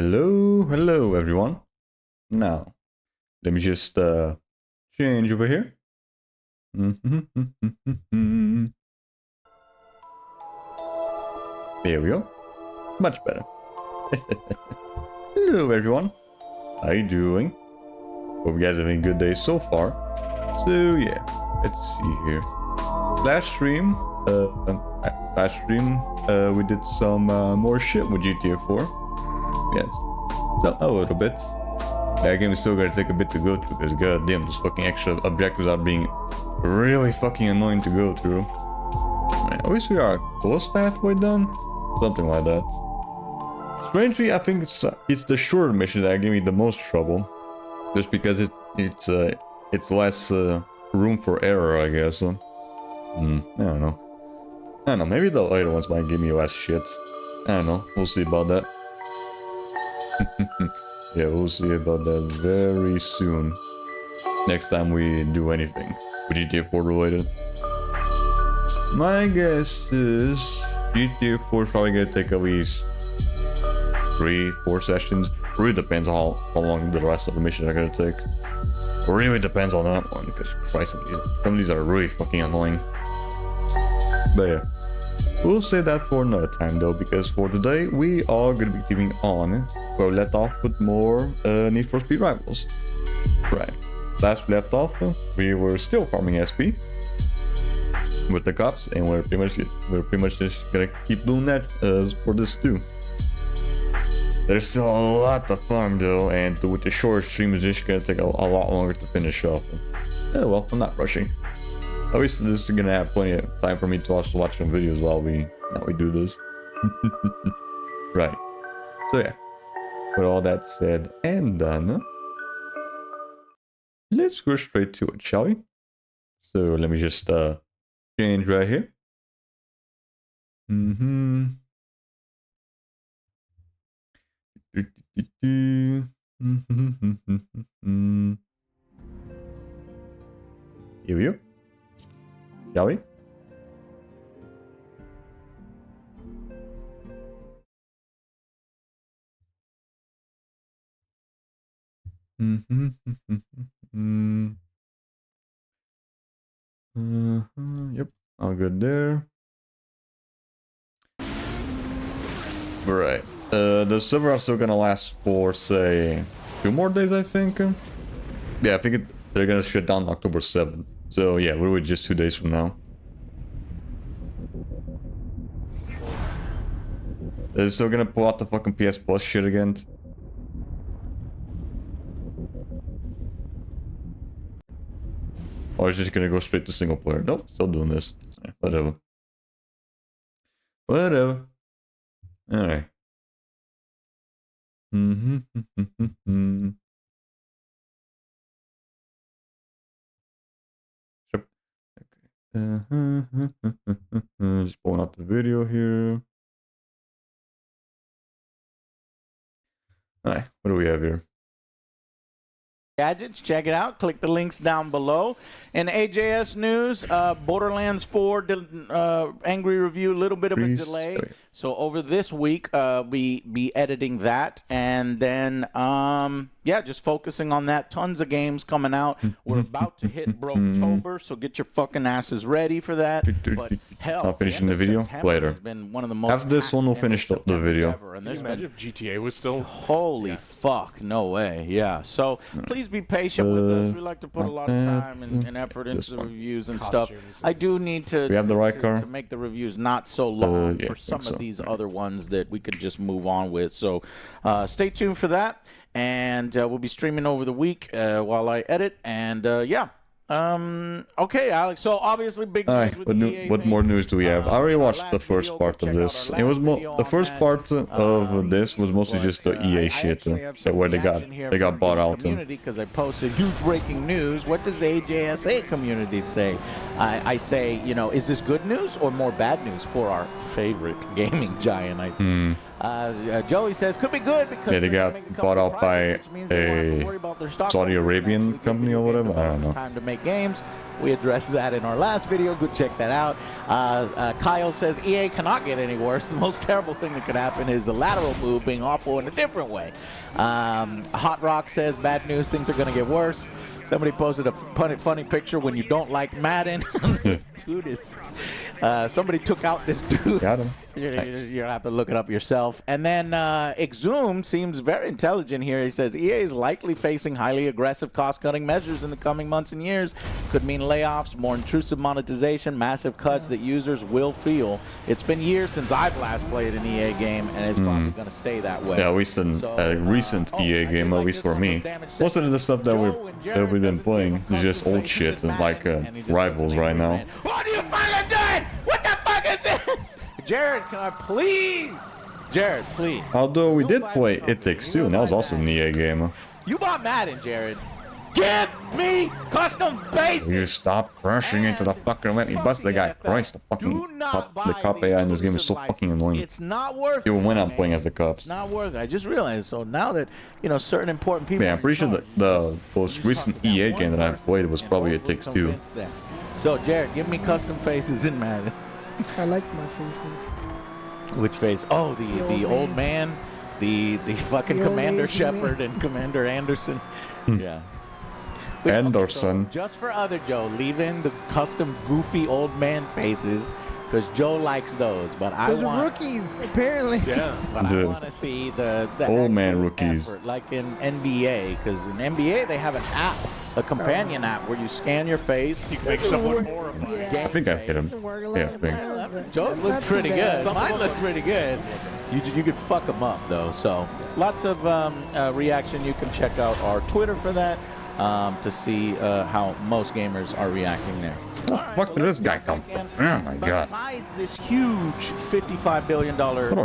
Hello everyone. Now, let me just change over here. There we go. Much better. Hello everyone. How you doing? Hope you guys are having a good day so far. So yeah, let's see here. Last stream, we did some more shit with GTA 4. Yes. So, a little bit. That game is still gonna take a bit to go through because goddamn, those fucking extra objectives are being really fucking annoying to go through. Man, at least we are close to halfway done. Something like that. Strangely, I think it's the shorter mission that gave me the most trouble. Just because it's less room for error, I guess. I don't know. Maybe the later ones might give me less shit. I don't know. We'll see about that. Yeah, we'll see about that very soon. Next time we do anything with GTA 4 related. My guess is GTA 4 is probably gonna take at least 3-4 sessions. Really depends on how long the rest of the missions are gonna take. Really depends on that one, because Christ, some of these are really fucking annoying. But yeah, we'll say that for another time though, because for today we are gonna be keeping on where we left off with more Need for Speed Rivals. Right. Last we left off, we were still farming SP with the cops, and we're pretty much just gonna keep doing that for this too. There's still a lot to farm though, and with the short stream, it's just gonna take a lot longer to finish off. Oh well, I'm not rushing. At least this is gonna have plenty of time for me to also watch some videos while we do this. Right. So yeah, with all that said and done, let's go straight to it, shall we? So let me just change right here. Here we go. Shall we? Yep, all good there. Right. The server are still gonna last for, say, 2 more days, I think. Yeah, I think they're gonna shut down October 7th. So yeah, we're just 2 days from now. They're still gonna pull out the fucking PS Plus shit again. Or is just gonna go straight to single player? Nope, still doing this. Whatever. Whatever. Alright. Sure. Okay. Just pulling out the video here. Alright, what do we have here? Gadgets, check it out. Click the links down below. In AJS news, Borderlands 4 angry review, a little bit of a delay. So over this week, we be editing that, and then yeah, just focusing on that. Tons of games coming out. We're about to hit Brooktober, so get your fucking asses ready for that. But hell, I'll finish the video later. Has been one of the most after this one, we'll finish the video. Can you imagine if GTA was still... Holy fuck, no way. Yeah, so please be patient with us. We like to put a lot of time and effort into the reviews and stuff. I do need to, we have the right car? To make the reviews not so long for some of these other ones that we could just move on with. So stay tuned for that, and we'll be streaming over the week while I edit, and yeah. Okay, Alex. So obviously, big. All right, what more news do we have? I already watched the first part of this. It was the first part of this was mostly just the EA shit, where they got bought out. Because I posted huge breaking news. What does the AJSA community say? I say, you know, is this good news or more bad news for our favorite gaming giant? I think. Joey says could be good because they got bought out by a Saudi Arabian company or whatever. I don't know. Time to make games. We addressed that in our last video. Go check that out. Kyle says EA cannot get any worse. The most terrible thing that could happen is a lateral move being awful in a different way. Hot Rock says bad news. Things are going to get worse. Somebody posted a funny picture when you don't like Madden. This dude is. Somebody took out this dude. Got him. You're going to have to look it up yourself. And then Exum seems very intelligent here. He says EA is likely facing highly aggressive cost-cutting measures in the coming months and years. Could mean layoffs, more intrusive monetization, massive cuts that users will feel. It's been years since I've last played an EA game, and it's probably going to stay that way. Yeah, recent EA game, at least for me. Most of the stuff that we've been playing is just old shit, and like Rivals right now. What are you fucking doing? What the fuck is this? Jared, can I please? Jared, please. Although we did play It Takes Two, and that was also an EA game. You bought Madden, Jared. Give me custom bases. You stop crashing into the fucking let me bust the guy. Christ, the fucking cop AI in this game is so fucking annoying. It's not worth it. Even when I'm playing as the cops. It's not worth it. I just realized. So now that, you know, certain important people. Yeah, I'm pretty sure that the most recent EA game that I played was probably It Takes Two. So, Jared, give me custom faces in Madden. I like my faces. Which face? Oh, the old man, the fucking Commander Shepard and Commander Anderson. Yeah. Anderson. So just for other Joe, leave in the custom goofy old man faces, because Joe likes those. But those are rookies, apparently. Yeah. But I want to see the old man rookies, effort, like in NBA, because in NBA they have an app, a companion app, where you scan your face. You make someone horrified. Yeah. I think I hit him. Yeah, I think. Joe looked pretty good. Mine looked pretty good. You could fuck them up though. So lots of reaction. You can check out our Twitter for that. To see how most gamers are reacting there. What did this guy come from? Oh my god. Besides this huge $55 billion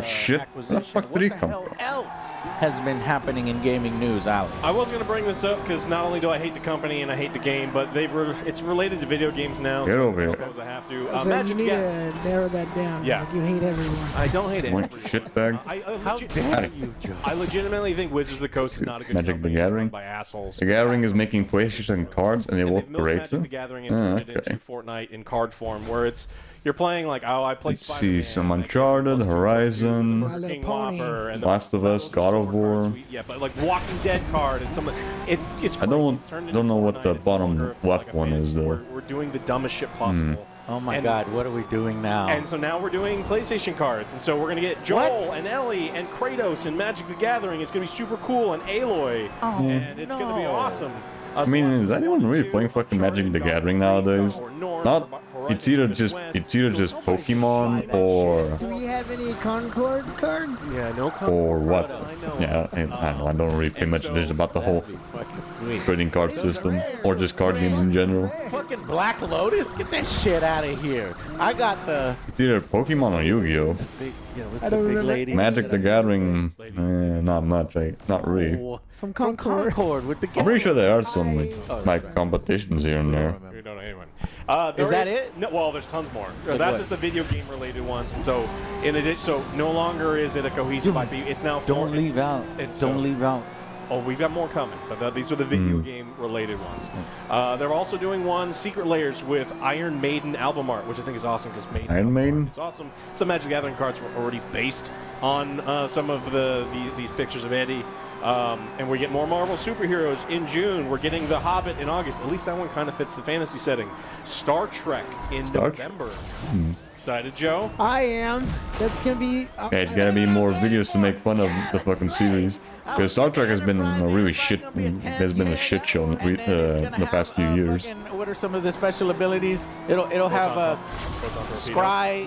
shit. Where the fuck did he come from? What else has been happening in gaming news, Alex? I was going to bring this up because not only do I hate the company and I hate the game, but it's related to video games now. Get over here. I suppose I have to. So you need to narrow that down. Yeah. Like you hate everyone. I don't hate it. Shitbag. How dare you, Joe? I legitimately think Wizards of the Coast is not a good Magic the company Gathering? by assholes. The Gathering is making PlayStation cards and they look great. Magic the Gathering and turned it into Fortnite in card form, where you're playing like, oh, I play Let's see, some Uncharted, Horizon, Little Pony. Last of Us, God of War. Yeah, but like Walking Dead card and some. It's. I don't know what the bottom left one is though. We're doing the dumbest shit possible. Oh my God, what are we doing now? And so now we're doing PlayStation cards, and so we're gonna get Joel and Ellie and Kratos and Magic the Gathering. It's gonna be super cool, and Aloy, and it's gonna be awesome. I mean, is anyone really playing fucking Magic the Gathering nowadays? Not. It's either just Pokemon or. Do we have any Concord cards? Yeah, no Concord. Or what? Yeah, I don't know. I don't really pay much attention about the whole trading card system or just card games in general. Fucking Black Lotus, get that shit out of here. I got the. It's either Pokemon or Yu-Gi-Oh. I don't remember. Magic the Gathering, not much. Not really. From Concord with the. I'm pretty sure there are some like competitions here and there. We don't know anyone. Is that it? No, well, there's tons more. That's just the video game related ones. And so, in addition, so no longer is it a cohesive IP. It's now. Don't leave out. Don't leave out. Oh, we've got more coming, but these are the video game related ones. They're also doing Secret Layers with Iron Maiden album art, which I think is awesome because Iron Maiden. It's awesome. Some Magic the Gathering cards were already based on some of these pictures of Eddie. And we get more Marvel superheroes in June. We're getting The Hobbit in August. At least that one kind of fits the fantasy setting. Star Trek in November. Excited, Joe? I am. That's gonna be. Yeah, it's gotta be more videos to make fun of the fucking series. Because Star Trek has been a really shit. Has been a shit show in the past few years. What are some of the special abilities? It'll have a scry.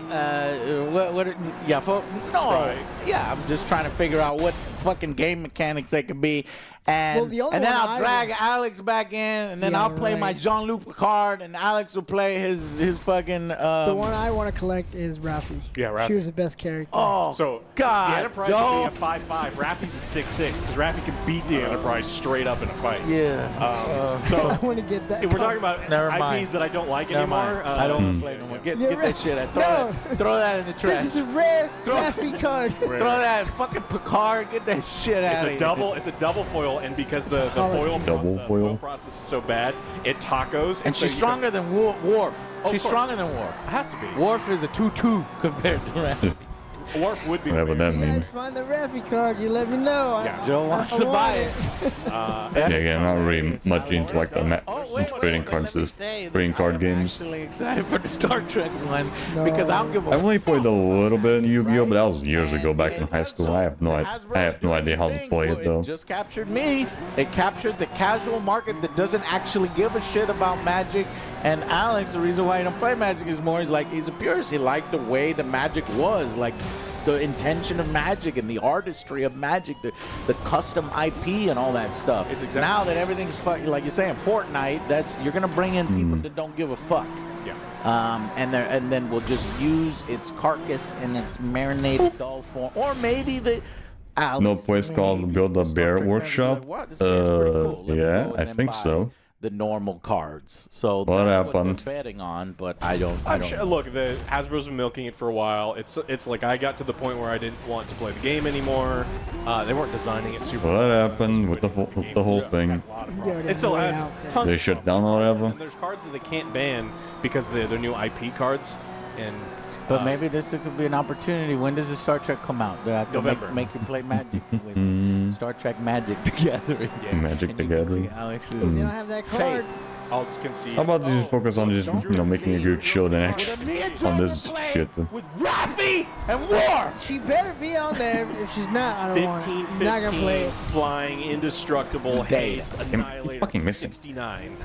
Yeah, I'm just trying to figure out what fucking game mechanics they could be. And, then I'll drag Alex back in, and then I'll play my Jean-Luc Picard, and Alex will play his fucking. The one I want to collect is Raffi. Yeah, Raffi. She was the best character. Oh, so God, the Enterprise will be a 5/5. Raffi's a 6/6 because Raffi can beat the Enterprise straight up in a fight. Yeah. So I want to get that. if we're talking about IPs that I don't like anymore, I don't want to play no more. Get that shit out. Throw that in the trash. This is a rare Raffi card. Throw that fucking Picard. Get that shit out of here. It's a double foil foil, and because the foil Double foil process is so bad, it tacos. And so she's stronger than Worf. Oh, She's of course. stronger than Worf. It has to be. Worf is a 2-2 compared to Raffi. Worf would be. whatever that You guys means. find the Raffi card, you let me know. Yeah. Joe wants I to want buy it. Yeah, I'm not really much into like the trading cards, trading card games. I'm actually excited for the Star Trek one because I don't give a I've only played a little bit in Yu-Gi-Oh, but that was years ago back in high school. I have no idea how to play it though. It just captured me. It captured the casual market that doesn't actually give a shit about Magic. And Alex, the reason why he don't play Magic is more, he's a purist. He liked the way the Magic was, like the intention of Magic and the artistry of Magic, the custom IP and all that stuff. It's exactly now that everything's like you're saying, Fortnite, you're gonna bring in people that don't give a fuck. Yeah. And then we'll just use its carcass and its marinated doll form, or maybe the. No place called Build a Bear Workshop. Yeah, I think so. The normal cards. So What that's happened? What they're betting on, but I don't. I'm sure, look, the Hasbro's been milking it for a while. It's like I got to the point where I didn't want to play the game anymore. They weren't designing it super. What happened with the whole thing? It still has tons. They of shut problems. down or whatever? And there's cards that they can't ban because they're new IP cards, and But maybe this could be an opportunity. When does the Star Trek come out? That I can November. make you play Magic with Star Trek Magic the Gathering. Magic And the you can see Gathering. Alex's You don't have that card. face. I'll just concede. How about you just focus on just making a good show than actually on this shit? With Raffi and War. She better be on there. If she's not, I don't want 15, it. I'm not gonna play 15, it. flying, indestructible, haste, You're annihilator, fucking missing. 69.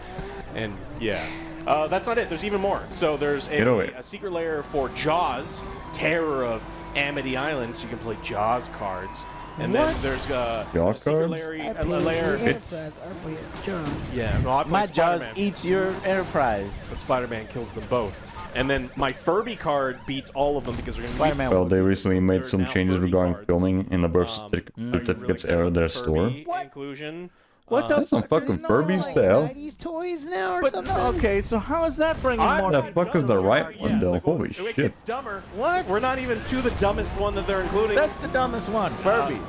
And yeah. That's not it. There's even more. So there's Get away. a secret layer for Jaws, Terror of Amity Island, so you can play Jaws cards. And then there's a Jaws secret cards? layer, I a play layer. the Enterprise. I play Jones. Yeah, no, I play My Jaws Spider-Man. eats your Enterprise. But Spider-Man kills them both. And then my Furby card beats all of them because they're going to be Spider-Man. Well, they recently made There's some now changes 30 regarding cards. filming in the birth Are you really certificates excited era of about their the store. Furby inclusion? What the That's some fuck? fucking No, Furbies, Like the hell? 90s toys now or But something? okay, so how is that bringing I'm more? The not fuck is dumb. the right Yeah, one, it's though? like, Holy it shit. gets dumber. What? We're not even to the dumbest one that they're including. That's the dumbest one, Furby.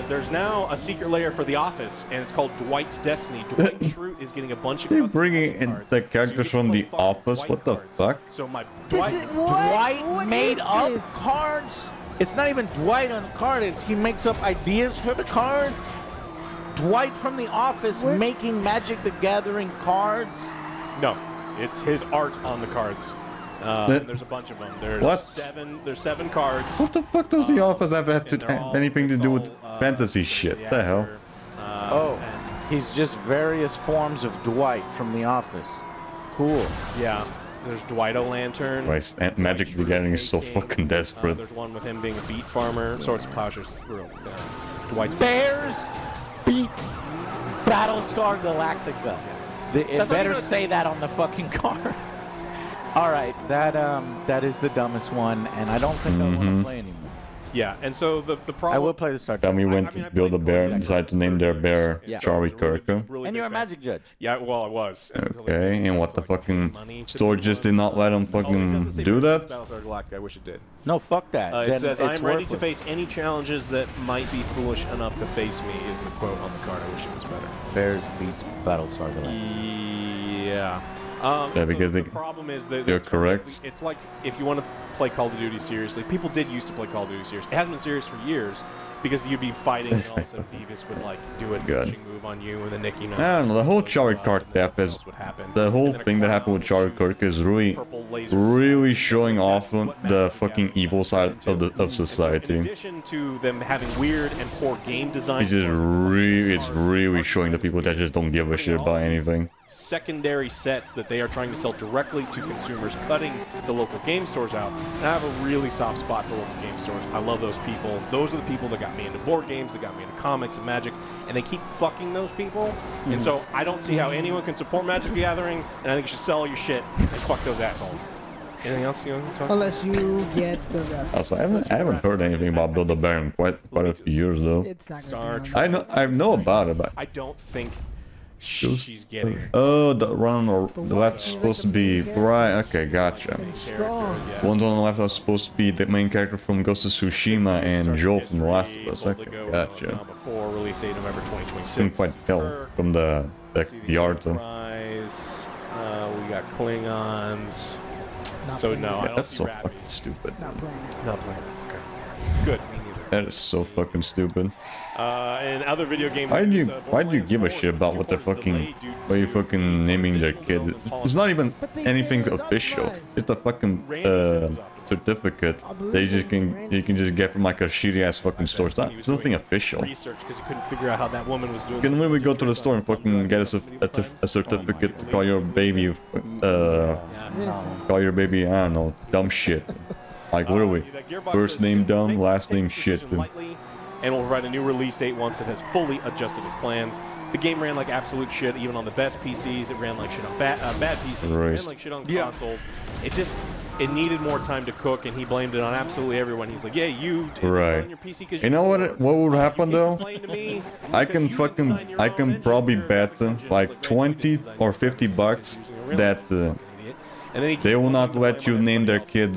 There's now a secret layer for The Office, and it's called Dwight's Destiny. Dwight Schrute is getting a bunch of They're custom bringing in cards, the so you characters can from play The fucking Office? Dwight What the cards. fuck? So my This Dwight, is what? Dwight What made is up this? cards. It's not even Dwight on the card. He makes up ideas for the cards. Dwight from The Office What? making Magic the Gathering cards. no, it's his art on the cards. And there's a bunch of them. There's What? seven cards. What the fuck does The Office have and they're to all- anything to it's do with all, fantasy the shit? The hell? actor, Oh, and- he's just various forms of Dwight from The Office. Cool. yeah. There's Dwight O'Lantern. Christ, Magic the Gathering is so fucking desperate. There's one with him being a beet farmer. Swords and Plowshares. Dwight's Bears beats Battlestar Galactica. It That's not better even a- say that on the fucking card. All right, that is the dumbest one, and I don't think I want to play anymore. Yeah, and so the problem. I will play the Star Trek. Family went I mean, to I build a played bear Jack and decided to name their bear Yeah. Charlie Kirker. Really And big you're a fan. Magic judge. Yeah, well, I was. Okay, and what the fucking store just did not let him Oh, it fucking doesn't say do that? Battlestar Galactica. I wish it did. No, fuck that. It Then says, it's "I'm ready to worthless. face any challenges that might be foolish enough to face me." Is the quote on the card? I wish it was better. Bears beats Battlestar Galactica. Yeah. Yeah, because the they- problem is that you're correct. It's like if you want to play Call of Duty seriously, people did used to play Call of Duty seriously. It hasn't been serious for years because you'd be fighting and all of a sudden Beavis would like do a Good. punching move on you and then Nicky. I don't know, the whole Charlie Kirk death is... The whole thing that happened with Charlie Kirk is really showing off the fucking evil side of society. In addition to them having weird and poor game design, It's really showing the people that just don't give a shit about anything. secondary sets that they are trying to sell directly to consumers, cutting the local game stores out. And I have a really soft spot for local game stores. I love those people. Those are the people that got me into board games, that got me into comics and Magic, and they keep fucking those people. And so I don't see how anyone can support Magic the Gathering, and I think you should sell all your shit and fuck those assholes. Anything else you want to talk about? Unless you get the ref. Also, I haven't heard anything about Build a Bear in quite a few years though. It's not Star going to Trek. I know about it, but I don't think she's getting it. oh, the one on the left is supposed to be right. Okay, gotcha. be strong. Yeah. Ones on the left are supposed to be the main character from Ghost of Tsushima and Joel from The Last of Us. Okay, gotcha. Before release release date November 2026. Couldn't quite tell from the art though. Rise, we got Klingons. Not So playing no, I it. don't That's see so Ravage. fucking stupid. Not playing it. Not playing it. Okay. Good. Me neither. That is so fucking stupid. And other video game. Why do news, you give a 4 shit about what they're fucking delayed due why you to fucking naming their official kid? development It's not even But they anything said it's official. optimized. It's a fucking Randy said it was optimized. certificate I believe that it. you can just get from like a shitty ass fucking store. It's nothing official. Research because he couldn't figure out how that woman was doing. Can we go to the store and fucking get us a certificate to call your baby call your baby, I don't know, dumb shit. Like what are we? First name dumb, last name shit. And will provide a new release date once it has fully adjusted its plans. The game ran like absolute shit, even on the best PCs. It ran like shit on bad PCs. It ran like shit on consoles. It needed more time to cook, and he blamed it on absolutely everyone. He's like, yeah, you did it on your PC because You know what would happen though? I can I probably bet like 20 or 50 bucks that they will not let you name their kid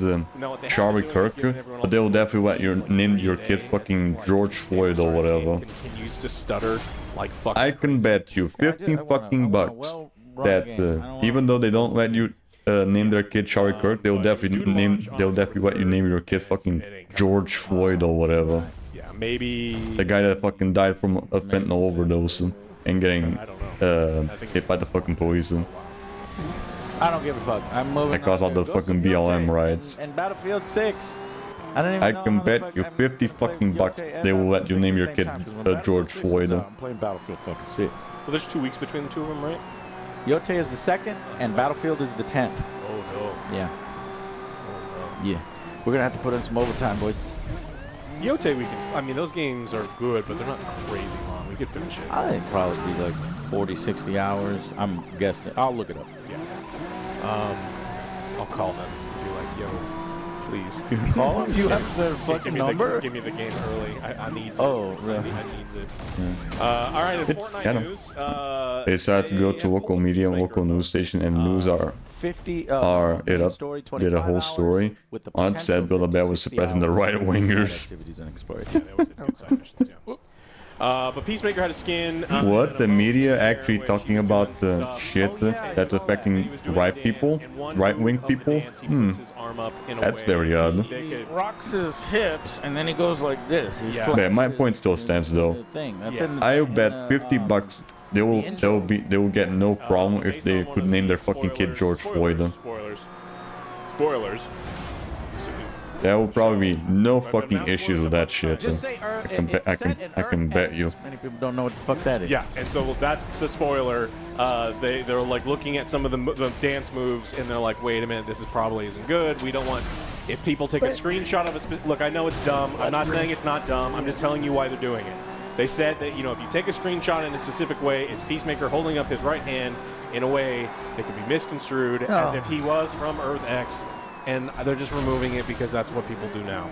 Charlie Kirk, but they will definitely let you name your kid fucking George Floyd or whatever. Continues to stutter like fuck. I can bet you 15 fucking bucks that even though they don't let you name their kid Charlie Kirk, they'll definitely let you name your kid fucking George Floyd or whatever. Yeah, maybe The guy that fucking died from a fentanyl overdose and getting hit by the fucking police. I don't give a fuck. I'm moving. That caused all the fucking BLM riots. And Battlefield 6. I don't even I know can how the bet fuck you I'm 50 playing fucking bucks Yote they will and let you name your kid Battlefield 6 at the same time, 'cause when George Battlefield 6 Floyd. is out, I'm playing Battlefield fucking 6. well, there's 2 weeks between the two of them, right? Yote is the 2nd, and Battlefield is the 10th. Oh no. Yeah. Yeah. We're gonna have to put in some overtime, boys. Yote, we can. I mean, those games are good, but they're not crazy long. We could finish it. I think probably be like 40, 60 hours. I'm guessing. I'll look it up. Yeah. I'll call them and be like, yo, please. Call them? You have their fucking number? Give me the game early. I need it. Oh, really? I needs it. All right, in Get Fortnite 'em. news. They decided to go to local media, local news station, and news are 50 it up, story, did a whole 25 story. hours with the On it said potential Build-A-Bear 50, was 60 suppressing the hours of right-wingers. activities and exploration. Yeah, they always did good side missions, yeah. But Peacemaker had a skin. What? The media actually talking about shit that's affecting right people? Right-wing people? That's very odd. He rocks his hips and then he goes like this. He's Yeah. flat. Yeah, my point still stands though. The thing. That's Yeah. in the, I in bet the, 50 bucks they will get no problem if they could name their fucking kid George Floyd. Spoilers. There will probably be no fucking issues with that shit. Just say Earth. I can bet you. Many people don't know what the fuck that is. Yeah, and so that's the spoiler. They're like looking at some of the dance moves, and they're like, wait a minute, this is probably isn't good. We don't want. If people take a screenshot of it, look, I know it's dumb. I'm not saying it's not dumb. I'm just telling you why they're doing it. They said that, you know, if you take a screenshot in a specific way, it's Peacemaker holding up his right hand in a way that could be misconstrued as if he was from Earth X, and they're just removing it because that's what people do now.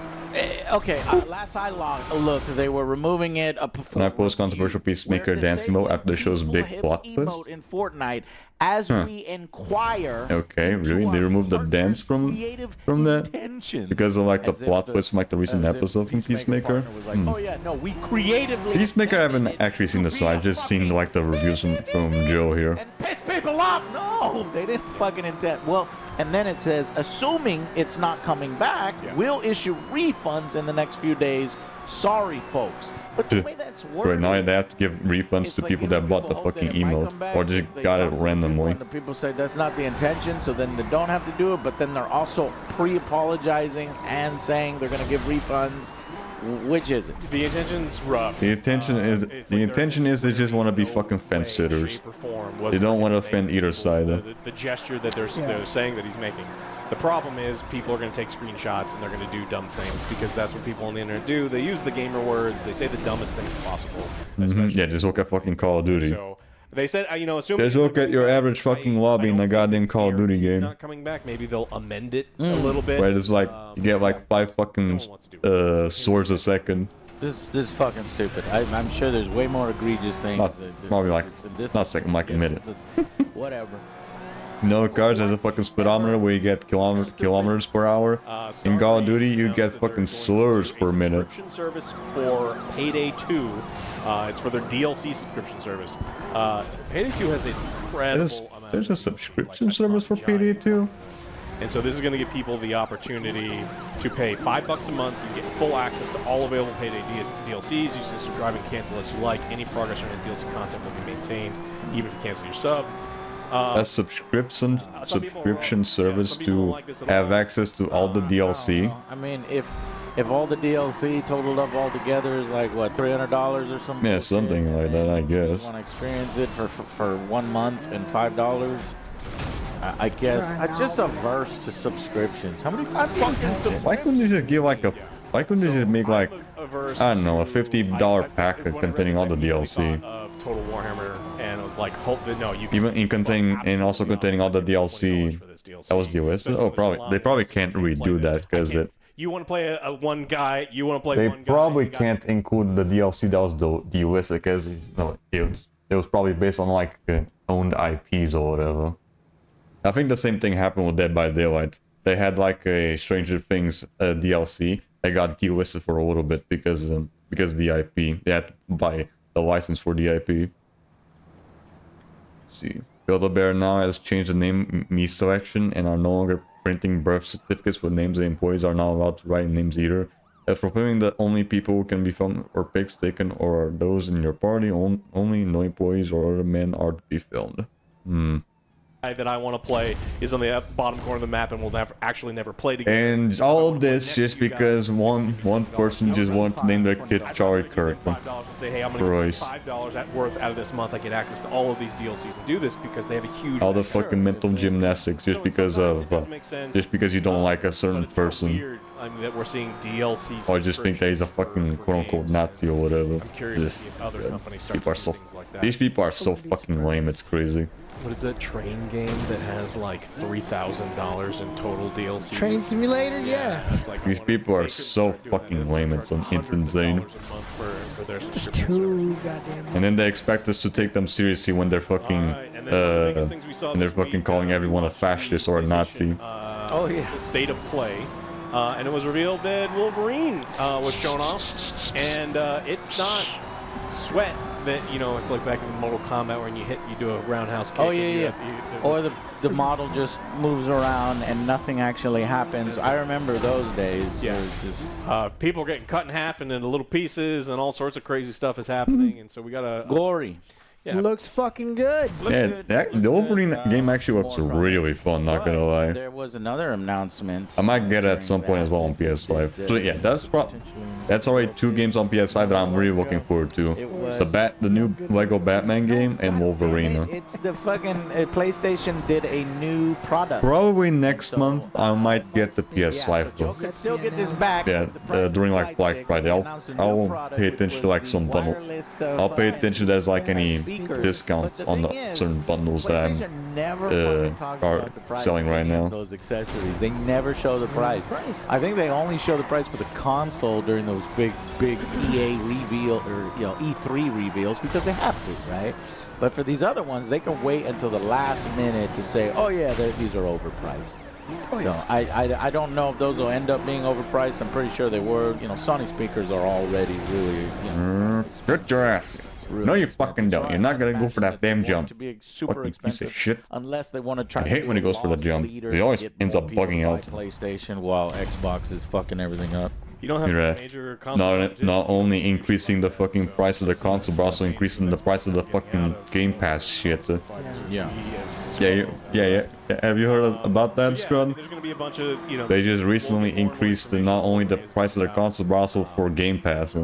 Okay, last I looked, they were removing it. When I post controversial Peacemaker dance emote after the show's big plot twist. In Fortnite, as we inquire. Okay, really? They removed the dance from that? Because of like the plot twist from like the recent episode from Peacemaker? Oh yeah, no, we creatively. Peacemaker I haven't actually seen the so I've just seen like the reviews from Joe here. And piss people off. No, they didn't fucking intend. Well, and then it says, assuming it's not coming back, we'll issue refunds in the next few days. Sorry, folks. But the way that's Right worded, now they have to give refunds to people that bought the fucking emote or just got it randomly. The people say that's not the intention, so then they don't have to do it, but then they're also pre-apologizing and saying they're going to give refunds. Which is it? The intention's rough. The intention is they just want to be fucking fence sitters. They don't want to offend either side. The gesture that they're saying that he's making. The problem is people are going to take screenshots and they're going to do dumb things because that's what people on the internet do. They use the gamer words. They say the dumbest things possible. Yeah, just look at fucking Call of Duty. So they said, you know, assuming Just look at your average fucking lobby in a goddamn Call of Duty game. Not coming back. Maybe they'll amend it a little bit. Where it's like you get like 5 fucking swords a second. This is fucking stupid. I'm sure there's way more egregious things. Probably like not a second, like a minute. Whatever. No, cars has a fucking speedometer where you get kilometers per hour. In Call of Duty, you get fucking slurs per minute. Subscription service for Payday 2. It's for their DLC subscription service. Payday 2 has an incredible amount. There's a subscription service for Payday 2. And so this is going to give people the opportunity to pay $5 a month. You get full access to all available Payday DLCs. You can subscribe and cancel as you like. Any progress or any DLC content will be maintained, even if you cancel your sub. A subscription service to have access to all the DLC. I mean, if all the DLC totaled up all together is like what, $300 or something? Yeah, something like that, I guess. You want to experience it for 1 month and $5? I guess I'm just averse to subscriptions. How many fucking Why couldn't you just give like a? Why couldn't you just make like, I don't know, a $50 pack containing all the DLC? Total Warhammer, and it was like, hope that no, you can Even in containing and also containing all the DLC. That was DLC. Oh, they probably can't redo that because it. You want to play a one guy. You want to play They one guy. probably can't include the DLC that was the US because it was probably based on like owned IPs or whatever. I think the same thing happened with Dead by Daylight. They had like a Stranger Things DLC. They got delisted for a little bit because of the IP. They had to buy the license for the IP. Let's see. Build-A-Bear now has changed the name me selection and are no longer printing birth certificates with names the employees are not allowed to write names either. As for claiming that only people who can be filmed or pics taken or are those in your party, only no employees or other men are to be filmed. That I want to play is on the bottom corner of the map and will never play together. And all of this just because one person just wanted to name their kid Charlie Kirk. Say, hey, I'm going to get $5 worth out of this month. I get access to all of these DLCs and do this because they have a huge. All the fucking mental gymnastics just because you don't like a certain person. I mean, that we're seeing DLC. Or just think that he's a fucking quote-unquote Nazi or whatever. I'm curious if other companies start people are so like that. These people are so fucking lame. It's crazy. What is that train game that has like $3,000 in total DLC? Train Simulator, yeah. These people are so fucking lame. It's insane. It's too goddamn. And then they expect us to take them seriously when they're fucking calling everyone a fascist or a Nazi. Oh yeah. The state of play. And it was revealed that Wolverine was shown off, and it's not Sweat that, you know, it's like back in Mortal Kombat when you do a roundhouse kick. Oh yeah, or the model just moves around and nothing actually happens. I remember those days. Yeah. Just, people are getting cut in half and into little pieces, and all sorts of crazy stuff is happening, and so we got a glory. Yeah. Looks fucking good. Yeah, the Wolverine game actually looks really fun, not gonna lie. There was another announcement. I might get it at some point as well on PS5. So yeah, that's already 2 games on PS5 that I'm really looking forward to. The new Lego Batman game and Wolverine. It's the fucking PlayStation did a new product. Probably next month I might get the PS5 though. Let's still get this back. Yeah, during like Black Friday. I'll pay attention to like some bundle. I'll pay attention to there's like any discounts on the certain bundles that are selling right now. Those accessories, they never show the price. I think they only show the price for the console during those big EA reveal or E3 reveals because they have to, right? But for these other ones, they can wait until the last minute to say, oh yeah, these are overpriced. So I don't know if those will end up being overpriced. I'm pretty sure they were. You know, Sony speakers are already really, Get your ass. really no, you expensive. fucking don't. You're not gonna go for that damn jump. To be super Fucking expensive, piece of shit. unless they want to try. I hate when he goes for the jump. He always ends up bugging out. PlayStation while Xbox is fucking everything up. You don't have You're a right. major console. Not only increasing the fucking price of the console, but also increasing the price of the fucking Game Pass shit. Yeah. Yeah. Have you heard about that, Scrub? There's gonna be a bunch of, you know. They just recently increased not only the price of the console, but also for Game Pass.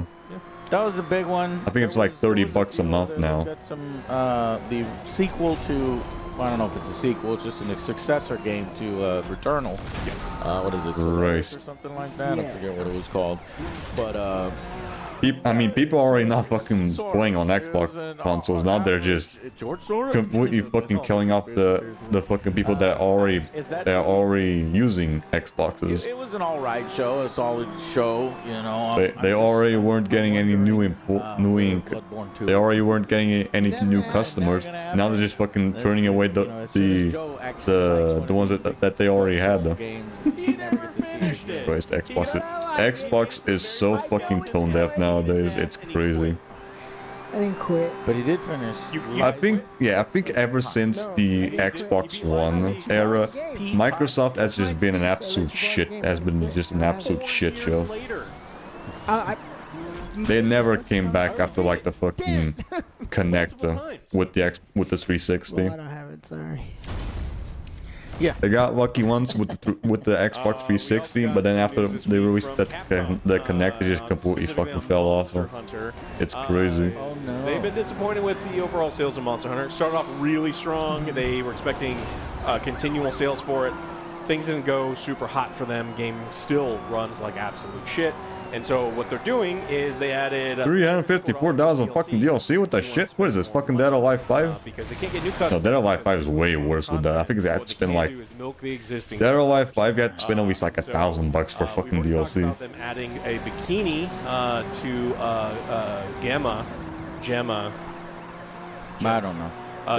That was the big one. I think it's like $30 a month now. Got some the sequel to. I don't know if it's a sequel. It's just a successor game to Returnal. What is it? Christ. Or something like that. I forget what it was called. But people are already not fucking playing on Xbox consoles. Now they're just completely fucking killing off the fucking people that are already using Xboxes. It was an alright show, a solid show, you know. They already weren't getting any Bloodborne 2. they already weren't getting any new customers. Now they're just fucking turning away the ones that they already had though. Christ, Xbox is so fucking tone deaf nowadays. It's crazy. I didn't quit. But he did finish. I think ever since the Xbox One era, Microsoft has just been an absolute shit. Has been just an absolute shit show. They never came back after like the fucking Connect with the 360. Well, I don't have it. Sorry. Yeah. They got lucky once with the Xbox 360, but then after they released the Connect, they just completely fucking fell off. It's crazy. Oh no. They've been disappointed with the overall sales of Monster Hunter. It started off really strong. They were expecting continual sales for it. Things didn't go super hot for them. Game still runs like absolute shit. And so what they're doing is they added 354,000 fucking DLC with that shit. What is this, fucking Dead or Alive 5? because they can't get new customers. No, Dead or Alive 5 is way worse with that. I think they had to spend like Dead Dead or Alive 5. You had to spend at least like $1,000 for fucking DLC. About them adding a bikini to Gemma. I don't know.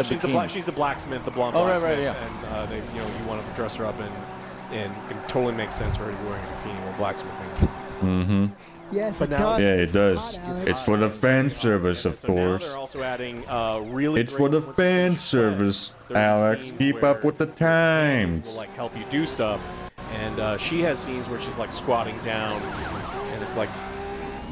She's a blacksmith, the blonde Oh, right, blacksmith. yeah. And they, you want to dress her up and it totally makes sense for her to be wearing a bikini while blacksmithing. Mm-hmm. Yes, But it now- does. Yeah, it does. It's for the fan service, of So now course. they're also adding really It's for the fan service, Alex. Keep up with the times. will like help you do stuff, and she has scenes where she's like squatting down, and it's like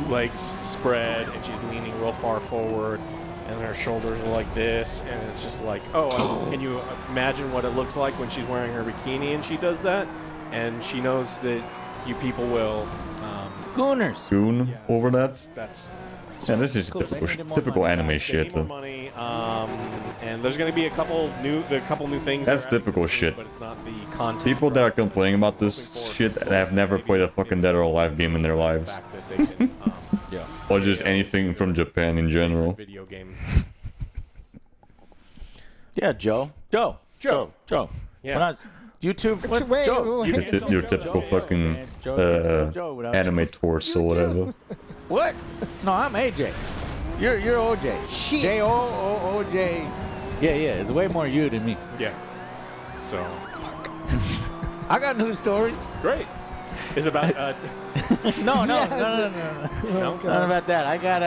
legs spread, and she's leaning real far forward, and her shoulders are like this, and it's just like, oh, can you imagine what it looks like when she's wearing her bikini and she does that? And she knows that you people will. Gooners. Goon over that. That's Yeah, this is Cool. typical anime They shit. need more money, and there's going to be a couple new things. That's that are typical added, shit. But it's not the content. People that are complaining about this shit have never played a fucking Dead or Alive game in their lives. fact that they can, Yeah. Or just anything from Japan in general. video game. Yeah, Joe. Joe. Yeah. We're not YouTube. What? Wait, Joe. wait. Your typical fucking anime torso or whatever. What? No, I'm AJ. You're OJ. Shit. J-O-O-O-J. Yeah, it's way more you than me. Yeah. So I got news stories. great. It's about No. no. Not about that. I got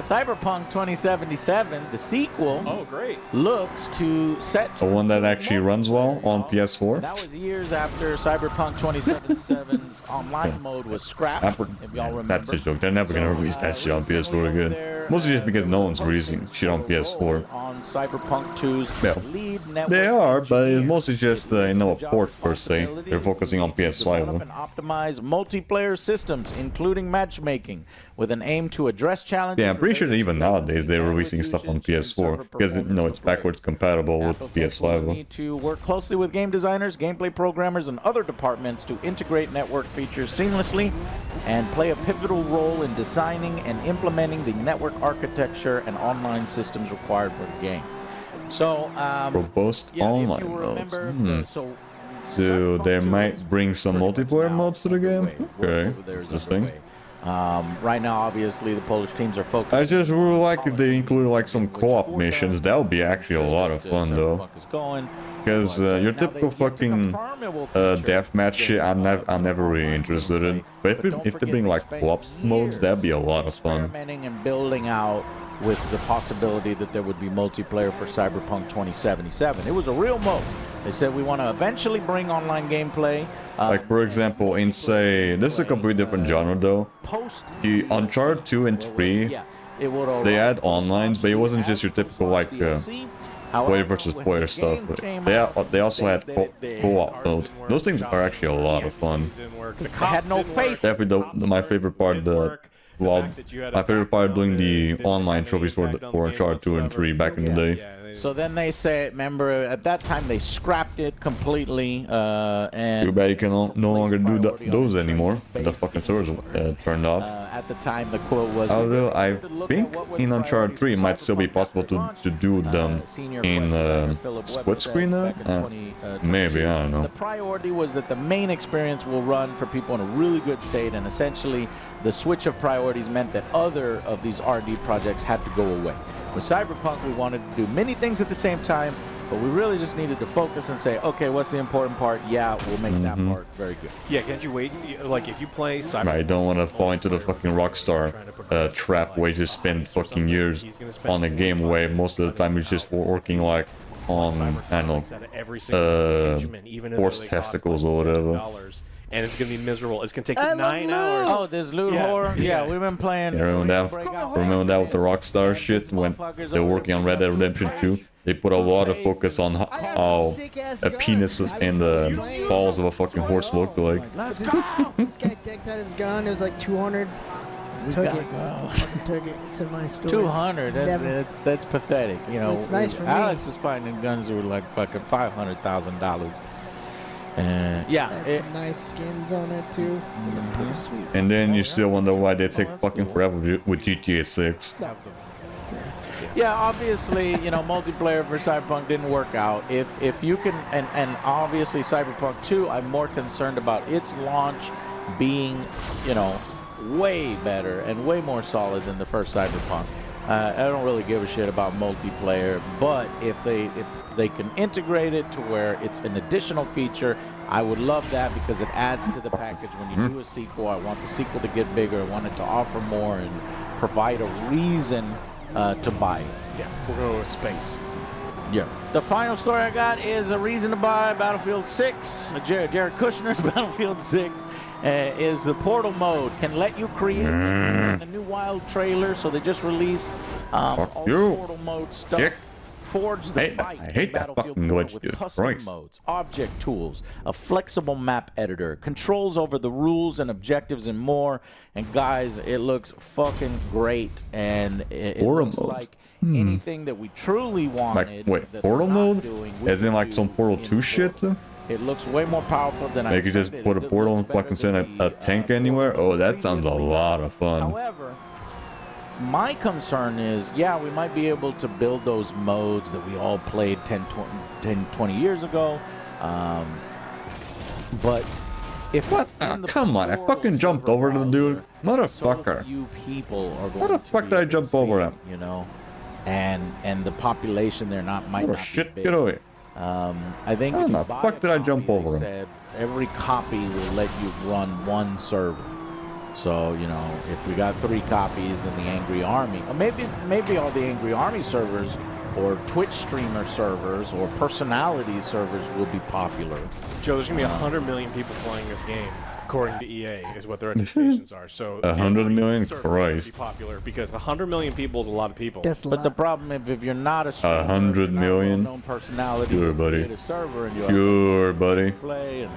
Cyberpunk 2077, the sequel. Oh, great. Looks to set. The one that actually runs well on That PS4. was years after Cyberpunk 2077's online mode was scrapped. If y'all remember. That's just a joke. They're never gonna release that shit on PS4 again. Mostly just because no one's releasing shit on PS4. On Cyberpunk 2's Well, lead network They are, but it's engineer. mostly just a port per se. They're focusing on Develop PS5. and optimize multiplayer systems, including matchmaking, with an aim to address challenges. Yeah, I'm pretty sure that even nowadays they're releasing stuff on PS4 because it's backwards compatible with Apple will PS5. need to work closely with game designers, gameplay programmers, and other departments to integrate network features seamlessly and play a pivotal role in designing and implementing the network architecture and online systems required for the game. So, Robust yeah, if online you modes. remember, so So they might bring some multiplayer modes to the game? Okay, interesting. Right now, obviously, the Polish teams are focused. I just really like if they include like some co-op missions. That would be actually a lot of fun though. Because your typical fucking deathmatch shit, I'm never really interested in. But if they bring like co-op modes, that'd be a lot of fun. Experimenting and building out with the possibility that there would be multiplayer for Cyberpunk 2077. It was a real mode. They said we want to eventually bring online gameplay. Like for example, in say, this is a completely different genre though. Post The Uncharted 2 and 3, they had onlines, but it wasn't just your typical like player versus player stuff. They also had co-op modes. Those things are actually a lot of fun. They had no face. Definitely my favorite part. My favorite part of doing the online trophies for Uncharted 2 and 3 back in the day. So then they say, remember, at that time they scrapped it completely, and Too bad you can no longer do those anymore. The fucking servers turned off. at the time, the quote was, Although I think in Uncharted 3 it might still be possible to do them in split screen now. Maybe, I don't know. The priority was that the main experience will run for people in a really good state, and essentially the switch of priorities meant that other of these R&D projects had to go away. With Cyberpunk, we wanted to do many things at the same time, but we really just needed to focus and say, okay, what's the important part? Yeah, we'll make that part very good. Yeah, can't you wait? Like, if you play Cyberpunk... I don't want to fall into the fucking Rockstar trap where you just spend fucking years on a game where most of the time it's just working like on, I don't know, horse testicles or whatever. And it's gonna be miserable. It's gonna take you 9 hours. Oh, there's loot horror? Yeah, we've been playing. Yeah, remember that with the Rockstar shit when they were working on Red Dead Redemption 2? They put a lot of focus on how penises and the balls of a fucking horse looked like. Let's go! This guy decked out his gun. It was like 200. Took it. Took it. It's in my store. 200. That's pathetic. You know, it's nice for me. Alex was finding guns that were like fucking $500,000. Yeah, had some nice skins on it too. Pretty sweet. And then you still wonder why they take fucking forever with GTA 6. Yeah, obviously, you know, multiplayer for Cyberpunk didn't work out. If you can, and obviously Cyberpunk 2, I'm more concerned about its launch being, you know, way better and way more solid than the first Cyberpunk. I don't really give a shit about multiplayer, but if they can integrate it to where it's an additional feature, I would love that because it adds to the package. When you do a sequel, I want the sequel to get bigger. I want it to offer more and provide a reason to buy it. Yeah, we're going to space. Yeah. The final story I got is a reason to buy Battlefield 6. Jared Kushner's Battlefield 6 is the portal mode. Can let you create a new wild trailer. So they just released all the portal mode stuff. Dick. Forge the fight. I hate that Battlefield fucking glitch, with dude. custom Christ. modes, object tools, a flexible map editor, controls over the rules and objectives, and more. And guys, it looks fucking great, and it looks mode. like anything that we truly wanted. Like, wait, that portal they're not mode? doing, we As in could like do some Portal in 2 shit? It looks way more powerful than I Like you just expected. put a It portal looks and fucking better send than a the, tank anywhere? Oh, that sounds a lot of fun. However, my concern is, yeah, we might be able to build those modes that we all played 10, 20 years ago. But if What? Come on, I fucking jumped over the dude. Motherfucker. few people are going What the to fuck be did I able to jump see over it, at? You know, and the population there might Oh not shit, be get big. away. I think How if you the buy fuck a did I copy, jump they over him? said every copy will let you run one server. So, you know, if we got 3 copies, then the Angry Army, or maybe all the Angry Army servers or Twitch streamer servers or personality servers will be popular. Joe, there's going to be 100 million people playing this game, according to EA, is what their expectations are. So 100 million? server will Christ. be popular because 100 million people is a lot of people. That's a But the lot. problem if you're not a streamer, 100 if you're not million? a well-known personality, Sure, you buddy. create a server and you Sure, buddy. play, and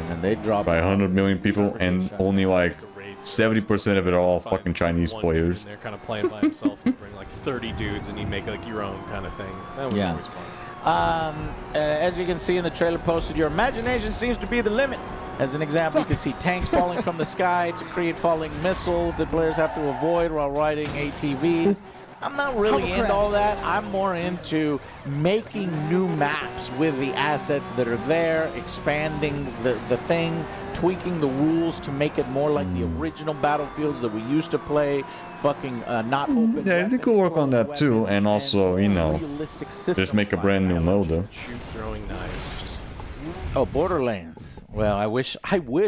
then they drop By 100 million people, and only like 70% of it are all fucking Chinese One dude players. in there kind of playing by himself and bring like 30 dudes and you make like your own kind of thing. That was Yeah. always fun. As you can see in the trailer posted, your imagination seems to be the limit. As an example, you can see tanks falling from the sky to create falling missiles that players have to avoid while riding ATVs. I'm not really into all that. I'm more into making new maps with the assets that are there, expanding the thing, tweaking the rules to make it more like the original Battlefields that we used to play. Fucking not open. Yeah, they could work on that too, and also, you know, realistic just systems make a like brand new that. mode though. Shoot throwing knives. Just Oh, Borderlands. Well, I wish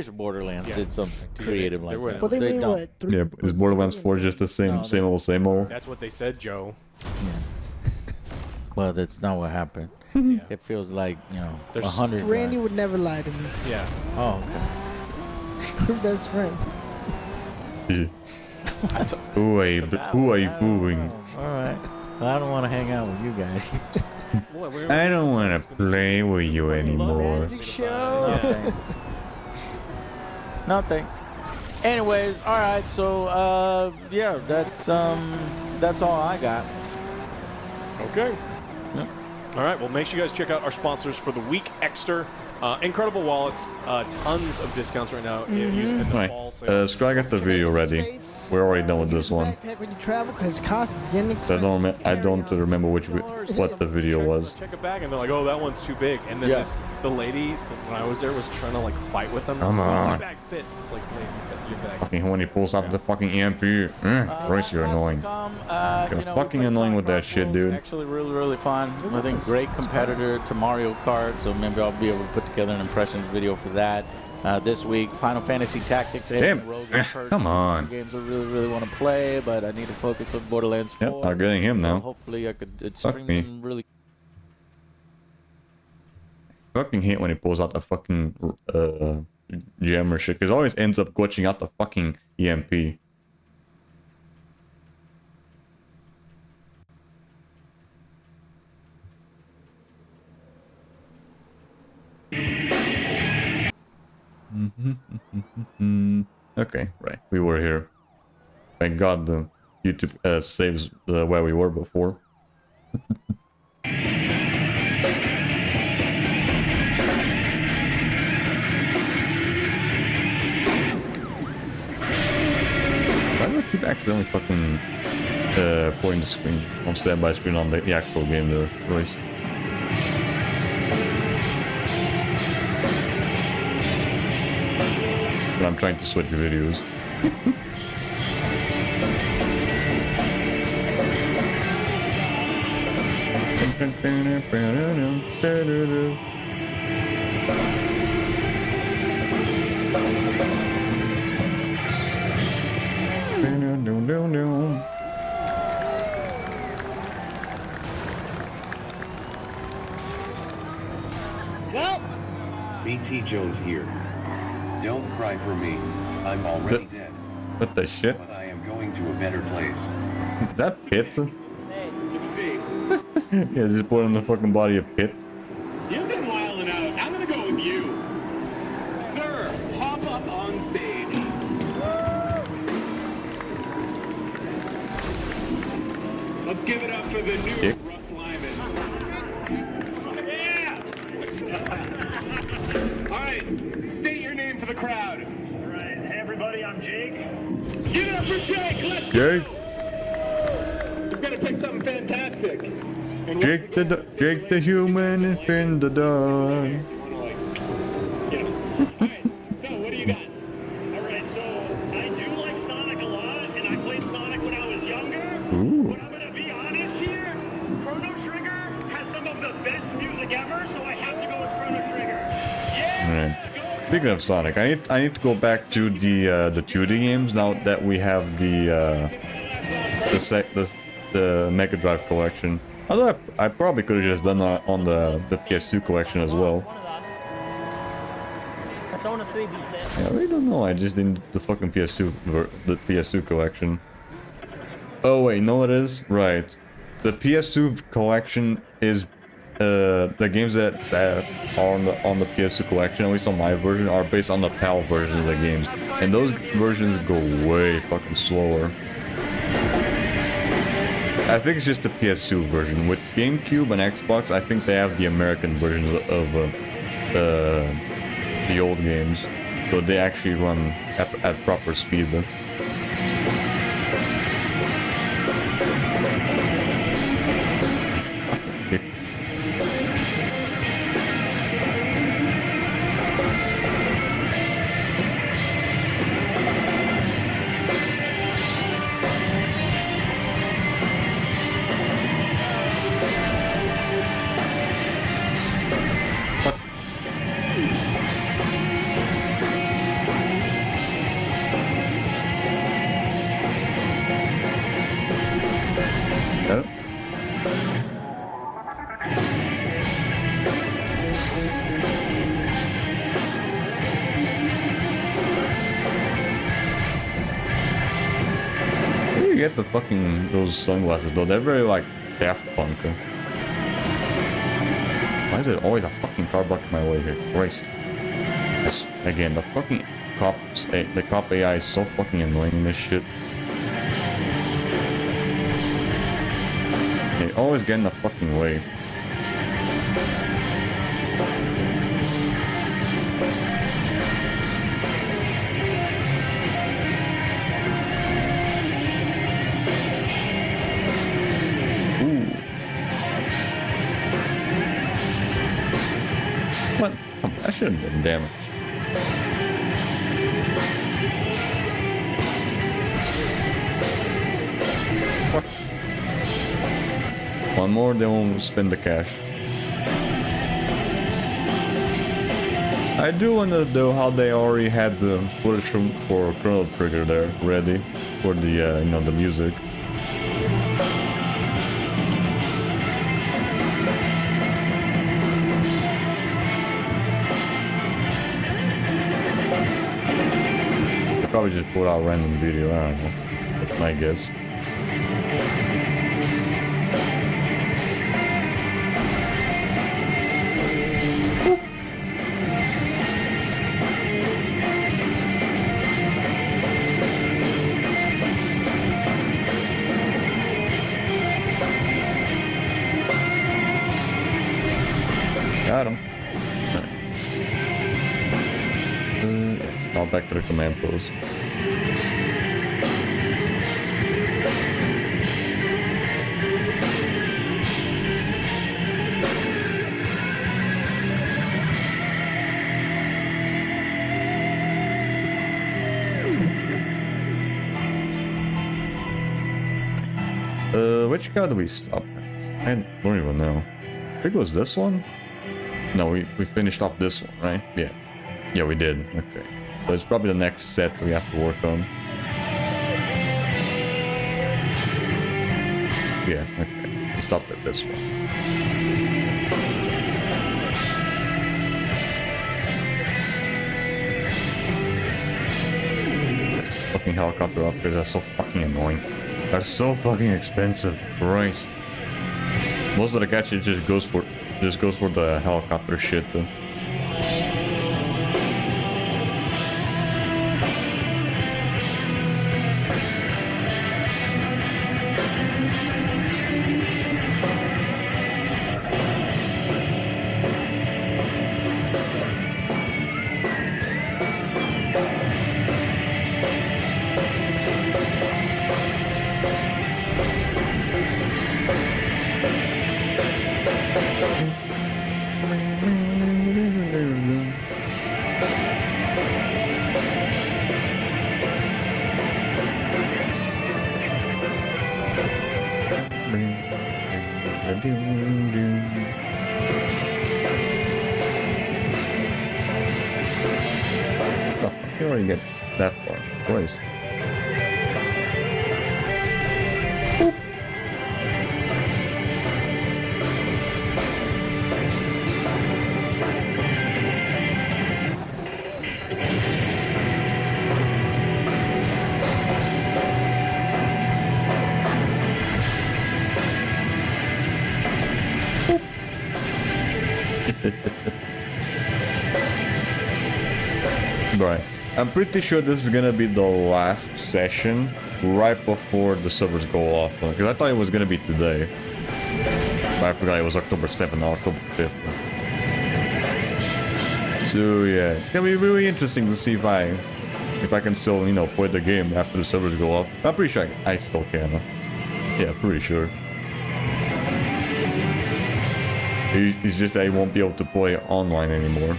Borderlands did something creative like that. But they made don't. what? 3? Yeah, is Borderlands 4 just the same old? that's what they said, Joe. Well, that's not what happened. Yeah. It feels like, you know, There's 100. Randy would never lie to me. Yeah. Oh, okay. We're best friends. Who are you booing? All right. Well, I don't want to hang out with you guys. I don't want to play with you anymore. Magic show. Yeah. No thanks. Anyways, all right. So, yeah, that's all I got. Okay. Yep. All right, well, make sure you guys check out our sponsors for the week. Extra, incredible wallets, tons of discounts right now. In the Right. fall sale. Scrag, get the video ready. We're already done with this one. Backpack when you travel because cost is getting I expensive. I don't remember what the video was. Check a bag, and they're like, "Oh, that one's too big." And then the lady, when I was there, was trying to like fight with them. Come on. My bag fits. It's like, lady, your bag. Fucking when he pulls out the fucking EMP. Royce, you're annoying. You're fucking annoying with that shit, dude. Actually, really, really fun. I think great competitor to Mario Kart, so maybe I'll be able to put together an impressions video for that. This week, Final Fantasy Tactics. Damn. Come on. Games I really, really want to play, but I need to focus on Borderlands 4. Yep, I'm getting him now. Hopefully, I could Fuck stream me. them really. Fucking hate when he pulls out the fucking gem or shit, because it always ends up glitching out the fucking EMP. Okay, right. We were here. Thank God the YouTube saves where we were before. Why do I keep accidentally fucking putting the screen on standby screen on the actual game there, Royce? But I'm trying to switch videos. BT Jones here. Don't cry for me. I'm already dead. What the shit? But I am going to a better place. Is that Pit? Let's see. Yeah, just put in the fucking body of Pit. You've been wilding out. I'm gonna go with you. Sir, hop up on stage. Let's give it up for the new Dick. Russ Lyman. Yeah! Alright, state your name for the crowd. Alright, hey everybody, I'm Jake. Give it up for Jake! Let's Jake? go! He's gonna pick something fantastic. And Jake the human is in the dawn. Alright, so what do you got? Alright, so I do like Sonic a lot, and I played Sonic when I was younger. Ooh. But I'm gonna be honest here, Chrono Trigger has some of the best music ever, so I have to go with Chrono Trigger. Yeah! Alright. Speaking of Sonic, I need to go back to the 2D games now that we have the Mega Drive collection. Although I probably could have just done that on the PS2 collection as well. Yeah, I really don't know. I just didn't do the fucking PS2 collection. Oh wait, no, it is right. The PS2 collection is the games that are on the PS2 collection, at least on my version, are based on the PAL version of the games, and those versions go way fucking slower. I think it's just the PS2 version. With GameCube and Xbox, I think they have the American version of the old games, so they actually run at proper speed. Then. Where do you get the fucking those sunglasses though? They're very like Daft Punk. Why is it always a fucking car blocking my way here? Christ. Yes, again, the fucking cops, the cop AI is so fucking annoying in this shit. They always get in the fucking way. That should have done damage. One more, then we'll spend the cash. I do wonder though how they already had the footage for Chrono Trigger there ready for the you know, the music. Probably just put out a random video, I don't know. That's my guess. Got him. Now back to the command post. Which car do we stop at? I don't even know. I think it was this one? No, we finished up this one, right? Yeah. Yeah, we did. Okay. So it's probably the next set we have to work on. Yeah, okay. We stopped at this one. Fucking helicopter upgrades are so fucking annoying. They're so fucking expensive. Christ. Most of the catch it just goes for the helicopter shit though. Oh, I can already get that far. Twice. Right. I'm pretty sure this is gonna be the last session right before the servers go off. Because I thought it was gonna be today. But I forgot it was October 7th or October 5th. So yeah, it's gonna be really interesting to see if I can still, you know, play the game after the servers go off. I'm pretty sure I still can. Yeah, pretty sure. It's just that I won't be able to play online anymore.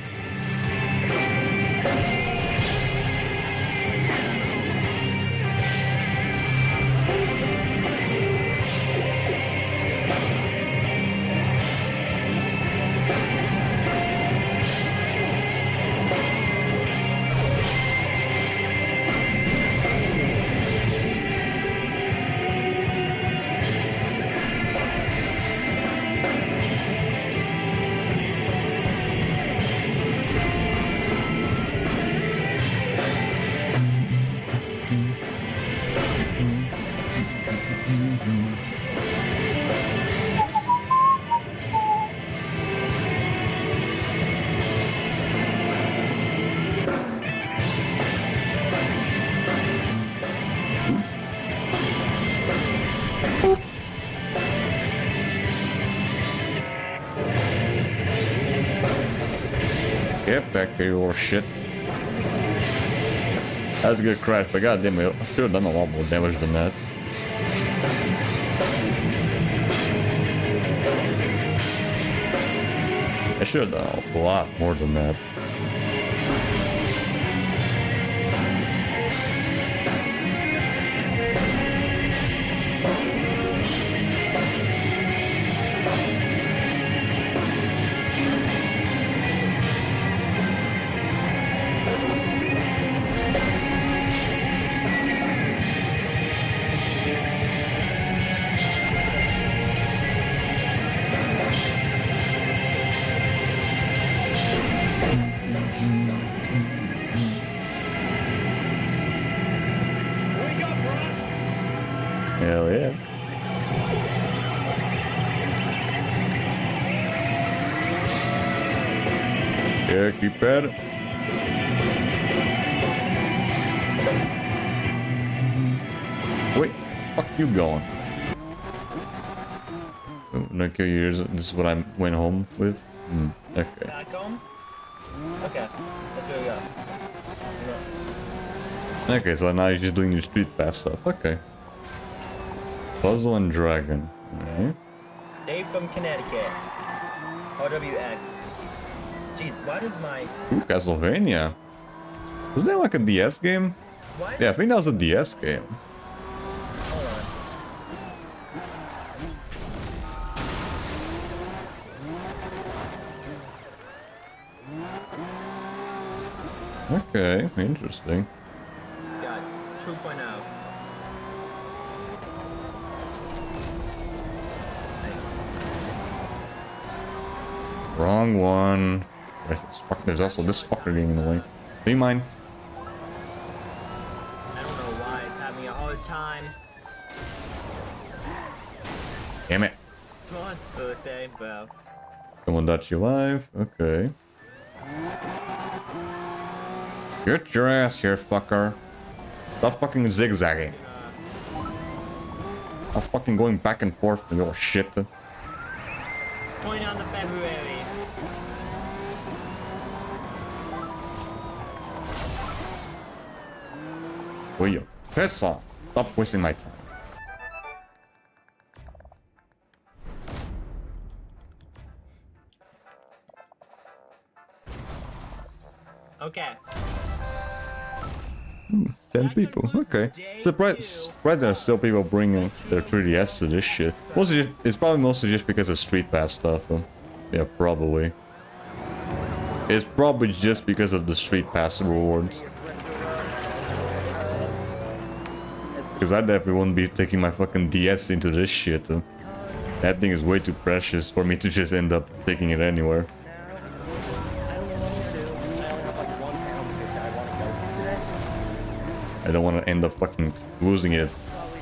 Get back here, you little shit. That's a good crash, but goddamn it, I should have done a lot more damage than that. I should have done a lot more than that. Hell yeah. Yeah, keep at it. Wait, fuck you going? Oh, no, okay, here's this is what I went home with. Okay. Back home? Okay, let's go. Okay, so now you're just doing your street pass stuff. Okay. Puzzle and Dragon. Alright. Dave from Connecticut. OWX. Jeez, why does my... Ooh, Castlevania. Was that like a DS game? Why? Yeah, I think that was a DS game. Hold on. Okay, interesting. Got 2.0. Wrong one. There's also this fucker getting in the way. Do you mind? I don't know why it's having a hard time. Damn it. Come on, birthday, bro. Someone dodged you live. Okay. Get your ass here, fucker. Stop fucking zigzagging. Stop fucking going back and forth with your shit. 29th of February. Will you piss off? Stop wasting my time. Okay. 10 people, okay. Surprised there are still people bringing their 3DS to this shit. Mostly it's probably mostly just because of Street Pass stuff. Yeah, probably. It's probably just because of the Street Pass rewards. Because I definitely wouldn't be taking my fucking DS into this shit. That thing is way too precious for me to just end up taking it anywhere. I don't want to end up fucking losing it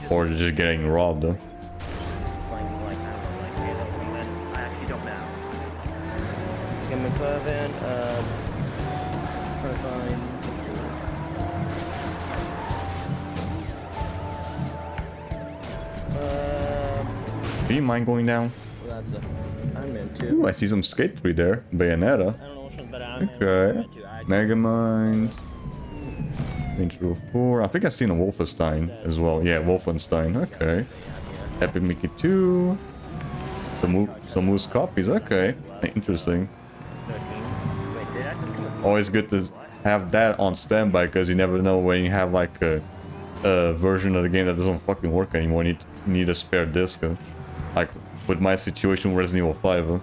or just getting robbed. I actually don't know. Get McLovin, Irvine. Do you mind going down? That's a... I'm into. Ooh, I see some skate tree there. Bayonetta. I don't know which one's better. I'm Okay. into. Megamind. Intro 4. I think I've seen a Wolfenstein as well. Yeah, Wolfenstein. Okay. Epic Mickey 2. Some Moose copies. Okay. Interesting. 13. Wait, did I just come up? Always good to have that on standby because you never know when you have like a version of the game that doesn't fucking work anymore. You need a spare disc. Like with my situation with Resident Evil 5.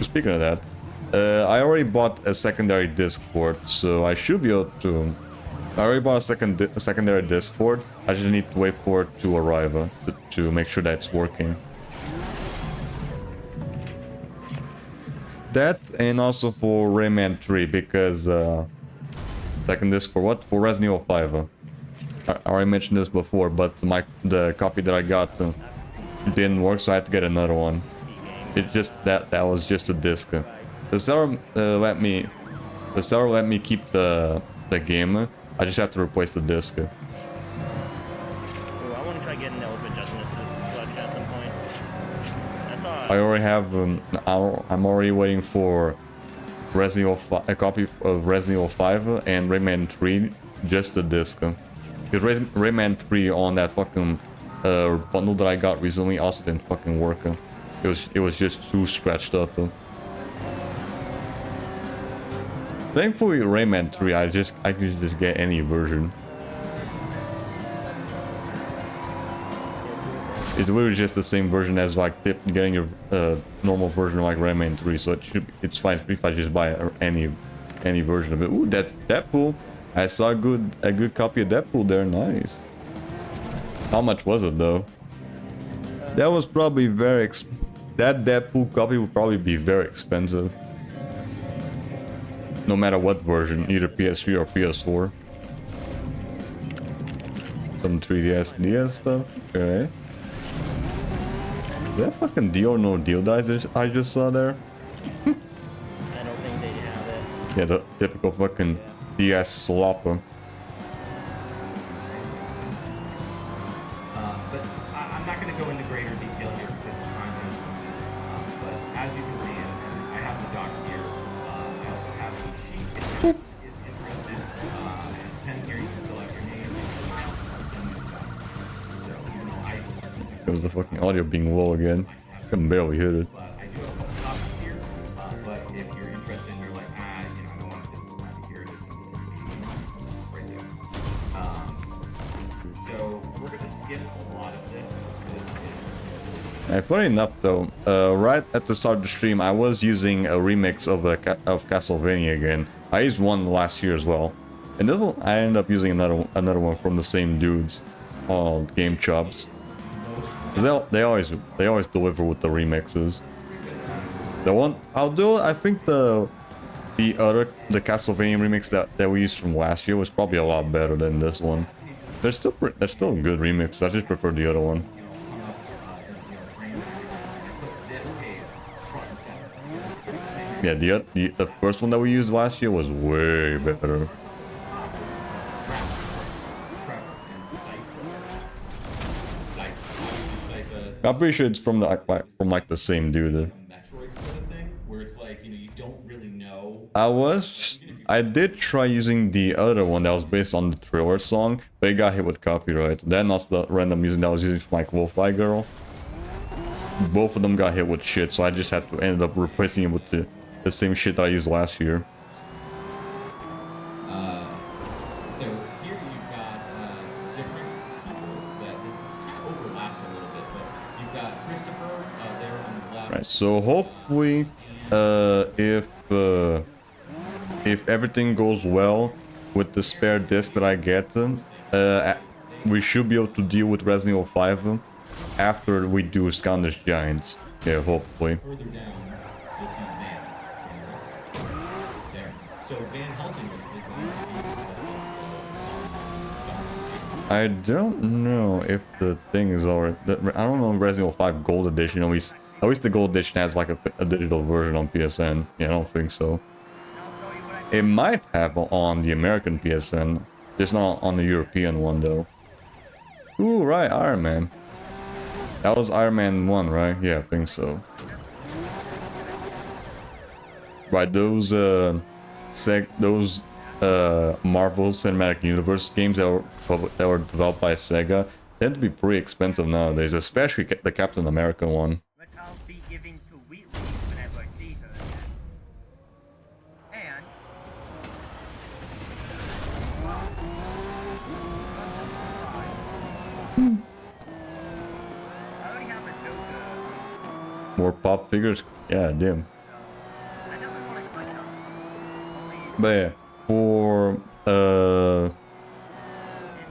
Speaking of that, I already bought a secondary disc for it, so I should be able to... I already bought a secondary disc for it. I just need to wait for it to arrive to make sure that it's working. That and also for Rayman 3 because second disc for what? For Resident Evil 5. I already mentioned this before, but the copy that I got didn't work, so I had to get another one. It's just that was just a disc. The seller let me keep the game. I just have to replace the disc. Ooh, I want to try getting an Elephant Justice collection at some point. That's all. I already have. I'm already waiting for Resident Evil a copy of Resident Evil 5 and Rayman 3, just the disc. Because Rayman 3 on that fucking bundle that I got recently also didn't fucking work. It was just too scratched up. Thankfully, Rayman 3, I could just get any version. It's literally just the same version as like getting your normal version of like Rayman 3, so it's fine if I just buy any version of it. Ooh, that Deadpool! I saw a good copy of Deadpool there. Nice. How much was it though? That was probably that Deadpool copy would probably be very expensive. No matter what version, either PS3 or PS4. Some 3DS DS stuff. Okay. Is that fucking Deal or No Deal that I just saw there? I don't think they have it. Yeah, the typical fucking DS slopper. But I'm not going to go into greater detail here because the time is limited. But as you can see, and I have the doc here. I also have a sheet if you is interested. And pen here, you can fill out your name. So, you know, It was the fucking audio being low again. I can barely hear it. but I do have a couple copies here. But if you're interested and you're like, you know, I don't want to physical copy here, just right there. So we're going to skip a lot of this. Funny enough though, right at the start of the stream, I was using a remix of Castlevania again. I used one last year as well, and this one I ended up using another one from the same dudes, called Game Chops. They always deliver with the remixes. The one I think the Castlevania remix that we used from last year was probably a lot better than this one. They're still a good remix. I just prefer the other one. Yeah, the first one that we used last year was way better. I'm pretty sure it's from the same dude. Where it's like, you know, you don't really know. I did try using the other one that was based on the Thriller song, but it got hit with copyright. Then also the random music that I was using for my Wolfeye Girl. Both of them got hit with shit, so I just had to end up replacing it with the same shit that I used last year. So here you've got different people that kind of overlaps a little bit, but you've got Christopher there on the left. Right, so hopefully, if everything goes well with the spare disc that I get, we should be able to deal with Resident Evil 5 after we do Scoundrel's Giants. Yeah, hopefully. Further down, you'll see Van. There. So Van Helsing is I don't know if the thing is already. I don't know if Resident Evil 5 Gold Edition. At least the Gold Edition has like a digital version on PSN. Yeah, I don't think so. It might have on the American PSN, just not on the European one though. Ooh, right, Iron Man. That was Iron Man 1, right? Yeah, I think so. Right, those Marvel Cinematic Universe games that were developed by Sega tend to be pretty expensive nowadays, especially the Captain America one. But I'll be giving to Wheatley whenever I see her again. And I already have a Joker. More pop figures? Yeah, damn. I never want to collect them. Only, But yeah, for and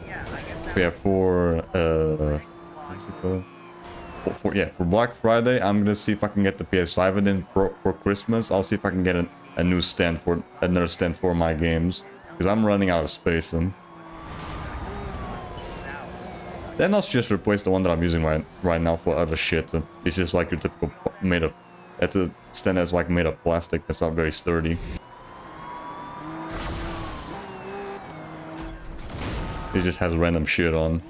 yeah, I guess that for Black Friday, I'm gonna see if I can get the PS5, and then for Christmas, I'll see if I can get a new stand another stand for my games, because I'm running out of space. And then I'll just replace the one that I'm using right now for other shit. It's just like your typical it's a stand that's like made of plastic. That's not very sturdy. It just has random shit on.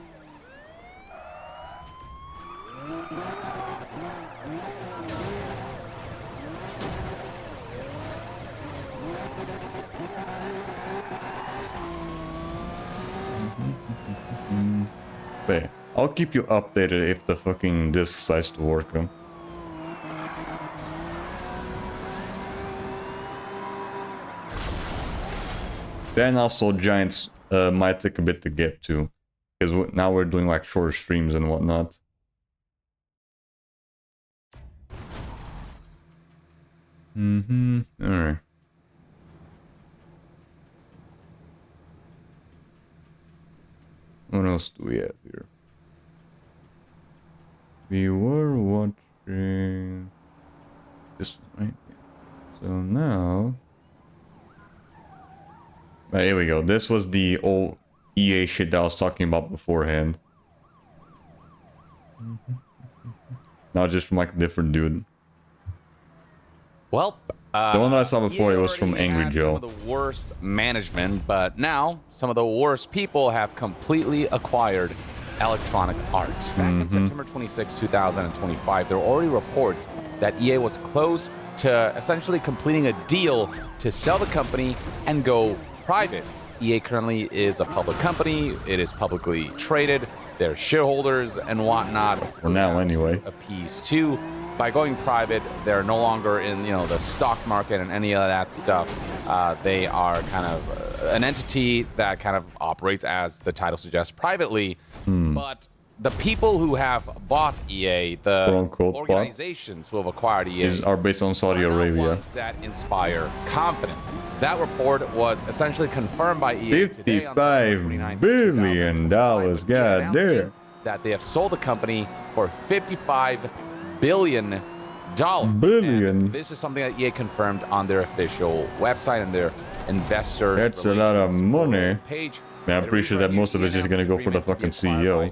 But I'll keep you updated if the fucking disc decides to work. Then also Giants might take a bit to get to, because now we're doing like short streams and whatnot. All right. What else do we have here? We were watching this one, right? So now, right, here we go. This was the old EA shit that I was talking about beforehand. Now just from like a different dude. Well, the one that I saw before, it was from Angry Joe. Some of the worst management, but now some of the worst people have completely acquired Electronic Arts. Back in September 26, 2025, there were already reports that EA was close to essentially completing a deal to sell the company and go private. EA currently is a public company. It is publicly traded. Their shareholders and whatnot. For now, anyway. Appease too. By going private, they're no longer in the stock market and any of that stuff. They are kind of an entity that kind of operates, as the title suggests, privately. But the people who have bought EA, the organizations who have acquired EA, are based on Saudi Arabia. Ones that inspire confidence. That report was essentially confirmed by EA $55 billion, god damn. That they have sold the company for $55 billion. And this is something that EA confirmed on their official website and their investor. That's a lot of money. Page. Man, I'm pretty sure that most of it's just gonna go for the fucking CEO.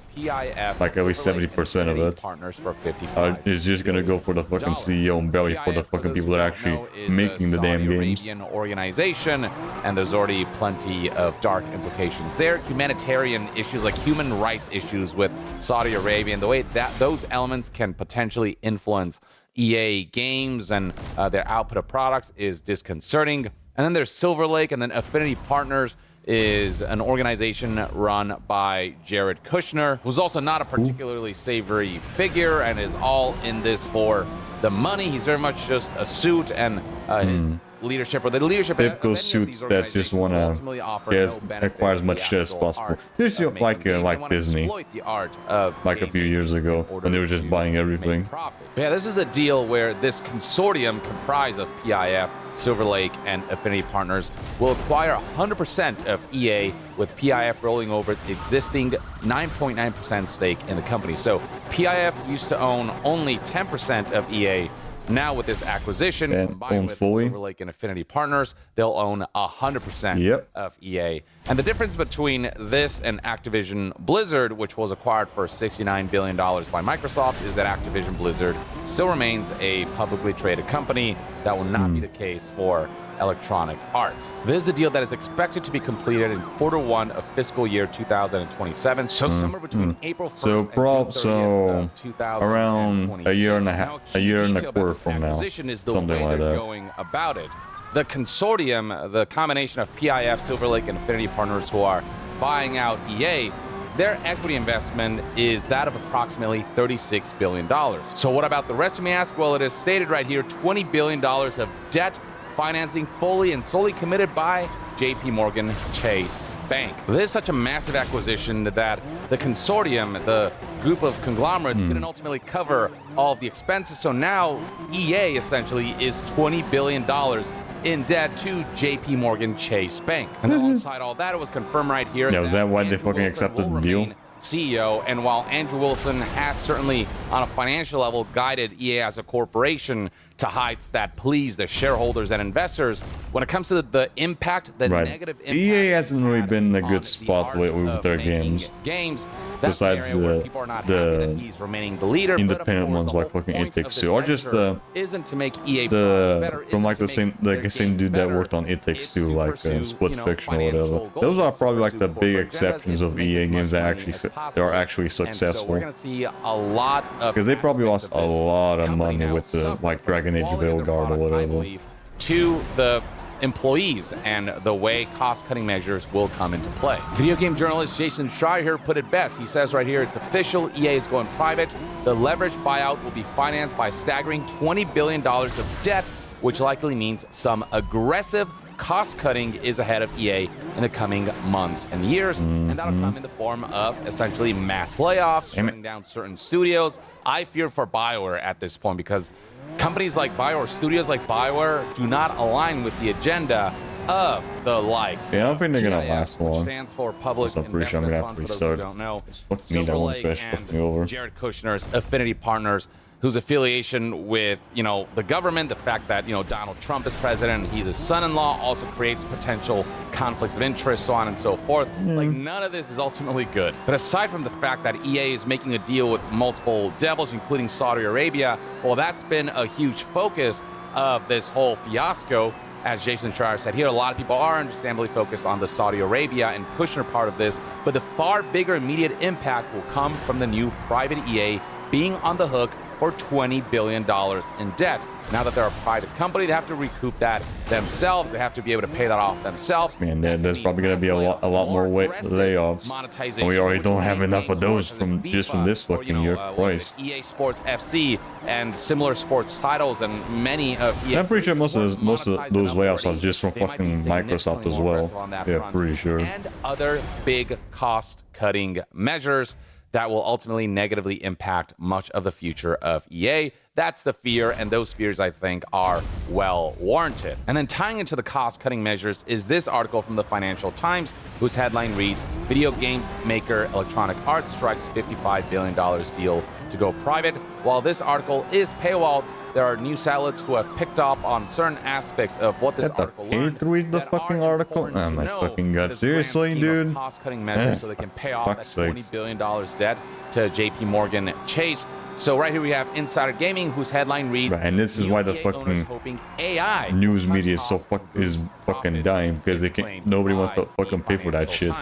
Like at least 70% of it is just gonna go for the fucking CEO and barely for the fucking people that are actually making the damn games. Organization, and there's already plenty of dark implications there. Humanitarian issues, like human rights issues with Saudi Arabia, and the way that those elements can potentially influence EA games and their output of products is disconcerting. And then there's Silver Lake, and then Affinity Partners is an organization run by Jared Kushner, who's also not a particularly savory figure and is all in this for the money. He's very much just a suit, and his leadership, or the leadership typical suits that just want to acquire as much shit as possible. Just like Disney, like a few years ago when they were just buying everything. Yeah, this is a deal where this consortium comprised of PIF, Silver Lake, and Affinity Partners will acquire 100% of EA, with PIF rolling over its existing 9.9% stake in the company. So PIF used to own only 10% of EA. Now with this acquisition, combined with Silver Lake and Affinity Partners, they'll own 100% of EA. And the difference between this and Activision Blizzard, which was acquired for $69 billion by Microsoft, is that Activision Blizzard still remains a publicly traded company. That will not be the case for Electronic Arts. This is a deal that is expected to be completed in Q1 of fiscal year 2027, so somewhere between April 1st and 30th of 2026. Around a year and a quarter from now, something like that. Going about it. The consortium, the combination of PIF, Silver Lake, and Affinity Partners who are buying out EA, their equity investment is that of approximately $36 billion. So what about the rest, you may ask? Well, it is stated right here, $20 billion of debt financing fully and solely committed by JP Morgan Chase Bank. This is such a massive acquisition that the consortium, the group of conglomerates, couldn't ultimately cover all of the expenses. So now EA essentially is $20 billion in debt to JP Morgan Chase Bank. And alongside all that, it was confirmed right here. Yeah, was that why they fucking accepted the deal? CEO, and while Andrew Wilson has certainly on a financial level guided EA as a corporation to heights that please the shareholders and investors, when it comes to the impact, the negative impact, EA hasn't really been in a good spot lately with their games. Besides the independent ones like fucking It Takes Two, or just from like the same dude that worked on It Takes Two, like Split Fiction or whatever. Those are probably like the big exceptions of EA games that are actually successful. Because they probably lost a lot of money with the like Dragon Age Veilguard or whatever. To the employees and the way cost-cutting measures will come into play. Video game journalist Jason Schreier here put it best. He says right here, it's official, EA is going private. The leveraged buyout will be financed by a staggering $20 billion of debt which likely means some aggressive cost cutting is ahead of EA in the coming months and years, and that'll come in the form of essentially mass layoffs, shutting down certain studios. I fear for BioWare at this point because companies like BioWare, studios like BioWare, do not align with the agenda of the likes. Yeah, I don't think they're gonna last long. Stands for Public I'm pretty sure I'm gonna have to restart. Don't know. Fuck me, that one crash fucked me over. Jared Kushner's affinity partners, whose affiliation with, the government, the fact that, Donald Trump is president, he's his son-in-law, also creates potential conflicts of interest, so on and so forth. Like, none of this is ultimately good. But aside from the fact that EA is making a deal with multiple devils, including Saudi Arabia, well, that's been a huge focus of this whole fiasco. As Jason Schreier said here, a lot of people are understandably focused on the Saudi Arabia and Kushner part of this, but the far bigger immediate impact will come from the new private EA being on the hook for $20 billion in debt. Now that they're a private company, they have to recoup that themselves. They have to be able to pay that off themselves. Man, there's probably going to be a lot more layoffs. And we already don't have enough of those from this fucking year. Christ. EA Sports FC and similar sports titles and many of EA. I'm pretty sure most of those layoffs are just from fucking Microsoft as well. Yeah, pretty sure. And other big cost-cutting measures that will ultimately negatively impact much of the future of EA. That's the fear, and those fears, I think, are well warranted. And then tying into the cost-cutting measures is this article from the Financial Times, whose headline reads, Video games maker Electronic Arts strikes $55 billion deal to go private. While this article is paywalled, there are news outlets who have picked up on certain aspects of what this article learned. To read the fucking article? Oh my fucking god, seriously, dude? Cost-cutting measures so they can pay off that $20 billion debt to JP Morgan Chase. So right here we have Insider Gaming, whose headline reads, and this is why the fucking AI news media is so fucking dying, because nobody wants to fucking pay for that shit.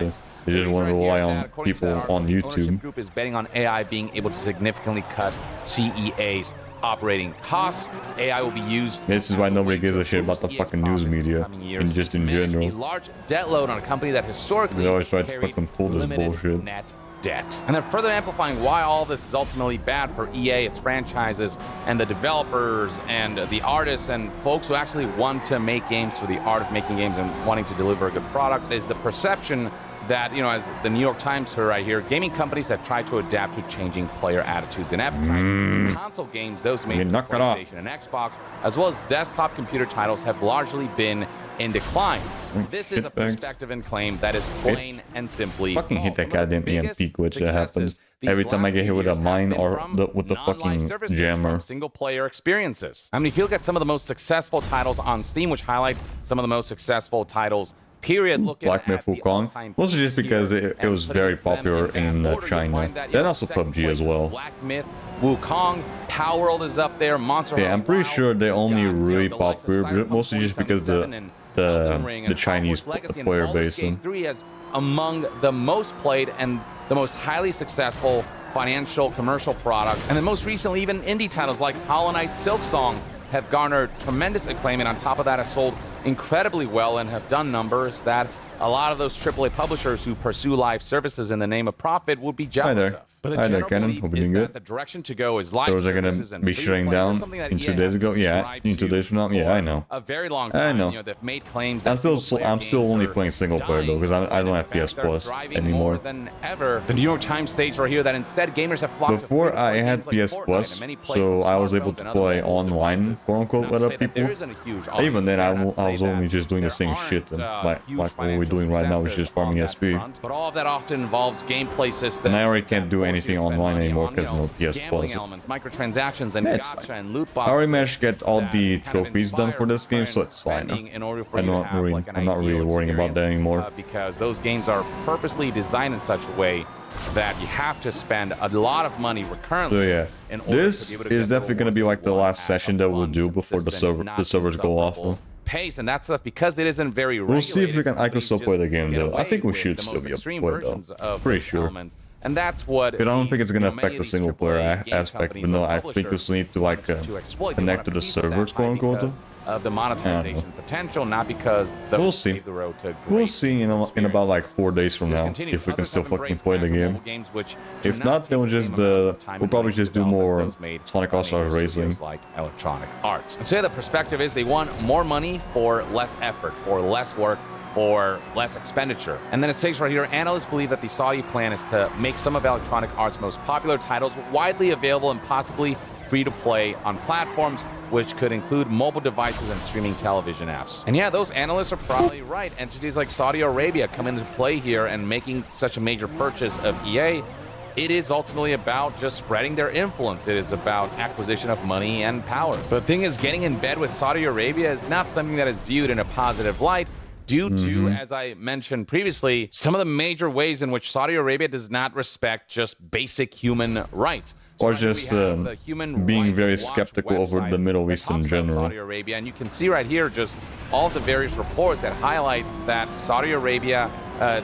They just want to rely on people on YouTube. Group is betting on AI being able to significantly cut CEA's operating costs. AI will be used. This is why nobody gives a shit about the fucking news media, and just in general. A large debt load on a company that historically they always try to fucking pull this bullshit. Net debt. And then further amplifying why all this is ultimately bad for EA, its franchises, and the developers, and the artists, and folks who actually want to make games for the art of making games and wanting to deliver a good product, is the perception that, as the New York Times heard right here, gaming companies have tried to adapt to changing player attitudes and appetites. Console games, those made for PlayStation and Xbox, as well as desktop computer titles, have largely been in decline. This is a perspective and claim that is plain and simply fucking hit that goddamn EMP glitch that happens every time I get hit with a mine or with the fucking jammer. Single player experiences. I mean, if you look at some of the most successful titles on Steam, which highlight some of the most successful titles, period. Black Myth Wukong, mostly just because it was very popular in China. Then also PUBG as well. Black Myth, Wukong, Power World is up there. Monster. Yeah, I'm pretty sure they're only really popular, mostly just because the Chinese player base. 3 is among the most played and the most highly successful financial commercial products, and then most recently even indie titles like Hollow Knight Silksong have garnered tremendous acclaim, and on top of that have sold incredibly well and have done numbers that a lot of those AAA publishers who pursue live services in the name of profit would be jealous of. But the general belief is that the direction to go is live services and be shutting down in 2 days ago. Yeah, in 2 days from now. Yeah, I know. A very long time. I know. They've made claims. I'm still only playing single player though, because I don't have PS Plus anymore. Than ever. The New York Times states right here that instead gamers have flocked. Before I had PS Plus, so I was able to play online, quote unquote, with other people. Even then, I was only just doing the same shit, and like what we're doing right now is just farming SP. But all of that often involves gameplay systems. And I already can't do anything online anymore because no PS Plus. Microtransactions and gacha and loot boxes. I already managed to get all the trophies done for this game, so it's fine. I'm not really worrying about that anymore. Because those games are purposely designed in such a way that you have to spend a lot of money recurrently. So yeah, this is definitely going to be like the last session that we'll do before the servers go off. Pace, and that's because it isn't very. We'll see if I can still play the game though. I think we should still be able to play though. Pretty sure. And that's what. But I don't think it's gonna affect the single player aspect. But no, I think you still need to like connect to the servers, quote unquote. of the monetization potential, not because the We'll see. paved the road to We'll great see in about like 4 days from now Discontinued. if we can Others still have fucking embraced play the casual game. mobile games, which do If not not, take they'll the just same amount of time we'll and probably money to just do develop as more those made Sonic by All-Stars major Racing. studios like Electronic Arts. So yeah, the perspective is they want more money for less effort, for less work, or less expenditure. And then it states right here, analysts believe that the Saudi plan is to make some of Electronic Arts' most popular titles widely available and possibly free to play on platforms, which could include mobile devices and streaming television apps. And yeah, those analysts are probably right. Entities like Saudi Arabia come into play here and making such a major purchase of EA. It is ultimately about just spreading their influence. It is about acquisition of money and power. But the thing is, getting in bed with Saudi Arabia is not something that is viewed in a positive light, due to, as I mentioned previously, some of the major ways in which Saudi Arabia does not respect just basic human rights. Or right here just we have the Human being Rights very Watch skeptical over website the Middle that East in talks about general. Saudi Arabia, and you can see right here just all of the various reports that highlight that Saudi Arabia,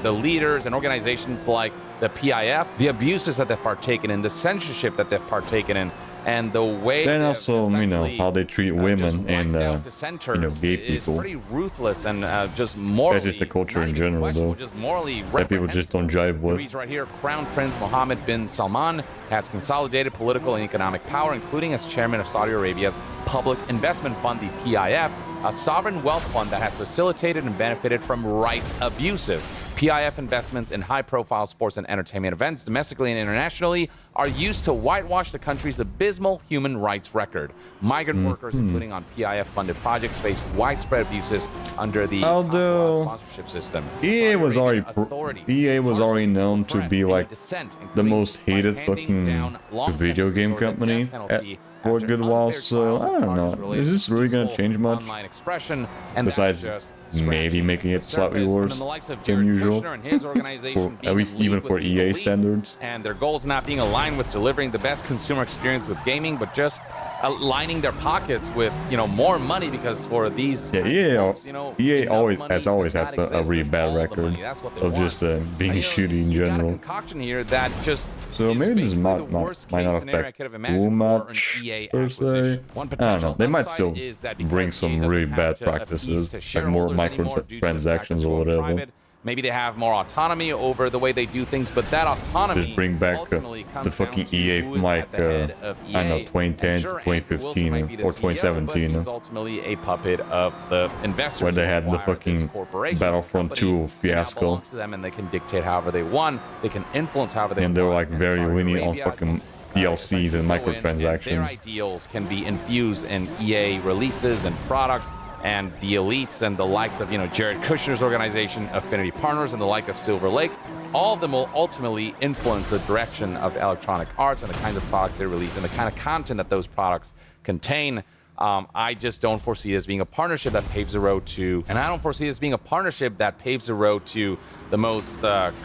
the leaders and organizations like the PIF, the abuses that they've partaken in, the censorship that they've partaken in, and the way And they've also, you know, essentially, how they treat just women wiped and, out dissenters you know, gay is people. pretty ruthless and just morally. That's just the culture not in even general, questionable, though. just morally That people just don't jive it with. reads right here, Crown Prince Mohammed bin Salman has consolidated political and economic power, including as chairman of Saudi Arabia's Public Investment Fund, the PIF, a sovereign wealth fund that has facilitated and benefited from rights abuses. PIF investments in high-profile sports and entertainment events, domestically and internationally, are used to whitewash the country's abysmal human rights record. Migrant workers, including on PIF-funded projects, face widespread abuses under the Although sponsorship system. EA was Saudi already Arabian authorities EA was already known to suppressed be any like dissent, the including most by hated handing fucking down long video sentences game or the death company penalty for a after good an while. unfair So trial I don't charges know. related Is this to really gonna peaceful change much? online expression, and Besides that's just maybe scratching making the it slightly surface. worse And the likes of than Jared usual. Kushner and his organization For, being at least in league even with for the EA elite, standards. and their goals not being aligned with delivering the best consumer experience with gaming, but just aligning their pockets with, you know, more money, because for these Yeah, EA, folks, you know, EA enough always money has always does had not a really exist. bad All the record money, that's what they of want. just being You know, shitty in you got a general. concoction here that just So is maybe this basically might the not worst-case scenario I affect could have too imagined for an much EA per se. acquisition. One I don't know. potential They might upside still is that bring because some EA doesn't really have bad to appease practices, to like more shareholders anymore due to the fact that microtransactions it's or all whatever. private. Maybe they have more autonomy over the way they do things, but that autonomy Just bring back ultimately comes the fucking down to EA who from is like at the head of EA. I don't know, 2010 And to sure, Andrew Wilson 2015 might be the or CEO, 2017, but he's ultimately a puppet of the investors where they who had the acquired this fucking corporation. Battlefront This 2 company now fiasco. belongs to them, and they can dictate however they want. They can influence however they And want. they were like very Saudi lenient on Arabia, fucking DLCs and go in, and their microtransactions. ideals can be infused in EA releases and products, and the elites and the likes of, you know, Jared Kushner's organization, Affinity Partners, and the like of Silver Lake. All of them will ultimately influence the direction of Electronic Arts and the kinds of products they release and the kind of content that those products contain. I just don't foresee this being a partnership that paves the road to, and I don't foresee this being a partnership that paves the road to the most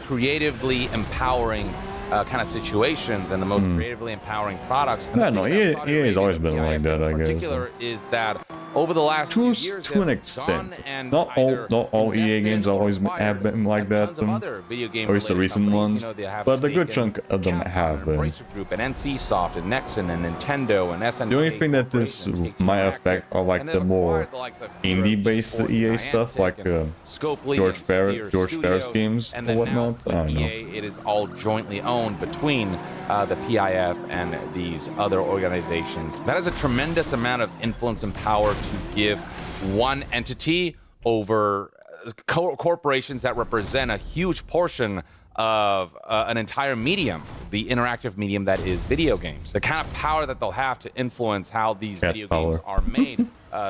creatively empowering kind of situations and the most creatively empowering products. And I the don't know. thing EA, about Saudi EA has Arabia always and been like PIF that, I in guess. particular is that over the last few years, To an they've extent. gone and Not either all EA invested games or always acquired have been like that, tons of other video game or it's the related recent companies. ones, You know, they have but a stake good in chunk of them Capcom have and been. Embracer Group and NCSoft and Nexon and Nintendo and SNK. The only thing that this Corporation and Take-Two might Interactive. affect are like And the they've more acquired the likes of Hero indie-based Esports, EA stuff, Niantic, like and Scopely George and Ferris Studios, games and or then now whatnot. I with don't know. EA, it is all jointly owned between the PIF and these other organizations. That is a tremendous amount of influence and power to give one entity over corporations that represent a huge portion of an entire medium, the interactive medium that is video games. The kind of power that they'll have to influence how these Cat video power. games are made,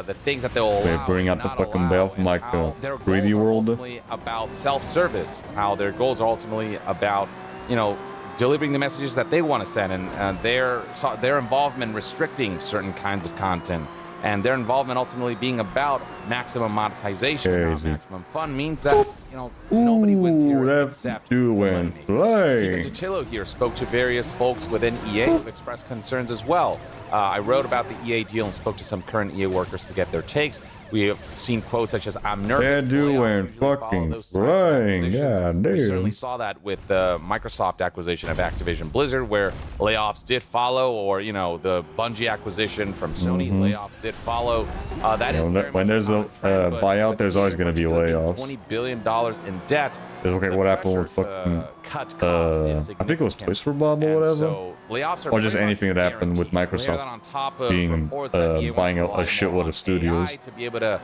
the things that they'll They allow bring and out the not fucking allow, bell from and like how their 3D goals are World. ultimately about self-service, how their goals are ultimately about, you know, delivering the messages that they want to send, and their involvement restricting certain kinds of content, and their involvement ultimately being about maximum monetization. Crazy. Maximum fun means that, you know, nobody wins here that's except you the win. moneymakers. Play. Stephen Totillo here spoke to various folks within EA who have expressed concerns as well. I wrote about the EA deal and spoke to some current EA workers to get their takes. We have seen quotes such as "I'm nervous." They're doing layoffs, you follow fucking those types of flying, acquisitions. yeah, We certainly dude. saw that with the Microsoft acquisition of Activision Blizzard, where layoffs did follow, or you know, the Bungie acquisition from Sony, layoffs did follow. That is very when much there's a trend, but buyout, there's always going to be layoffs. $20 billion in debt. Okay, The what happened pressure with fucking, to cut costs is I think it was significant. Toys for Bob or And whatever? so layoffs are Or just very much anything that happened with guaranteed. Layer Microsoft that on top of being, reports that EA buying wants to a rely shitload more of on studios. AI to be able to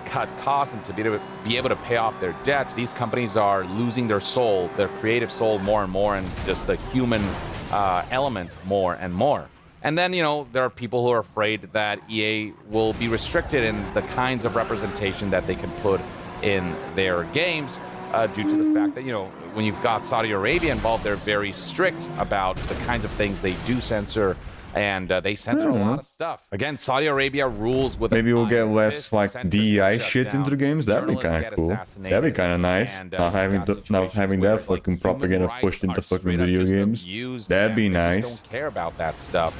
cut costs and to be able to pay off their debt. These companies are losing their soul, their creative soul more and more, and just the human element more and more. And then, you know, there are people who are afraid that EA will be restricted in the kinds of representation that they can put in their games due to the fact that, you know, when you've got Saudi Arabia involved, they're very strict about the kinds of things they do censor, and they censor a lot of stuff. Again, Saudi Arabia rules with Maybe we'll get iron less fist, like censorship DEI shut shit down, into the games. That'd be journalists kind get of cool. assassinated, That'd be kind of nice. and, Not having you've got not situations having where, that like, fucking human propaganda rights pushed into are fucking straight up video just games. abused, That'd be and they nice. just don't care about that stuff.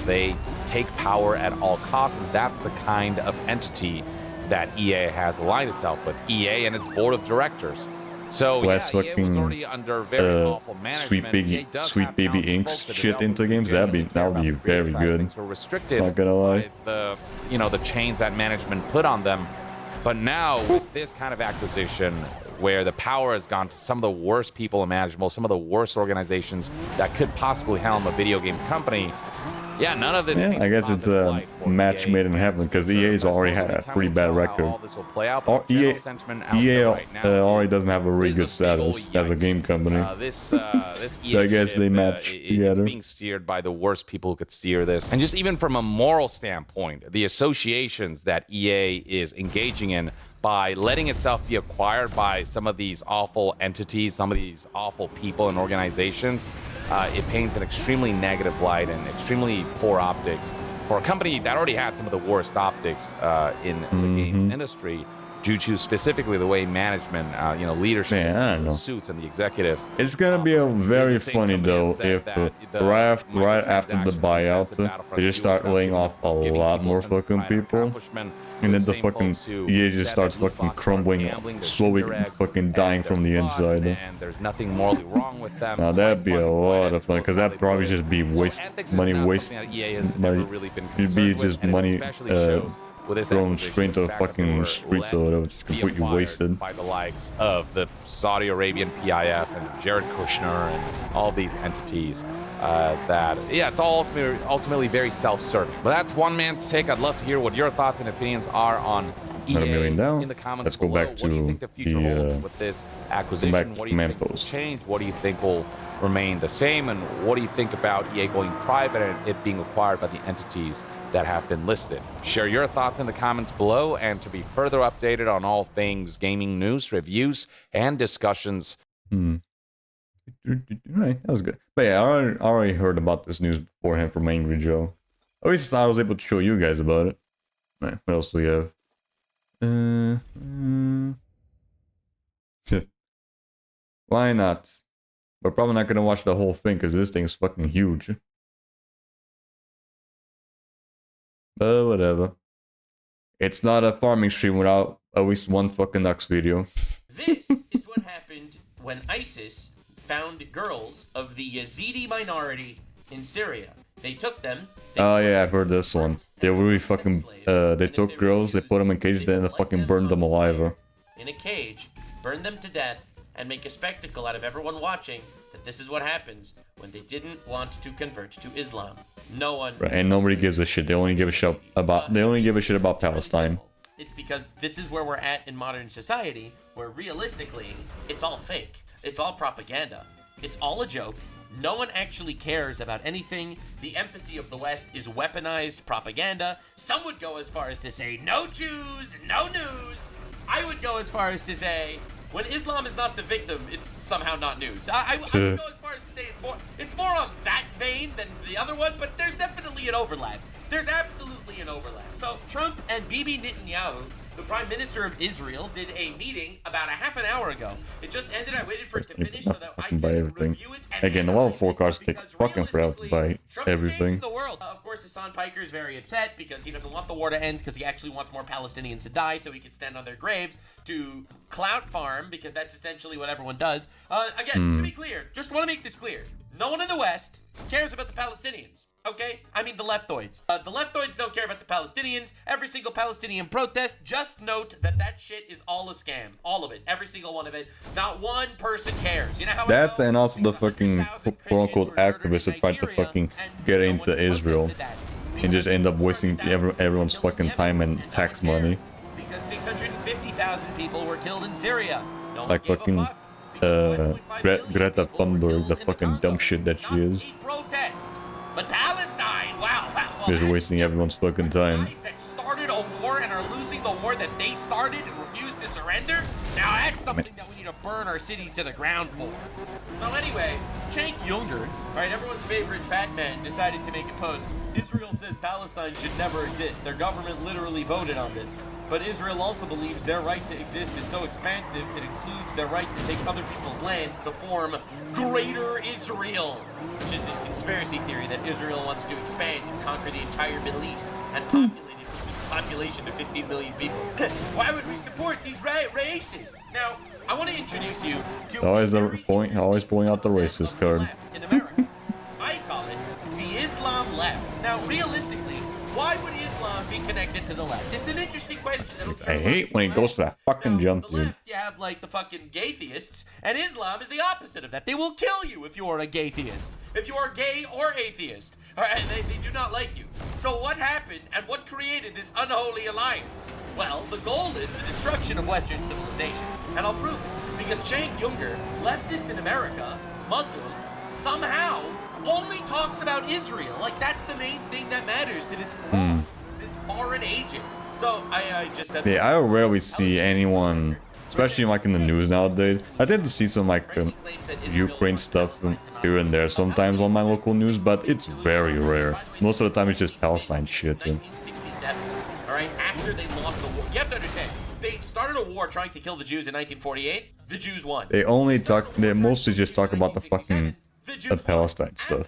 They take power at all costs, and that's the kind of entity that EA has aligned itself with. EA and its board of directors. So Less yeah, EA was fucking, already under very awful management. EA does Sweet have Baby talented Inks folks to shit develop into the games. game That'd be and care about the creative very side of good. things. Were restricted Not gonna lie. by the, you know, the chains that management put on them. But now with this kind of acquisition, where the power has gone to some of the worst people imaginable, some of the worst organizations that could possibly helm a video game company. Yeah, none of this. Yeah, paints I guess it's positive a light for match EA made in heaven because EA's already had a pretty bad record. All this will play out, Or but the general EA, sentiment out EA there right now already is doesn't have a really this good is a big ol' status as a yikes. game company. This So I guess they ship, match it's together. being steered by the worst people who could steer this. And just even from a moral standpoint, the associations that EA is engaging in by letting itself be acquired by some of these awful entities, some of these awful people and organizations, it paints an extremely negative light and extremely poor optics for a company that already had some of the worst optics in the games industry, due to specifically the way management, you know, leadership, Man, I don't know. suits, and the executives. It's gonna be a very It's the same funny company though that said if that the right after the microtransactions buyout as a Battlefront they just 2 start stuff, laying you know, off a giving lot people more a sense of fucking pride and people, accomplishment. and then the same fucking folks who EA just said starts that loot fucking boxes are crumbling, gambling, they're slowly Easter eggs, fucking and dying they're from the fun, inside. and there's nothing morally wrong with them. Now that'd be a lot of fun because That's that'd probably just be money waste, money. It'd be just money thrown straight into the fucking streets or whatever, just completely wasted. By the likes of the Saudi Arabian PIF and Jared Kushner and all these entities. That, yeah, it's all ultimately very self-serving. But that's one man's take. I'd love to hear what your thoughts and opinions are on EA Not a million down. in the comments Let's go below. back What do you to think the future the, holds with this acquisition? back to What do you think will Mentos. change? What do you think will remain the same? And what do you think about EA going private and it being acquired by the entities that have been listed? Share your thoughts in the comments below, and to be further updated on all things gaming news, reviews, and discussions. Right, that was good. But yeah, I already heard about this news beforehand from Angry Joe. At least I was able to show you guys about it. Right, what else do we have? Why not? We're probably not gonna watch the whole thing because this thing's fucking huge. But whatever. It's not a farming stream without at least one fucking Nux video. This is what happened when ISIS found girls of the Yazidi minority in Syria. They took them. Oh yeah, I've heard this one. They really fucking, they took girls, they put them in cages, then they fucking burned them alive. In a cage, burn them to death, and make a spectacle out of everyone watching that this is what happens when they didn't want to convert to Islam. No one. Right, and nobody gives a shit. They only give a shit about Palestine. It's because this is where we're at in modern society, where realistically, it's all fake. It's all propaganda. It's all a joke. No one actually cares about anything. The empathy of the West is weaponized propaganda. Some would go as far as to say, no Jews, no news. I would go as far as to say, when Islam is not the victim, it's somehow not news. I would go as far as to say it's more on that vein than the other one, but there's definitely an overlap. There's absolutely an overlap. So Trump and Bibi Netanyahu, the Prime Minister of Israel, did a meeting about a half an hour ago. It just ended. I waited for it to finish so that I could review it. And again, a lot of forecasts take fucking forever to buy everything. The world. Of course, Hassan Piker is very upset because he doesn't want the war to end because he actually wants more Palestinians to die so he can stand on their graves to clout farm because that's essentially what everyone does. Again, to be clear, just want to make this clear. No one in the West cares about the Palestinians. Okay? I mean the leftoids. The leftoids don't care about the Palestinians. Every single Palestinian protest, just note that that shit is all a scam. All of it. Every single one of it. Not one person cares. You know how that and also the fucking quote-unquote activists that tried to fucking get into Israel and just end up wasting everyone's fucking time and tax money. Because 650,000 people were killed in Syria. No like fucking Greta Thunberg, the fucking dumb shit that she is. But Palestine, wow. Just wasting everyone's fucking time. Guys that started a war and are losing the war that they started and refused to surrender? Now that's something that we need to burn our cities to the ground for. So anyway, Cenk Uygur, right, everyone's favorite fat man, decided to make a post. Israel says Palestine should never exist. Their government literally voted on this. But Israel also believes their right to exist is so expansive, it includes their right to take other people's land to form Greater Israel, which is this conspiracy theory that Israel wants to expand and conquer the entire Middle East and populate it with a population of 15 million people. Why would we support these racists? Now, I want to introduce you to always pulling out the racist card. In America. I call it the Islam left. Now, realistically, why would Islam be connected to the left? It's an interesting question. I hate when he goes for that fucking jump, dude. Left, you have like the fucking gaytheists, and Islam is the opposite of that. They will kill you if you are a gaytheist. If you are gay or atheist. All right, they do not like you. So what happened and what created this unholy alliance? Well, the goal is the destruction of Western civilization. And I'll prove it. Because Cenk Uygur, leftist in America, Muslim, somehow only talks about Israel. Like, that's the main thing that matters to this foreign agent. So, I just said... Yeah, I rarely see anyone, especially like in the news nowadays. I tend to see some like Ukraine stuff here and there sometimes on my local news, but it's very rare. Most of the time it's just Palestine shit. 1967, all right, after they lost the war. You have to understand, they started a war trying to kill the Jews in 1948. The Jews won. They mostly just talk about the fucking Palestine stuff.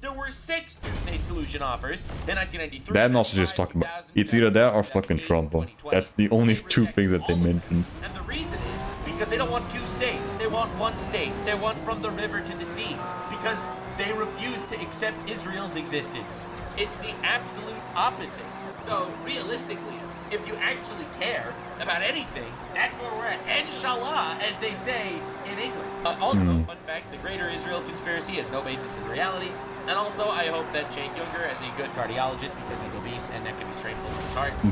There were 6 two-state solution offers in 1993. That and also just talk about it's either that or fucking Trump. That's the only 2 things that they mentioned. And the reason is because they don't want 2 states. They want 1 state. They want from the river to the sea because they refuse to accept Israel's existence. It's the absolute opposite. So realistically, if you actually care about anything, that's where we're at. Inshallah, as they say in England. Also, fun fact, the Greater Israel conspiracy has no basis in reality. And also, I hope that Cenk Uygur is a good cardiologist because he's obese and that can be straight from his heart. The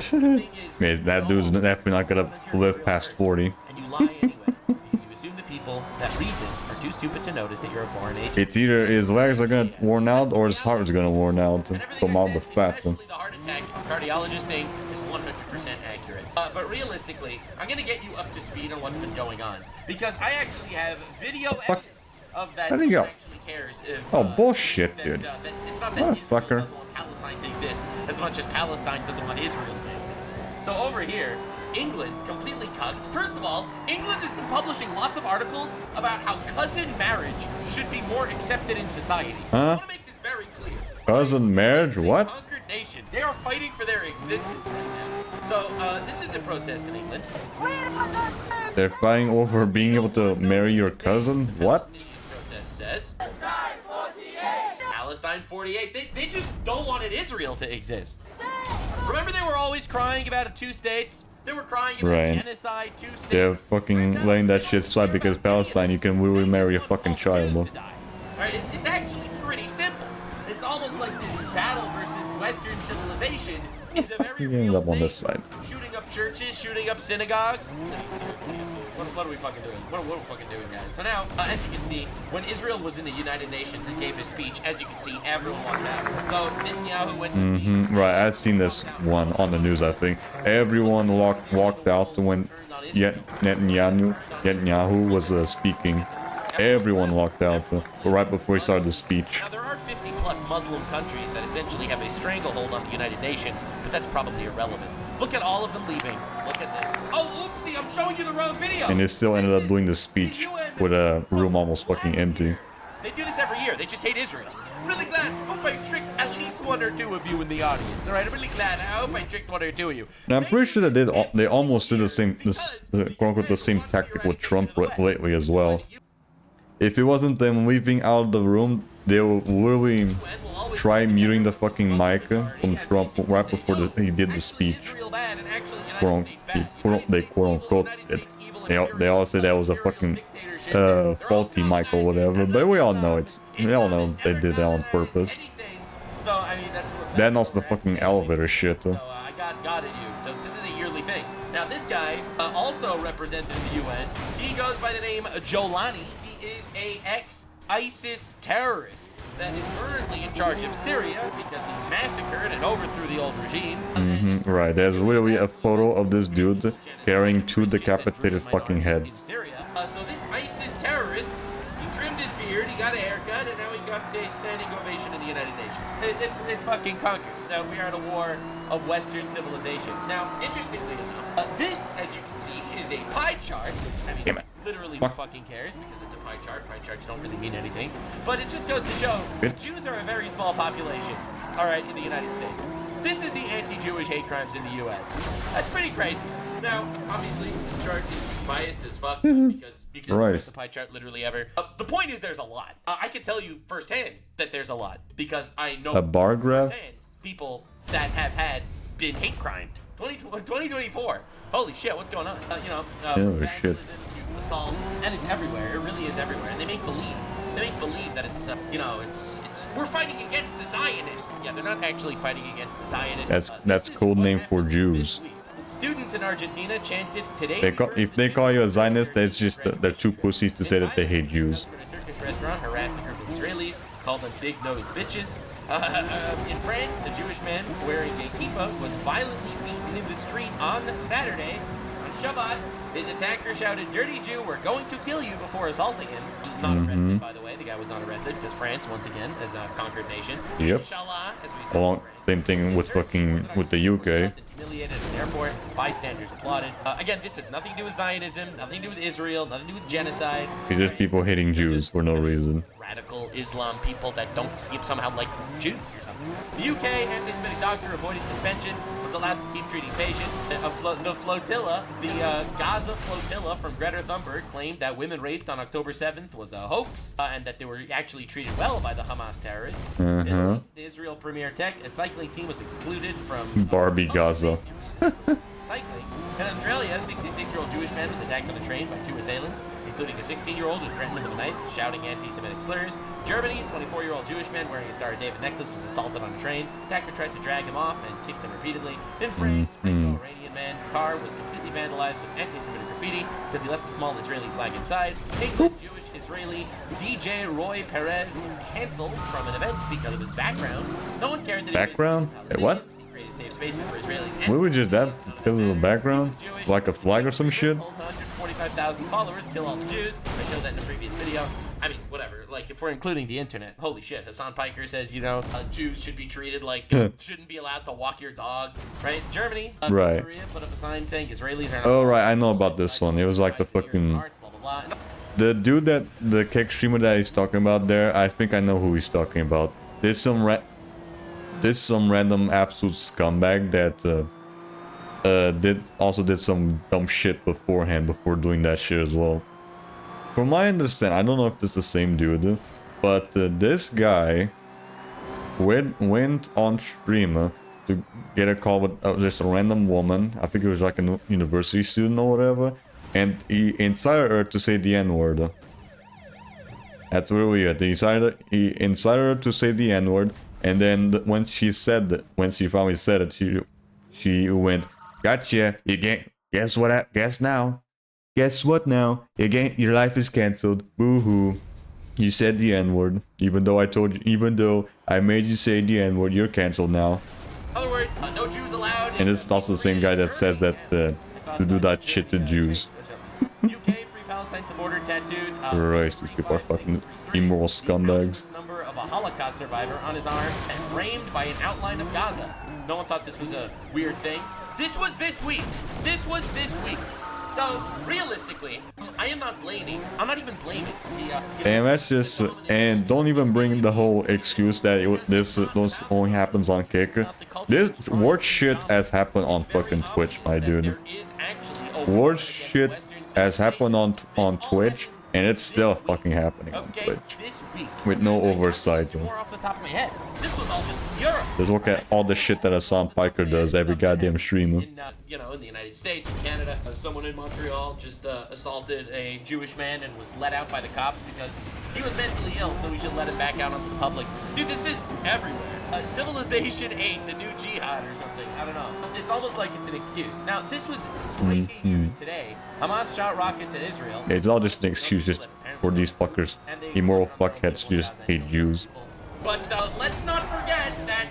thing is, that dude's definitely not gonna live past 40. And you lie anyway because you assume the people that read this are too stupid to notice that you're a foreign agent. It's either his legs are gonna worn out or his heart is gonna worn out from all the fat. Especially the heart attack cardiologist thing is 100% accurate. But realistically, I'm gonna get you up to speed on what's been going on because I actually have video evidence of that. There you go. Actually cares if, oh bullshit, dude. It's not that Israel fucker. doesn't want Palestine to exist as much as Palestine doesn't want Israel to exist. So over here, England completely cucked. First of all, England has been publishing lots of articles about how cousin marriage should be more accepted in society. I want to make this very clear. Cousin marriage? What? Conquered nation. They are fighting for their existence right now. So this is a protest in England. They're fighting over being able to marry your cousin? What? Protest says Palestine 48. They just don't want Israel to exist. Remember they were always crying about 2 states? They were crying about genocide, 2 states. They're fucking letting that shit slide because Palestine, you can literally marry a fucking child. Right? It's actually pretty simple. It's almost like this battle versus Western civilization is a very real up on thing. this side. Shooting up churches, shooting up synagogues. What are we fucking doing? What are we fucking doing, guys? So now, as you can see, when Israel was in the United Nations and gave his speech, as you can see, everyone walked out. So Netanyahu went to speak. Right, I've seen this one on the news, I think. Everyone walked out when Netanyahu was speaking. Everyone walked out right before he started the speech. Now, there are 50 plus Muslim countries that essentially have a stranglehold on the United Nations, but that's probably irrelevant. Look at all of them leaving. Look at this. Oh, oopsie, I'm showing you the wrong video. And they still ended up doing the speech with a room almost fucking empty. They do this every year. They just hate Israel. Really glad. Hope I tricked at least one or two of you in the audience. All right, I'm really glad. I hope I tricked one or two of you. Now I'm pretty sure that they almost did the same, quote unquote, the same tactic with Trump lately as well. If it wasn't them leaving out of the room, they will literally try muting the fucking mic from Trump right before he did the speech. They quote unquote it. They all said that was a fucking faulty mic or whatever, but we all know they all know they did that on purpose. So I mean That and also the fucking elevator shit. So I got at you. So this is a yearly thing. Now this guy also represented the UN. He goes by the name Jolani. He is a ex-ISIS terrorist that is currently in charge of Syria because he massacred and overthrew the old regime. Right, there's literally a photo of this dude carrying 2 decapitated fucking heads. So this ISIS terrorist, he trimmed his beard, he got a haircut, and now he got a standing ovation in the United Nations. It's fucking conquered. Now we are at a war of Western civilization. Now, interestingly enough, this, as you can see, is a pie chart. Which, I mean, literally who fucking cares because it's a pie chart. Pie charts don't really mean anything. But it just goes to show Jews are a very small population, all right, in the United States. This is the anti-Jewish hate crimes in the U.S. That's pretty crazy. Now, obviously, the chart is biased as fuck because it's the pie chart literally ever. The point is there's a lot. I can tell you firsthand that there's a lot because I know a bar graph? People that have been hate crimed. 2024. Holy shit, what's going on? Oh shit. Assault, and it's everywhere. It really is everywhere. And they make believe that it's we're fighting against the Zionists. Yeah, they're not actually fighting against the Zionists. That's code name for Jews. Students in Argentina chanted today. If they call you a Zionist, it's just they're too pussies to say that they hate Jews. A Turkish restaurant harassed a group of Israelis, called them big-nosed bitches. In France, a Jewish man wearing a kippah was violently beaten in the street on Saturday. On Shabbat, his attacker shouted, "Dirty Jew, we're going to kill you," before assaulting him. Not arrested, by the way. The guy was not arrested because France, once again, is a conquered nation. Yep. Inshallah, as we said. Well, same thing with the UK. Humiliated at an airport. Bystanders applauded. Again, this has nothing to do with Zionism, nothing to do with Israel, nothing to do with genocide. It's just people hating Jews for no reason. Radical Islam people that don't seem somehow like Jews or something. The UK anti-Semitic doctor avoided suspension, was allowed to keep treating patients. The flotilla, the Gaza flotilla from Greta Thunberg claimed that women raped on October 7th was a hoax and that they were actually treated well by the Hamas terrorists. The Israel Premier Tech, a cycling team, was excluded from Barbie Gaza. Cycling. In Australia, a 66-year-old Jewish man was attacked on the train by 2 assailants, including a 16-year-old who threatened him with a knife, shouting anti-Semitic slurs. Germany, a 24-year-old Jewish man wearing a Star of David necklace was assaulted on a train. Attacker tried to drag him off and kicked him repeatedly. In France, an Iranian man's car was completely vandalized with anti-Semitic graffiti because he left a small Israeli flag inside. England, Jewish Israeli DJ Roy Perez was canceled from an event because of his background. No one cared that background? Hey, what? Safe spaces for Israelis. We were just that because of the background? Like a flag or some shit? 145,000 followers, kill all the Jews. I showed that in the previous video. I mean, whatever. Like, if we're including the internet, holy shit. Hassan Piker says, Jews should be treated like shouldn't be allowed to walk your dog, right? Germany, right. Korea put up a sign saying Israelis are not. Oh, right. I know about this one. It was like the fucking. The dude the cake streamer that he's talking about there, I think I know who he's talking about. There's some random absolute scumbag that did some dumb shit beforehand before doing that shit as well. From my understanding, I don't know if this is the same dude, but this guy went on stream to get a call with just a random woman. I think it was like a university student or whatever, and he incited her to say the N-word. That's where we at. He incited her to say the N-word. And then when she finally said it, she went, "Gotcha. You can't. Guess what? Guess now. Guess what now? Your life is canceled. Boo-hoo. You said the N-word. Even though I made you say the N-word, you're canceled now." In other words, no Jews allowed. And this is also the same guy that says that to do that shit to Jews. UK, Free Palestine supporter tattooed. Christ, these people are fucking immoral scumbags. Number of a Holocaust survivor on his arm and framed by an outline of Gaza. No one thought this was a weird thing. This was this week. This was this week. So, realistically, I am not blaming. I'm not even blaming the... And that's just... and don't even bring the whole excuse that this only happens on Kick. This worse shit has happened on fucking Twitch, my dude. Worse shit has happened on Twitch, and it's still fucking happening on Twitch. With no oversight. Off the top of my head. This was all just Europe. Just look at all the shit that Hassan Piker does every goddamn stream. In, you know, in the United States, Canada, someone in Montreal just assaulted a Jewish man and was let out by the cops because he was mentally ill, so we should let him back out onto the public. Dude, this is everywhere. Civilization 8, the new jihad or something. I don't know. It's almost like it's an excuse. Now, this was breaking news today. Hamas shot rockets at Israel. It's all just an excuse just for these fuckers. Immoral fuckheads who just hate Jews. But let's not forget that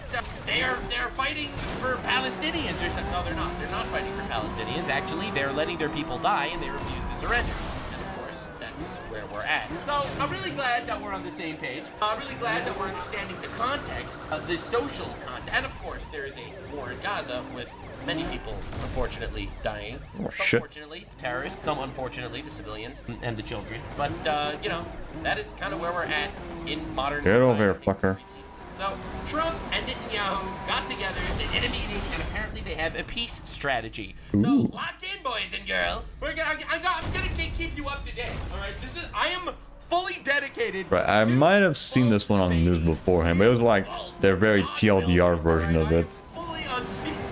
they're fighting for Palestinians or something. No, they're not. They're not fighting for Palestinians. Actually, they're letting their people die and they refuse to surrender. And of course, that's where we're at. So I'm really glad that we're on the same page. I'm really glad that we're understanding the context of the social context. And of course, there is a war in Gaza with many people, unfortunately, dying. Oh, some shit. Unfortunately, terrorists. Some, unfortunately, the civilians and the children. But, you know, that is kind of where we're at in modern Get over here, society. fucker. So, Trump and Netanyahu got together, they did a meeting, and apparently they have a peace strategy. Ooh. So, locked in, boys and girls. I'm gonna keep you up to date. All right, I am fully dedicated. Right, I might have seen this one on the news beforehand, but it was like their very TLDR version of it.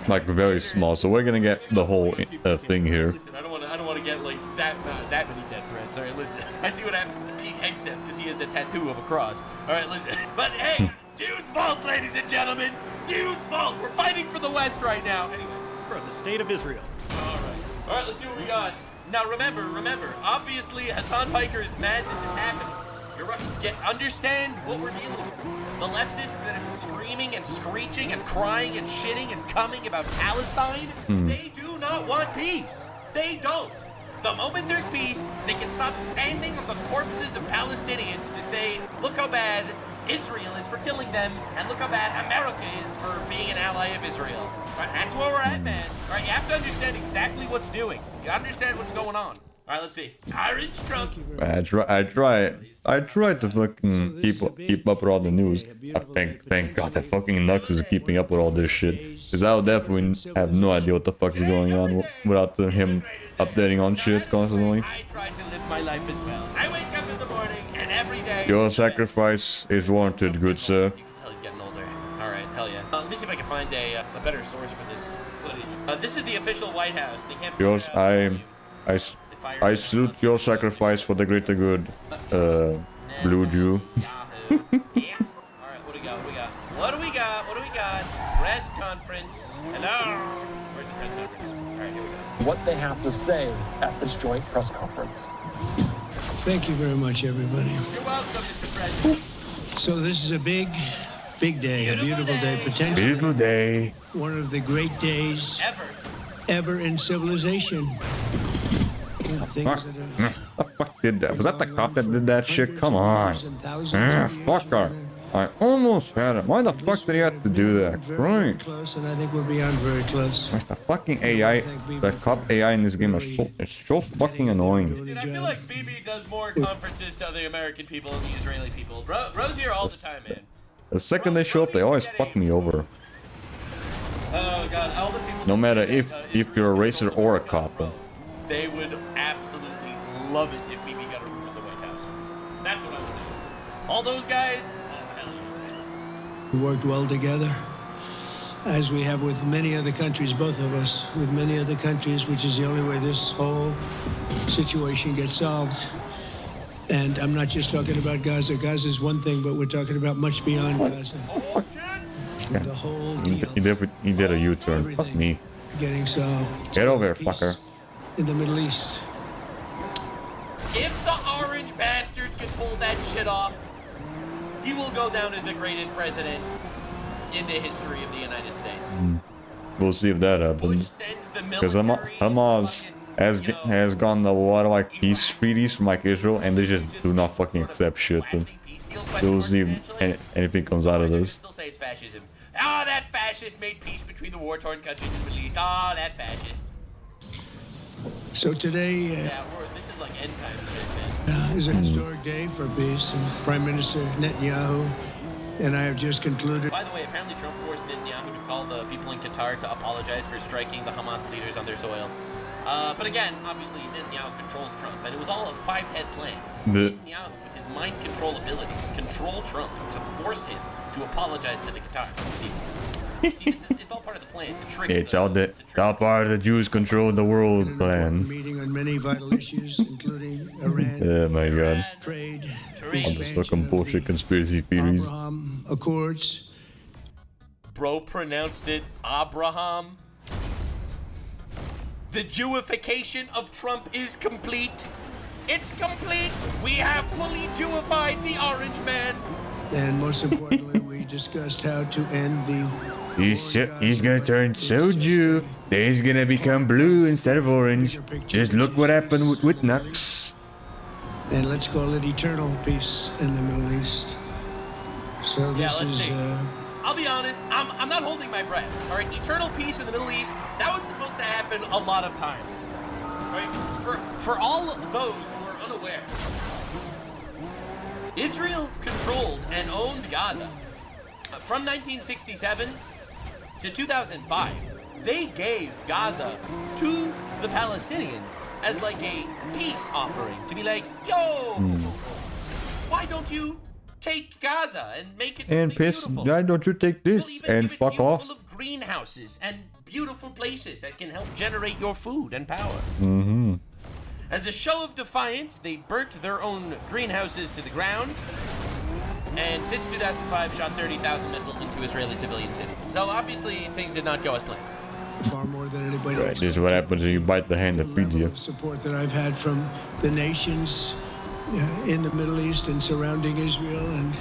Like very small, so we're gonna get the whole thing here. Listen, I don't want to get like that many death threats. All right, listen. I see what happens to Pete Hegseth because he has a tattoo of a cross. All right, listen. But hey, Jews' fault, ladies and gentlemen. Jews' fault. We're fighting for the West right now. Anyway, for the state of Israel. all right. Let's see what we got. Now remember. Obviously, Hassan Piker is mad this is happening. You're right. Understand what we're dealing with. The leftists that have been screaming and screeching and crying and shitting and coming about Palestine, they do not want peace. They don't. The moment there's peace, they can stop standing on the corpses of Palestinians to say, look how bad Israel is for killing them, and look how bad America is for being an ally of Israel. Right? That's where we're at, man. Right? You have to understand exactly what's doing. You understand what's going on. All right, let's see. Orange Trump. I try to fucking keep up with all the news. Thank God that fucking Nux is keeping up with all this shit. Because I would definitely have no idea what the fuck is going on without him updating on shit constantly. I try to live my life as well. I wake up in the morning and every day. Your sacrifice is warranted, good sir. You can tell he's getting older. All right, hell yeah. Let me see if I can find a better source for this footage. This is the official White House. They can't. Yours, I salute your sacrifice for the greater good, Blue Jew. Yeah. All right, what do we got? What do we got? Press conference. Hello. Where's the press conference? All right, here we go. What they have to say at this joint press conference. Thank you very much, everybody. You're welcome, Mr. President. So this is a big day, a beautiful day, potentially. Beautiful day. One of the great days ever in civilization. Fuck. The fuck did that? Was that the cop that did that shit? Come on. Fucker. I almost had it. Why the fuck did he have to do that? Right. Close, and I think we're beyond very close. The fucking AI, the cop AI in this game is so fucking annoying. Dude, I feel like BB does more conferences to the American people and the Israeli people. Bro's here all the time, man. The second they show up, they always fuck me over. Oh god, all the people. No matter if you're a racer or a cop. They would absolutely love it if BB got a room in the White House. That's what I'm saying. All those guys, oh hell yeah. We worked well together, as we have with many other countries, both of us, with many other countries, which is the only way this whole situation gets solved. And I'm not just talking about Gaza. Gaza is one thing, but we're talking about much beyond Gaza. Oh shit! The whole He did a U-turn. Fuck me. getting solved. Get over here, fucker. In the Middle East. If the orange bastard can pull that shit off, he will go down as the greatest president in the history of the United States. We'll see if that happens. Because Hamas has gotten a lot of like peace treaties from like Israel, and they just do not fucking accept shit. Peace deal We'll see anything comes out of this. Still say it's fascism. Ah, that fascist made peace between the war-torn countries in the Middle East. Ah, that fascist. So today Yeah, this is like end times. is a historic day for peace, and Prime Minister Netanyahu and I have just concluded. By the way, apparently Trump forced Netanyahu to call the people in Qatar to apologize for striking the Hamas leaders on their soil. But again, obviously Netanyahu controls Trump, and it was all a five-head plan. Netanyahu, with his mind control abilities, control Trump to force him to apologize to the Qatar people. See, it's all part of the plan. The trick. It's all part of the Jews control the world plan. Meeting on many vital issues, including Iran. Oh my god. Trade. All this fucking bullshit conspiracy theories. Abraham Accords. Bro pronounced it Abraham. The Jewification of Trump is complete. It's complete. We have fully Jewified the Orange Man. And most importantly, we discussed how to end the. He's gonna turn so Jew that he's gonna become blue instead of orange. Just look what happened with Nux. And let's call it eternal peace in the Middle East. So this let's see. is. I'll be honest, I'm not holding my breath. All right, eternal peace in the Middle East, that was supposed to happen a lot of times. Right? For all of those who are unaware, Israel controlled and owned Gaza from 1967 to 2005. They gave Gaza to the Palestinians as like a peace offering to be like, yo, why don't you take Gaza and make it And piss, why don't you take this and fuck off? full of greenhouses and beautiful places that can help generate your food and power. Mm-hmm. As a show of defiance, they burnt their own greenhouses to the ground, and since 2005 shot 30,000 missiles into Israeli civilian cities. So obviously things did not go as planned. Far more than anybody Right, else. this is what happens when you bite the hand that feeds you. Support that I've had from the nations in the Middle East and surrounding Israel and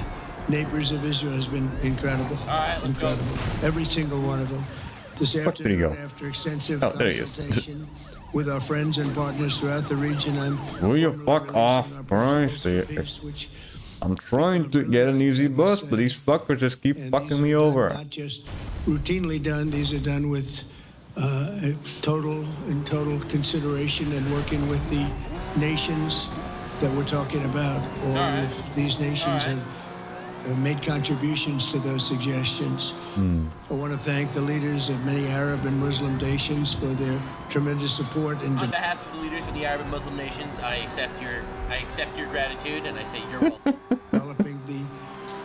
neighbors of Israel has been incredible. All right, let's go. Every single one of them. This Where did he go? afternoon, after extensive Oh, there he is. consultation with our friends and partners throughout the region, Will you fuck off, Christ? I'm trying to get an easy bus, but these fuckers just keep fucking me over. Not just routinely done; these are done with total consideration and working with the nations that we're talking about. All of these nations have made contributions to those suggestions. I want to thank the leaders of many Arab and Muslim nations for their tremendous support. And On behalf of the leaders of the Arab and Muslim nations, I accept your gratitude, and I say you're welcome. developing the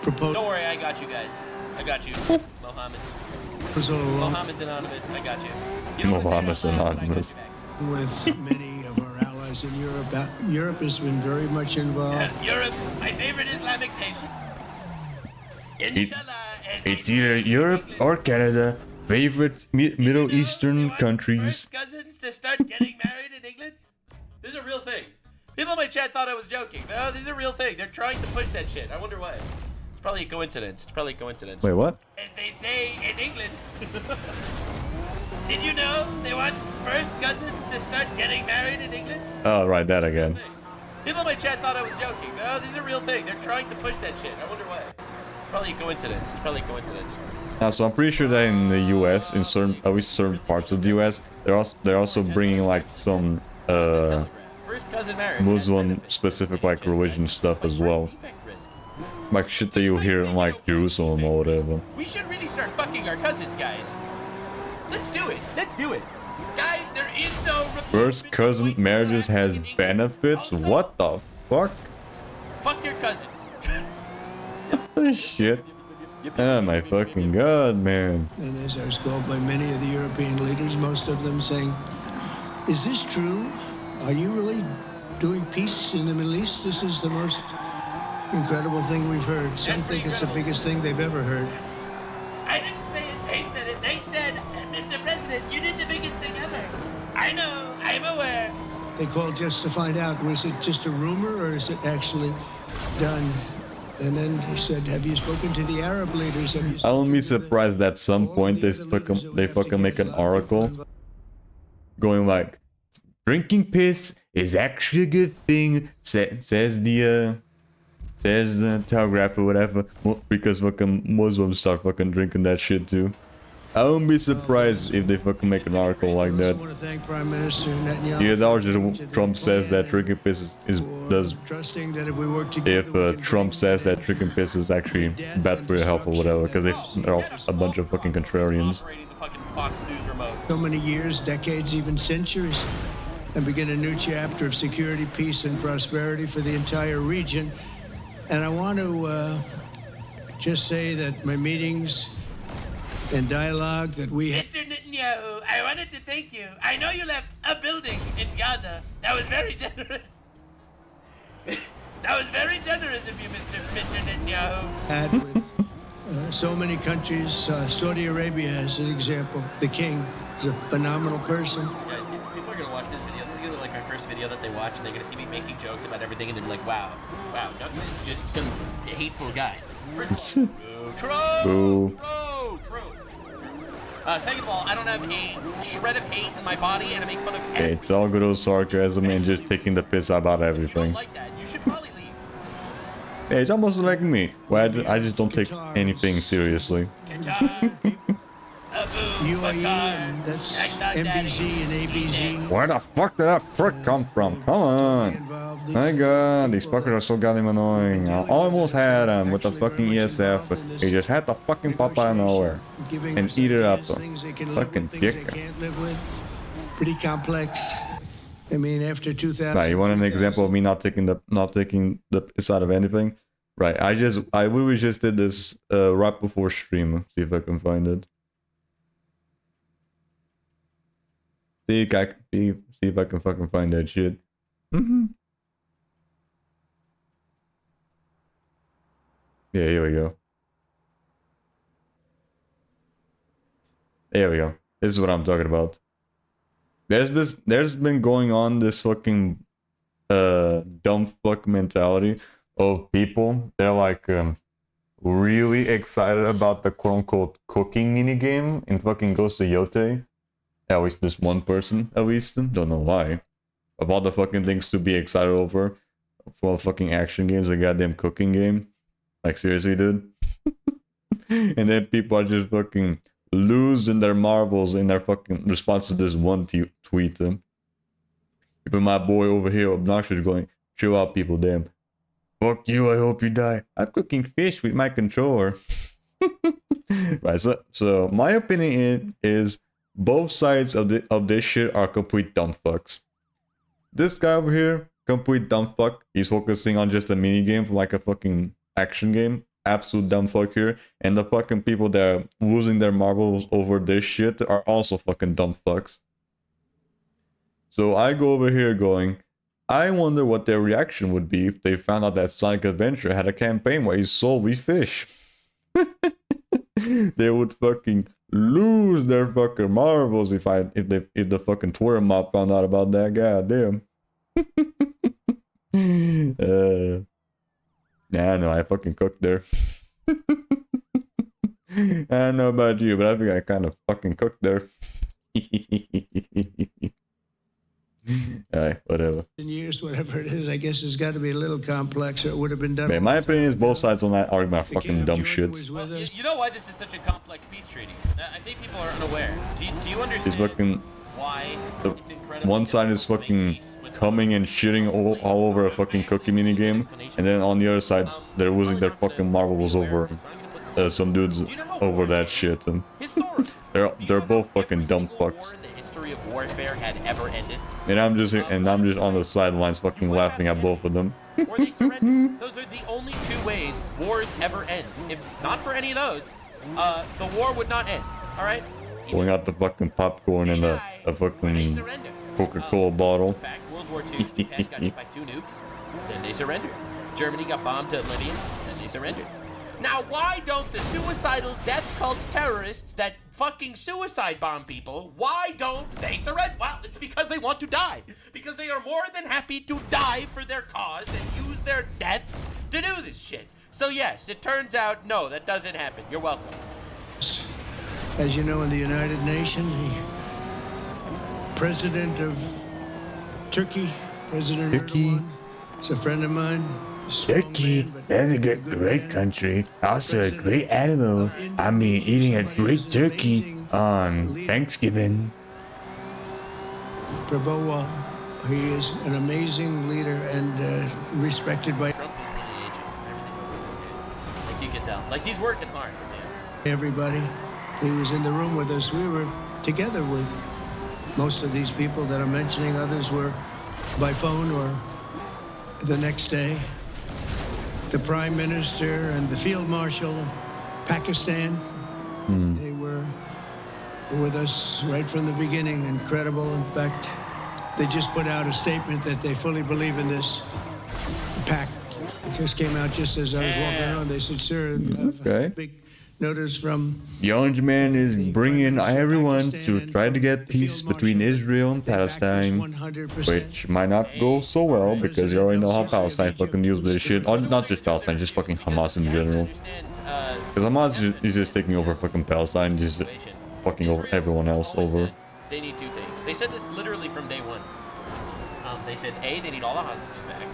proposal. Don't worry, I got you guys. I got you. Mohammed's Anonymous, I got you. Mohammed's Anonymous. With many of our allies in Europe. Europe has been very much involved. Europe, my favorite Islamic nation. It's either Europe or Canada. Favorite Middle Eastern countries. Cousins to start getting married in England? This is a real thing. People in my chat thought I was joking. No, this is a real thing. They're trying to push that shit. I wonder why. It's probably a coincidence. Wait, what? As they say in England. Did you know they want first cousins to start getting married in England? Oh, right, that again. People in my chat thought I was joking. No, this is a real thing. They're trying to push that shit. I wonder why. It's probably a coincidence. So I'm pretty sure that in the U.S., in at least certain parts of the U.S., they're also bringing like some Muslim specific like religion stuff as well, like shit that you hear in like Jerusalem or whatever. We should really start fucking our cousins, guys. Let's do it. Guys, there is no First cousin marriages has benefits? What the fuck? Fuck your cousins. This shit. Oh my fucking god, man. And as I was called by many of the European leaders, most of them saying, is this true? Are you really doing peace in the Middle East? This is the most incredible thing we've heard. Some think it's the biggest thing they've ever heard. I didn't say it. They said it. They said, Mr. President, you did the biggest thing ever. I know. I'm aware. They called just to find out, was it just a rumor or is it actually done? And then he said, have you spoken to the Arab leaders? I wouldn't be surprised that at some point they fucking make an article going like, drinking piss is actually a good thing, says the Says the Telegraph or whatever. Well, because fucking Muslims start fucking drinking that shit too. I wouldn't be surprised if they fucking make an article like that. I want to thank Prime Minister Netanyahu. Yeah, that was just Trump says that drinking piss is does. Trusting that if we work together, If Trump says that drinking piss is actually bad for your health or whatever, because they're all a bunch of fucking contrarians. so many years, decades, even centuries, and begin a new chapter of security, peace, and prosperity for the entire region. And I want to just say that my meetings and dialogue that we had. Mr. Netanyahu, I wanted to thank you. I know you left a building in Gaza. That was very generous. That was very generous of you, Mr. Netanyahu. Had with so many countries. Saudi Arabia, as an example, the king is a phenomenal person. Yeah, people are gonna watch this video. This is gonna be like my first video that they watch, and they're gonna see me making jokes about everything, and they're like, "Wow, Nux is just some hateful guy." First of all, true. Second of all, I don't have a shred of hate in my body, and I make fun of. Okay, it's all good old sarcasm and just taking the piss about everything. Like that, you should probably leave. Yeah, it's almost like me, where I just don't take anything seriously. UAE, and that's MBZ and ABZ. Where the fuck did that prick come from? Come on. My god, these fuckers are so goddamn annoying. I almost had him with the fucking ESF. He just had to fucking pop out of nowhere and eat it up. Fucking dick. Pretty complex. I mean, after 2000. Right, you want an example of me not taking the piss out of anything? Right, I literally just did this right before stream. See if I can find it. See if I can fucking find that shit. Yeah, here we go. There we go. This is what I'm talking about. There's been going on this fucking dumb fuck mentality of people. They're like really excited about the quote unquote cooking minigame in fucking Ghost of Yote. At least this one person, at least. Don't know why. Of all the fucking things to be excited over for fucking action games, a goddamn cooking game. Like, seriously, dude? And then people are just fucking losing their marbles in their fucking response to this one tweet. Even my boy over here, Obnoxious, going, chill out, people, damn. Fuck you, I hope you die. I'm cooking fish with my controller. Right, so my opinion is both sides of this shit are complete dumb fucks. This guy over here, complete dumb fuck. He's focusing on just a mini game from like a fucking action game. Absolute dumb fuck here. And the fucking people that are losing their marbles over this shit are also fucking dumb fucks. So I go over here going, I wonder what their reaction would be if they found out that Sonic Adventure had a campaign where he solely fish. They would fucking lose their fucking marbles if the fucking Twitter mob found out about that. Goddamn. Yeah, I know, I fucking cooked there. I don't know about you, but I think I kind of fucking cooked there. Alright, whatever. In years, whatever it is, I guess it's got to be a little complex. It would have been done. Man, my opinion is both sides on that argument are fucking dumb shits. Well, you know why this is such a complex peace treaty? I think people are unaware. Do you understand why it's incredible? One side is fucking coming and shitting all over a fucking cookie mini game, and then on the other side, they're losing their fucking marbles over some dudes over that shit. And they're both fucking dumb fucks. Of warfare had ever ended. And I'm just on the sidelines fucking laughing at both of them. Or they surrender. Those are the only two ways wars ever end. If not for any of those, the war would not end. All right. Pulling out the fucking popcorn and a fucking Coca-Cola bottle. In fact, World War II, Japan got hit by 2 nukes, then they surrendered. Germany got bombed to oblivion, then they surrendered. Now, why don't the suicidal death cult terrorists that fucking suicide bomb people, why don't they surrender? Well, it's because they want to die. Because they are more than happy to die for their cause and use their deaths to do this shit. So yes, it turns out, no, that doesn't happen. You're welcome. As you know, in the United Nations, the president of Turkey, President Erdogan, is a friend of mine. Turkey, that's a great country. Also a great animal. I mean, eating a great turkey on Thanksgiving. Prabowo, he is an amazing leader and respected by Trump is really aging. Everything like you can tell. Like he's working hard. everybody. He was in the room with us. We were together with most of these people that I'm mentioning. Others were by phone or the next day. The Prime Minister and the Field Marshal of Pakistan, they were with us right from the beginning. Incredible. In fact, they just put out a statement that they fully believe in this pact. It just came out just as I was walking around. They said, sir, Okay. big notice from The Orange Man is bringing everyone to try to get peace between Israel and Palestine, which might not go so well because you already know how Palestine fucking deals with this shit. Or not just Palestine, just fucking Hamas in general. Because Hamas is just taking over fucking Palestine, just fucking over everyone else over. They need two things. They said this literally from day one. They said, A, they need all the hostages back,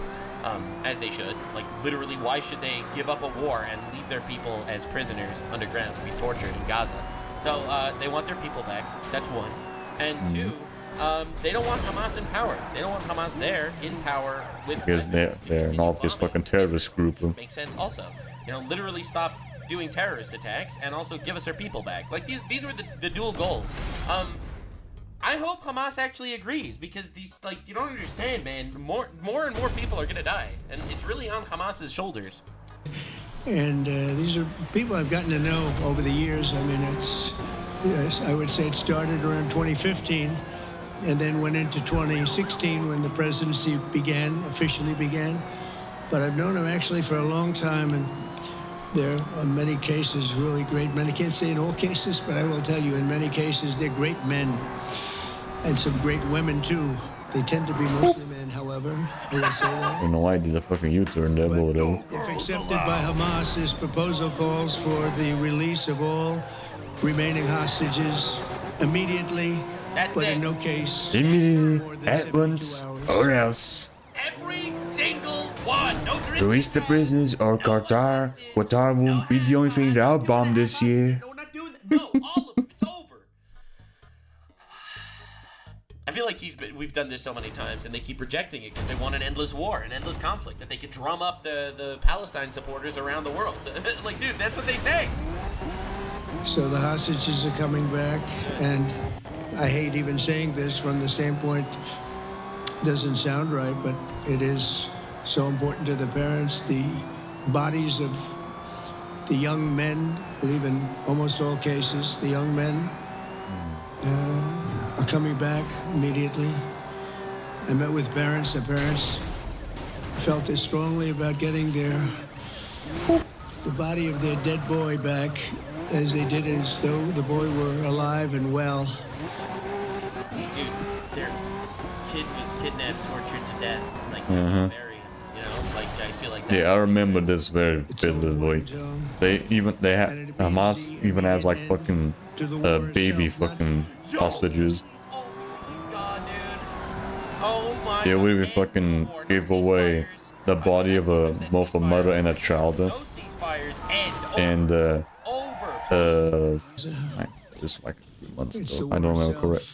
as they should. Like, literally, why should they give up a war and leave their people as prisoners underground to be tortured in Gaza? So, they want their people back. That's one. And two, they don't want Hamas in power. They don't want Hamas there in power with... Because they're an obvious fucking terrorist group. Makes sense also. You know, literally stop doing terrorist attacks and also give us our people back. Like, these were the dual goals. I hope Hamas actually agrees because these, like, you don't understand, man. More and more people are gonna die, and it's really on Hamas's shoulders. And these are people I've gotten to know over the years. I mean, yes, I would say it started around 2015 and then went into 2016 when the presidency officially began. But I've known them actually for a long time, and there are many cases really great men. I can't say in all cases, but I will tell you in many cases they're great men. And some great women too. They tend to be mostly men, however. I will say that. I don't know why I did a fucking U-turn there, but whatever. If accepted by Hamas, this proposal calls for the release of all remaining hostages immediately, but in no case Immediately, at once, or else. Every single one. No Release the prisoners or Qatar. Qatar won't be the only thing that I'll bomb this year. No, we're not doing that. No, all of them. It's over. I feel like we've done this so many times, and they keep rejecting it because they want an endless war, an endless conflict, that they could drum up the Palestine supporters around the world. Like, dude, that's what they say. So the hostages are coming back, and I hate even saying this from the standpoint, doesn't sound right, but it is so important to the parents. The bodies of the young men, I believe in almost all cases, the young men are coming back immediately. I met with parents. The parents felt as strongly about getting the body of their dead boy back as they did as though the boy were alive and well. Dude, their kid was kidnapped, tortured to death. Like, very, you know, like, I feel like that. Yeah, I remember this very vividly. Hamas even has like fucking baby fucking hostages. Yeah, we fucking gave away the body of both a mother and a child. And just like a few months ago. I don't remember correct.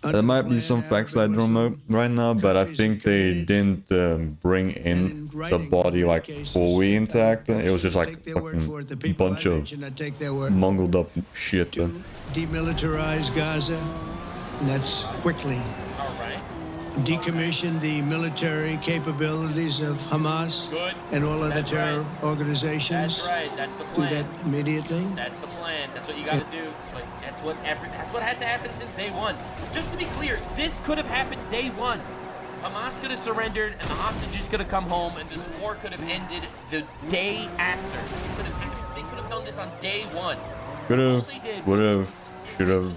There might be some facts I don't know right now, but I think they didn't bring in the body like fully intact. It was just like a bunch of mangled up shit. Demilitarize Gaza, and that's quickly. Decommission the military capabilities of Hamas and all other terror organizations. That's right. That's the plan. Do that immediately. That's the plan. That's what you got to do. That's what had to happen since day one. Just to be clear, this could have happened day one. Hamas could have surrendered, and the hostages could have come home, and this war could have ended the day after. They could have done this on day one. Could have, would have, should have.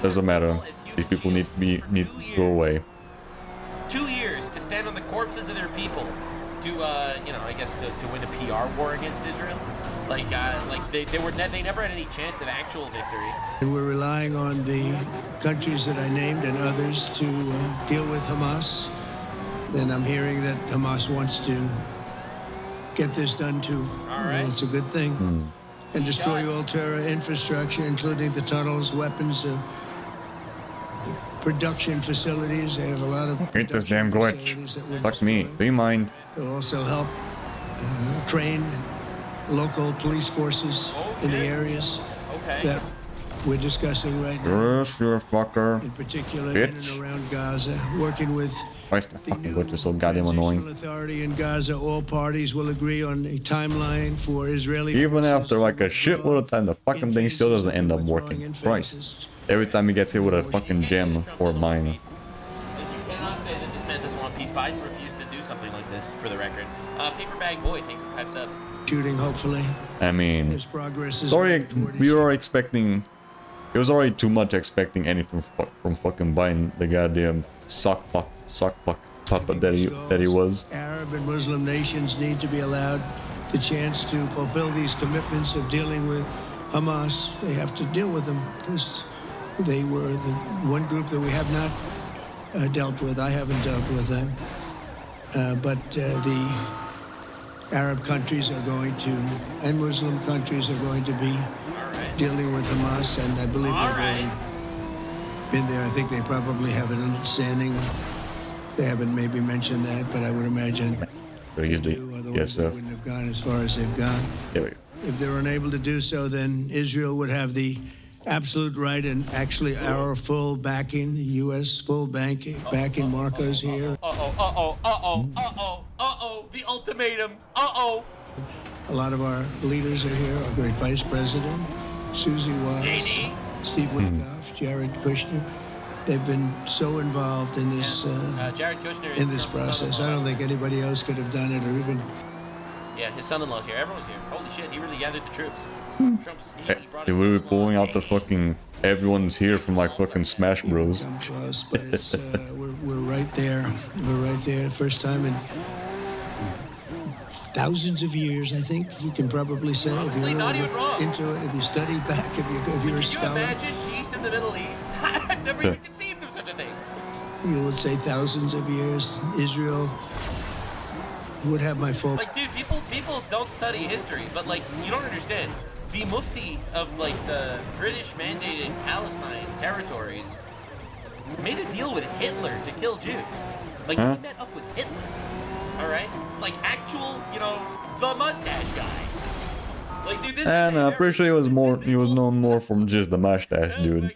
Doesn't matter. These people need to go away. 2 years to stand on the corpses of their people to, you know, I guess to win a PR war against Israel. Like they never had any chance of actual victory. And we're relying on the countries that I named and others to deal with Hamas. Then I'm hearing that Hamas wants to get this done too. All right. It's a good thing. And destroy got it. all terror infrastructure, including the tunnels, weapons, production facilities. They have a lot of Hate this production damn glitch. facilities that we're Fuck me. destroying. Do you mind? It'll also help train local police forces in the areas Okay. that we're discussing right now. Yes, you fucker. In particular, in Bitch. and around Gaza, working with Why is the the fucking new glitch is so goddamn transitional annoying? authority in Gaza. All parties will agree on a timeline for Israeli. Even forces after like a shitload of time, the fucking thing still doesn't end up working. Christ. Every time he gets hit with a fucking gem or mine. You cannot say that this man doesn't want peace. Biden refused to do something like this, for the record. Paper Bag Boy, thanks for 5 subs. Shooting, hopefully. I mean, As progress is sorry, toward we were expecting. It was already too much expecting anything from fucking Biden, the goddamn sock fuck puppet that he was. Arab and Muslim nations need to be allowed the chance to fulfill these commitments of dealing with Hamas. They have to deal with them because they were the one group that we have not dealt with. I haven't dealt with them. But the Arab countries are going to, and Muslim countries are going to be dealing with Hamas, and I believe they've already been there. I think they probably have an understanding. They haven't maybe mentioned that, but I would imagine So usually, otherwise yes, they sir. wouldn't have gone as far as they've gone. There we go. If they were unable to do so, then Israel would have the absolute right and actually our full backing, the U.S. full backing. Marco's here. The ultimatum. A lot of our leaders are here. Our great Vice President, Susie Wiles, JD. Steve Witkoff, Jared Kushner. They've been so involved in this Jared Kushner is in this Trump's process. son-in-law. I don't think anybody else could have done it, or even. Yeah, his son-in-law's here. Everyone's here. Holy shit, he really gathered the troops. Trump's, he brought They his were son-in-law. pulling out the fucking. Everyone's here from like fucking Smash Bros. Come close, but it's, we're right there. We're right there. First time in thousands of years, I think you can probably say. Honestly, if you not really even wrong. into it, if you study back, if you're a Can you scholar, imagine peace in the Middle East? I've never even conceived of such a thing. you would say thousands of years. Israel would have my full. Like, dude, people don't study history, but like, you don't understand. The Mufti of like the British mandated Palestine territories made a deal with Hitler to kill Jews. Like, he met up with Hitler. All right, like actual, the mustache guy. Like, dude, this. And I'm pretty sure he was more. He was known more from just the mustache, dude.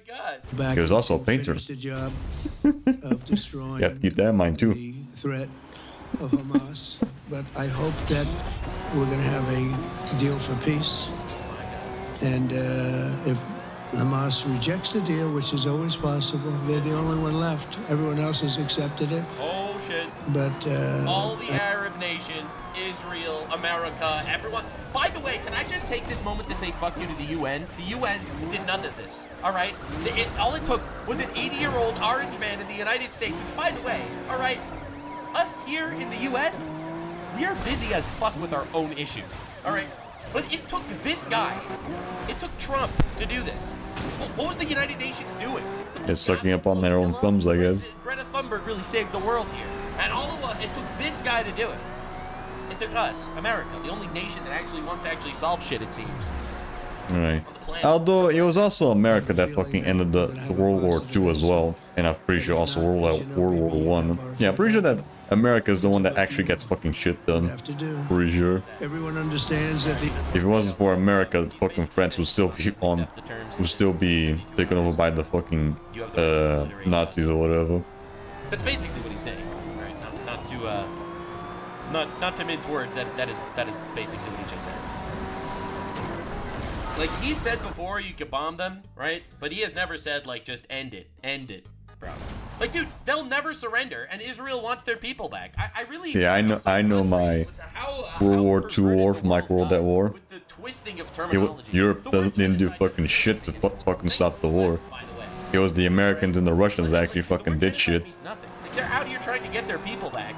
Back He was also a painter. finished the job of destroying You have to keep that in mind too. the threat of Hamas. But I hope that we're going to have a deal for peace. And if Hamas rejects the deal, which is always possible, they're the only one left. Everyone else has accepted it. Oh shit. But All the Arab nations, Israel, America, everyone. By the way, can I just take this moment to say fuck you to the UN? The UN did none of this, all right? All it took was an 80-year-old orange man in the United States. Which, by the way, all right, us here in the US, we are busy as fuck with our own issues, all right? But it took this guy, it took Trump to do this. What was the United Nations doing? Just sucking up on their own thumbs, I guess. Greta Thunberg really saved the world here. And all of us, it took this guy to do it. It took us, America, the only nation that actually wants to actually solve shit, it seems. Right. Although it was also America that fucking ended the World War II as well, and I'm pretty sure also World War One. Yeah, I'm pretty sure that America is the one that actually gets fucking shit done. Pretty sure. everyone understands that the If it wasn't for America, fucking France would still be on, would still be taken over by the fucking Nazis or whatever. That's basically what he's saying, right? Not to mince words. That is basically what he just said. Like, he said before you could bomb them, right? But he has never said like just end it, bro. Like, dude, they'll never surrender, and Israel wants their people back. I really. Yeah, I know my World War II war from like World at War. The twisting of terminology. Europe didn't do fucking shit to fucking stop the war. It was the Americans and the Russians that actually fucking did shit. Nothing. Like, they're out here trying to get their people back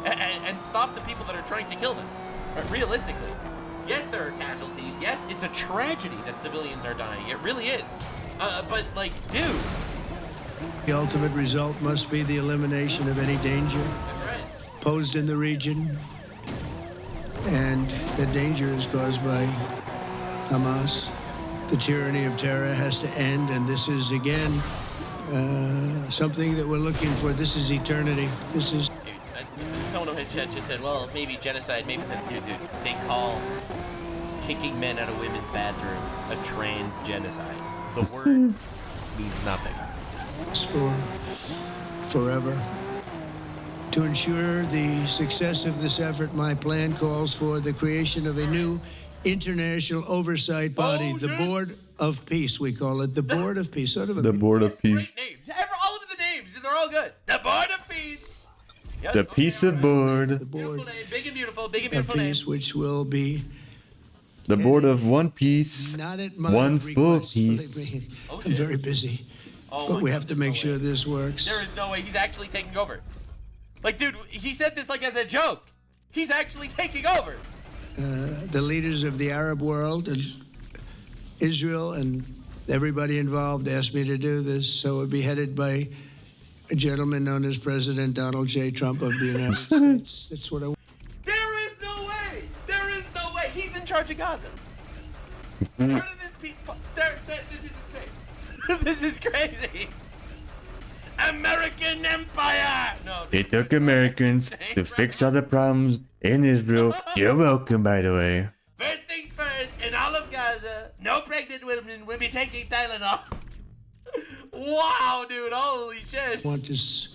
and stop the people that are trying to kill them. But realistically, yes, there are casualties. Yes, it's a tragedy that civilians are dying. It really is. But like, dude. The ultimate result must be the elimination of any danger posed in the region. and the danger is caused by Hamas. The tyranny of terror has to end, and this is, again, something that we're looking for. This is eternity. This is... Someone in chat just said, well, maybe genocide, maybe dude, they call kicking men out of women's bathrooms a trans genocide. The word means nothing. For forever. To ensure the success of this effort, my plan calls for the creation of a new international oversight body, the Board of Peace, we call it. The Board of Peace. Sort of the Board of Peace. Great names. All of the names, they're all good. The Board of Peace. Yes, the Peace of Board. The Board beautiful name, big and beautiful Peace, name. which will be the Board of One Piece, not at my one request, full piece. believe me. Oh, I'm very busy, but we have to make sure this works. There is no way he's actually taking over. Like, dude, he said this like as a joke. He's actually taking over. The leaders of the Arab world and Israel and everybody involved asked me to do this, so it would be headed by a gentleman known as President Donald J. Trump of the United States. That's what I want. There is no way. There is no way. He's in charge of Gaza. Part of this people. This is insane. This is crazy. American Empire. No. It took Americans to fix all the problems in Israel. You're welcome, by the way. First things first, in all of Gaza, no pregnant women will be taking Tylenol. Wow, dude, holy shit. I want just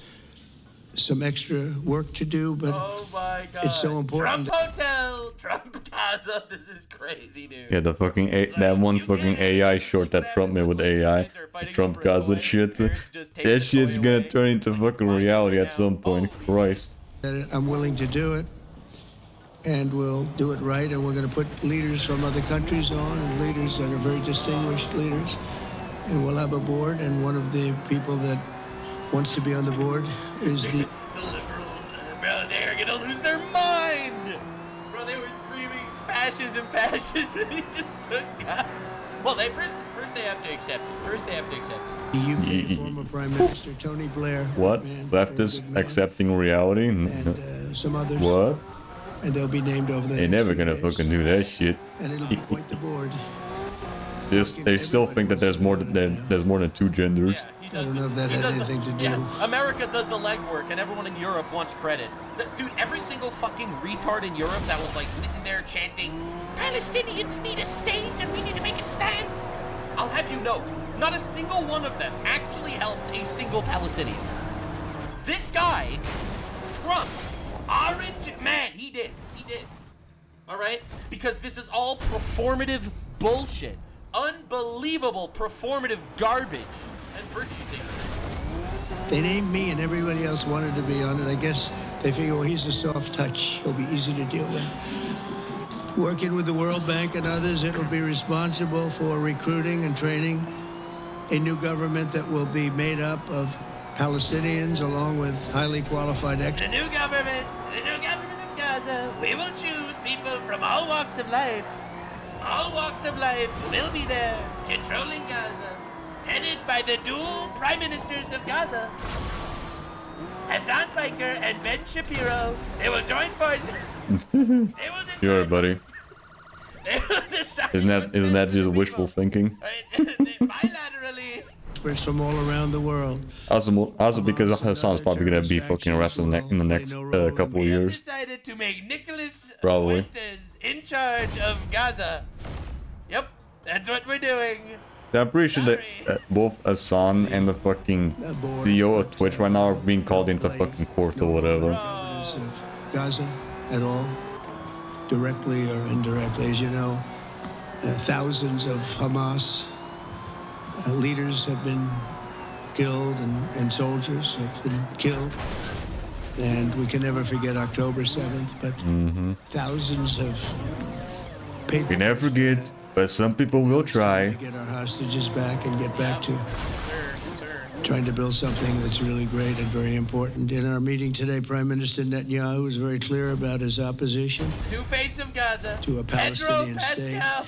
some extra work to do, but oh my God. It's so important. Trump Hotel, Trump Gaza, this is crazy, dude. Yeah, the fucking that one fucking AI short that Trump made with AI, the Trump Gaza shit. That shit's gonna turn into fucking reality at some point. Christ. I'm willing to do it, and we'll do it right, and we're going to put leaders from other countries on, and leaders that are very distinguished leaders, and we'll have a board, and one of the people that wants to be on the board is the liberals. Bro, they're gonna lose their mind. Bro, they were screaming fascism, fascism, and he just took Gaza. Well, first they have to accept it. First they have to accept it. The UK former Prime Minister Tony Blair. What? Man, Leftists accepting reality? and some others. What? And they'll be named over the They're next never few gonna days. fucking do that shit. And it'll be quite the board. They still think that there's more than two genders. Yeah, I don't know if that had anything to do. Yeah, America does the legwork, and everyone in Europe wants credit. Dude, every single fucking retard in Europe that was like sitting there chanting, Palestinians need a state and we need to make a stand. I'll have you note, not a single one of them actually helped a single Palestinian. This guy, Trump, orange man, he did. All right? Because this is all performative bullshit. Unbelievable performative garbage and virtue signaling. They named me and everybody else wanted to be on it. I guess they figure, well, he's a soft touch. He'll be easy to deal with. Working with the World Bank and others, it will be responsible for recruiting and training a new government that will be made up of Palestinians along with highly qualified experts. The new government of Gaza, we will choose people from all walks of life. All walks of life will be there, controlling Gaza, headed by the dual prime ministers of Gaza, Hassan Piker and Ben Shapiro. They will join forces. Sure, buddy. They will decide. Isn't that just wishful thinking? Bilaterally. Experts from all around the world. Also because Hassan's probably gonna be fucking arrested in the next couple of years. Decided to make Nicholas Probably. Fuentes in charge of Gaza. Yep, that's what we're doing. Yeah, I'm pretty sure that both Hassan and the fucking CEO of Twitch right now are being called into fucking court or whatever. Of Gaza at all, directly or indirectly. As you know, thousands of Hamas leaders have been killed and soldiers have been killed. And we can never forget October 7th, but thousands have paid. We never forget, but some people will try. To get our hostages back and get back to trying to build something that's really great and very important. In our meeting today, Prime Minister Netanyahu was very clear about his opposition New face of Gaza. to a Palestinian state. Pascal.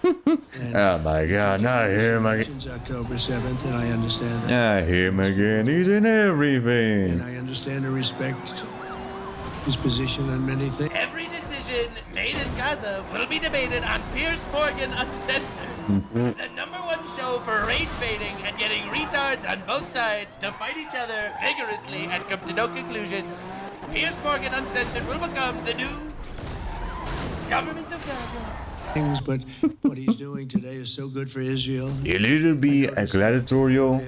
Oh my god, not him again. Since October 7th, and I understand that. Not him again, he's in And everything. I understand and respect his position on many things. Every decision made in Gaza will be debated on Piers Morgan Uncensored. The #1 show for rage baiting and getting retards on both sides to fight each other vigorously and come to no conclusions. Piers Morgan Uncensored will become the new government of Gaza. But what he's doing today is so good for Israel. It'll be a gladiatorial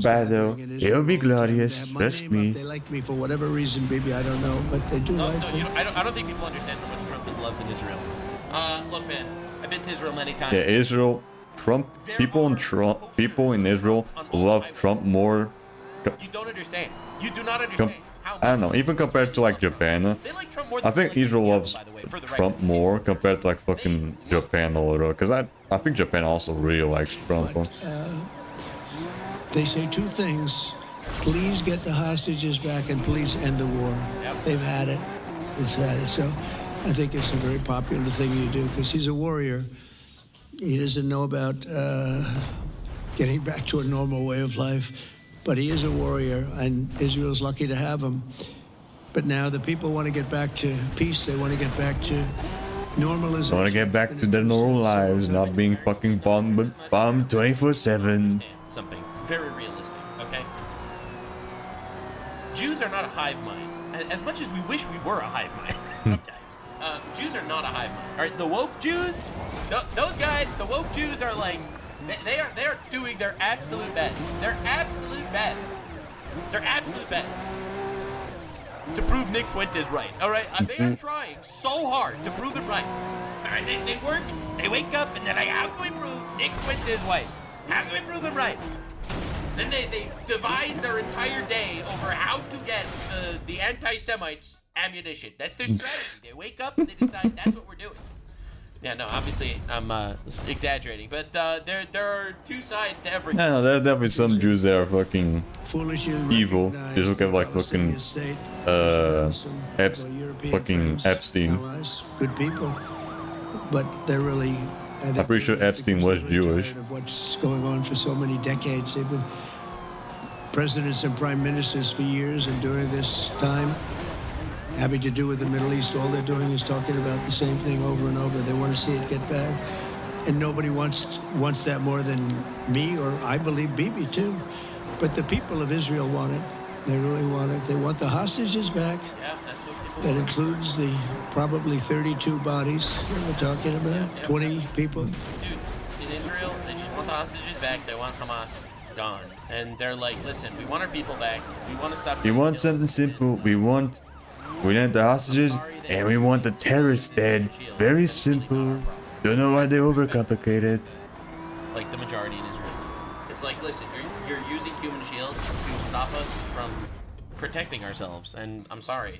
battle. It'll be glorious. Trust me. They like me for whatever reason, baby. I don't know, but they do like me. I don't think people understand how much Trump is loved in Israel. Look, man, I've been to Israel many times. Yeah, Israel, Trump, people in Israel love Trump more. You don't understand. You do not understand. I don't know, even compared to like Japan. I think Israel loves Trump more compared to like fucking Japan or whatever. Because I think Japan also really likes Trump. They say two things. Please get the hostages back and please end the war. They've had it. It's had it. So I think it's a very popular thing you do because he's a warrior. He doesn't know about getting back to a normal way of life. But he is a warrior, and Israel's lucky to have him. But now the people want to get back to peace. They want to get back to normalization. They want to get back to their normal lives, not being fucking bombed 24/7. Something very realistic, okay? Jews are not a hive mind. As much as we wish we were a hive mind, sometimes. Jews are not a hive mind. All right, the woke Jews, those guys, the woke Jews are like, they are doing their absolute best. Their absolute best. Their absolute best to prove Nick Fuentes right. All right, they are trying so hard to prove it right. All right, they work, they wake up, and they're like, how can we prove Nick Fuentes right? How can we prove him right? Then they devise their entire day over how to get the anti-Semites ammunition. That's their strategy. They wake up and they decide that's what we're doing. Yeah, no, obviously I'm exaggerating, but there are two sides to everything. No, there's definitely some Jews that are fucking evil. Just look at like fucking Epstein. Good people, but they're really. I'm pretty sure Epstein was Jewish. Of what's going on for so many decades? They've been presidents and prime ministers for years, and during this time, having to do with the Middle East, all they're doing is talking about the same thing over and over. They want to see it get back, and nobody wants that more than me, or I believe Bibi too. But the people of Israel want it. They really want it. They want the hostages back. Yeah, that's what people that includes the probably 32 bodies that we're talking about, 20 people. Dude, in Israel, they just want the hostages back. They want Hamas gone, and they're like, listen, we want our people back. We want to stop. We want something simple. We want the hostages, and we want the terrorists dead. Very simple. Don't know why they overcomplicate it. Like the majority in Israel. It's like, listen, you're using human shields to stop us from protecting ourselves, and I'm sorry,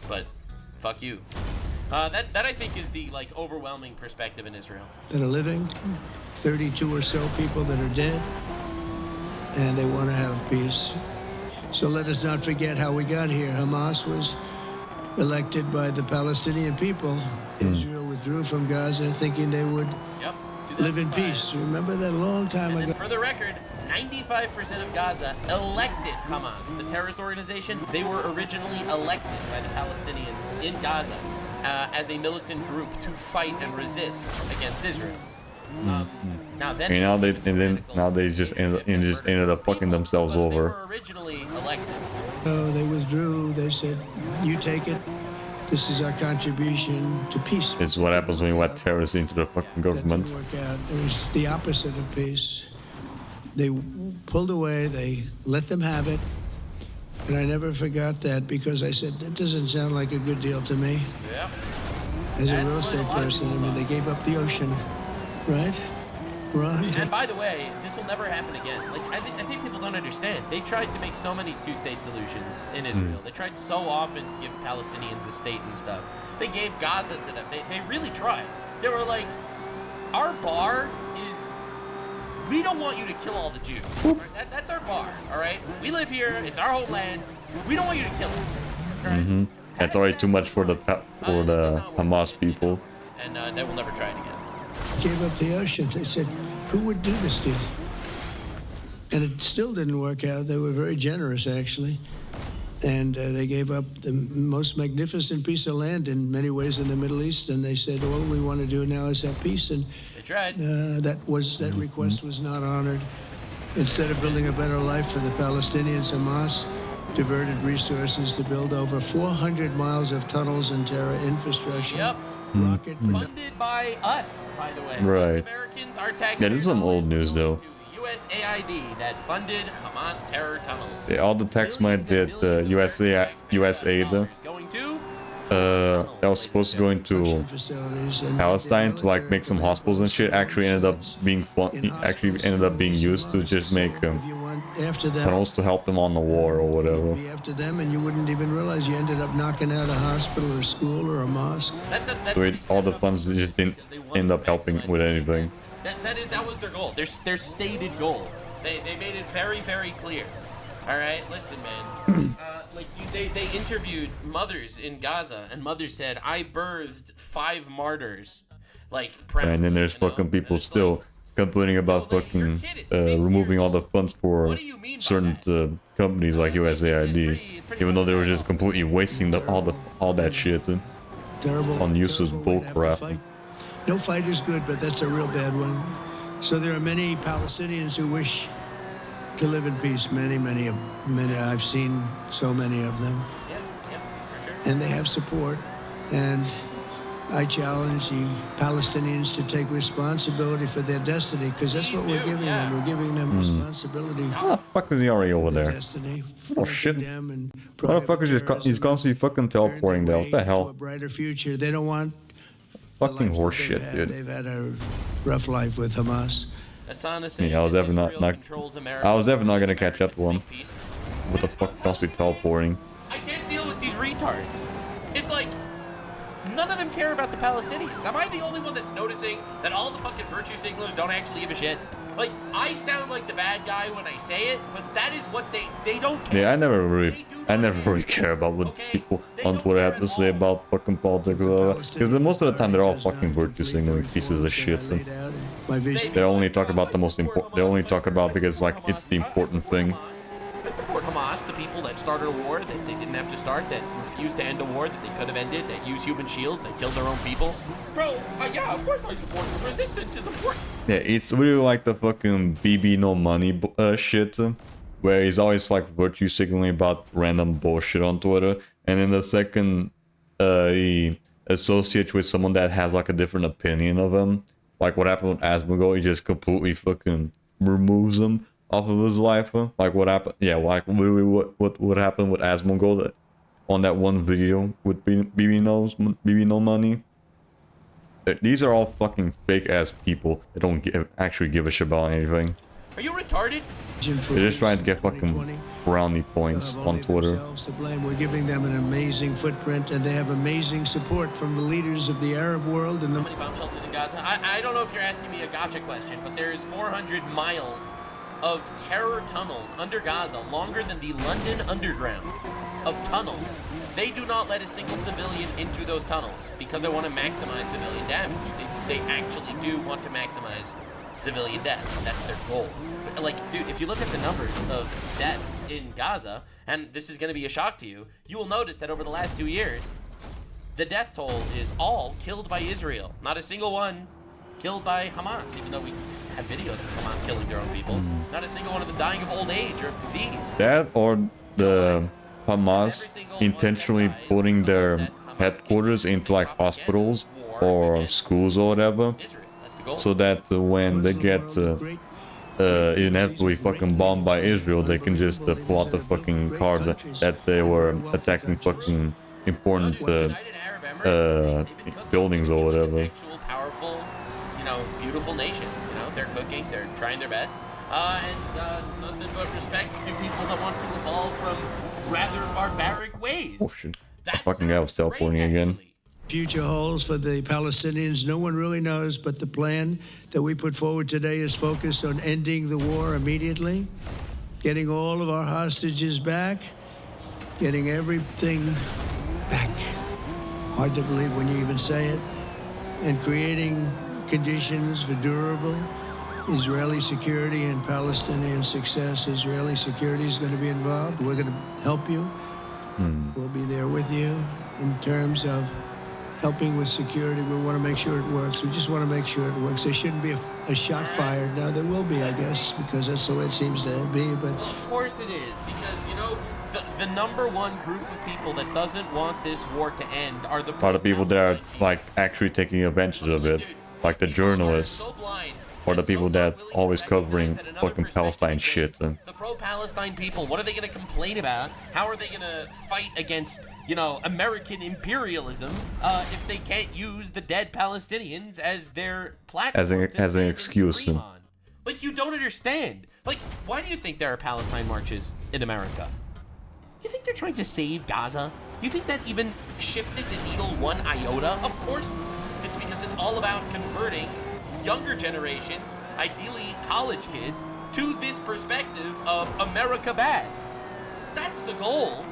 but fuck you. That I think is the like overwhelming perspective in Israel. That are living, 32 or so people that are dead, and they want to have peace. So let us not forget how we got here. Hamas was elected by the Palestinian people. Israel withdrew from Gaza thinking they would live in peace. Remember that a long time ago? For the record, 95% of Gaza elected Hamas, the terrorist organization. They were originally elected by the Palestinians in Gaza as a militant group to fight and resist against Israel. Now they just ended up fucking themselves over. They were originally elected. So they withdrew. They said, "You take it. This is our contribution to peace." It's what happens when you let terrorists into the fucking government. That didn't work out. It was the opposite of peace. They pulled away. They let them have it. And I never forgot that because I said, that doesn't sound like a good deal to me. Yeah. As a real estate person, I mean, they gave up the ocean, right? Ron? And by the way, this will never happen again. Like I think people don't understand. They tried to make so many two-state solutions in Israel. They tried so often to give Palestinians a state and stuff. They gave Gaza to them. They really tried. They were like, our bar is, we don't want you to kill all the Jews. Right? That's our bar, all right? We live here. It's our homeland. We don't want you to kill us. All right? That's already too much for the Hamas people. And they will never try it again. Gave up the ocean. They said, who would do this to you? And it still didn't work out. They were very generous, actually. And they gave up the most magnificent piece of land in many ways in the Middle East, and they said, all we want to do now is have peace. And They tried. that request was not honored. Instead of building a better life for the Palestinians, Hamas diverted resources to build over 400 miles of tunnels and terror infrastructure. Yep. Rocket Funded by us, by the way. Right. Americans, our taxpayers. Yeah, this is some old news though. USAID that funded Hamas terror tunnels. Yeah, all the tax money that USAID that was supposed to go into Palestine to like make some hospitals and shit actually ended up being used to just make tunnels to help them on the war or whatever. After them, and you wouldn't even realize you ended up knocking out a hospital or a school or a mosque. So all the funds just didn't end up helping with anything. That was their goal. Their stated goal. They made it very, very clear. All right, listen, man. They interviewed mothers in Gaza, and mothers said, "I birthed 5 martyrs." And then there's fucking people still complaining about fucking removing all the funds for certain companies like USAID, even though they were just completely wasting all that shit Terrible. on useless bullcrap. No fight is good, but that's a real bad one. So there are many Palestinians who wish to live in peace. Many. I've seen so many of them. Yeah, for sure. And they have support. And I challenge the Palestinians to take responsibility for their destiny, because that's what we're giving them. We're giving them responsibility. What the fuck is he already over there? Destiny. Oh shit. Motherfuckers he's constantly fucking teleporting there. What the A hell? brighter future. They don't want Fucking horse shit, dude. They've had a rough life with Hamas. Yeah, I was definitely not gonna catch up to him. What the fuck constantly teleporting? I can't deal with these retards. It's like none of them care about the Palestinians. Am I the only one that's noticing that all the fucking virtue signalers don't actually give a shit? Like, I sound like the bad guy when I say it, but that is what they don't care. Yeah, I never really care about what people on Twitter have to say about fucking politics, because most of the time they're all fucking virtue signaling pieces of shit. They only talk about the most important. They only talk about because like it's the important thing. I support Hamas, the people that started a war that they didn't have to start, that refused to end a war that they could have ended, that use human shields, that killed their own people. Bro, yeah, of course I support them. Resistance is important. Yeah, it's really like the fucking BB no money shit, where he's always like virtue signaling about random bullshit on Twitter, and then the second he associates with someone that has like a different opinion of him, like what happened with Asmongold, he just completely fucking removes him off of his life. Like what happened? Yeah, like literally what happened with Asmongold on that one video with BB no money. These are all fucking fake ass people that don't actually give a shit about anything. Are you retarded? They're just trying to get fucking brownie points on Twitter. We're giving them an amazing footprint, and they have amazing support from the leaders of the Arab world and the. How many bomb shelters in Gaza? I don't know if you're asking me a gotcha question, but there's 400 miles of terror tunnels under Gaza, longer than the London Underground of tunnels. They do not let a single civilian into those tunnels because they want to maximize civilian damage. They actually do want to maximize civilian deaths. That's their goal. But, like, dude, if you look at the numbers of deaths in Gaza, and this is going to be a shock to you, you will notice that over the last 2 years, the death toll is all killed by Israel. Not a single one killed by Hamas, even though we have videos of Hamas killing their own people. Not a single one of them dying of old age or of disease. That or the Hamas intentionally putting their headquarters into like hospitals or schools or whatever, so that when they get inevitably fucking bombed by Israel, they can just pull out the fucking card that they were attacking fucking important buildings or whatever. Powerful, beautiful nation. They're cooking, they're trying their best, and nothing but respect to people that want to evolve from rather barbaric ways. Oh shit! The fucking guy was teleporting again. Future holds for the Palestinians, no one really knows, but the plan that we put forward today is focused on ending the war immediately, getting all of our hostages back, getting everything back. Hard to believe when you even say it, and creating conditions for durable Israeli security and Palestinian success. Israeli security is going to be involved. We're going to help you. We'll be there with you in terms of helping with security. We want to make sure it works. We just want to make sure it works. There shouldn't be a shot fired. Now, there will be, I guess, because that's the way it seems to be. But Well, of course it is, because, you know, the number one group of people that doesn't want this war to end are the people that are like actually taking advantage of it, like the journalists, or the people that always covering fucking Palestine shit. The pro-Palestine people, what are they going to complain about? How are they going to fight against, you know, American imperialism if they can't use the dead Palestinians as their platform as an excuse? Like, you don't understand. Like, why do you think there are Palestine marches in America? You think they're trying to save Gaza? You think that even shifted the needle one iota? Of course, it's because it's all about converting younger generations, ideally college kids, to this perspective of America bad. That's the goal.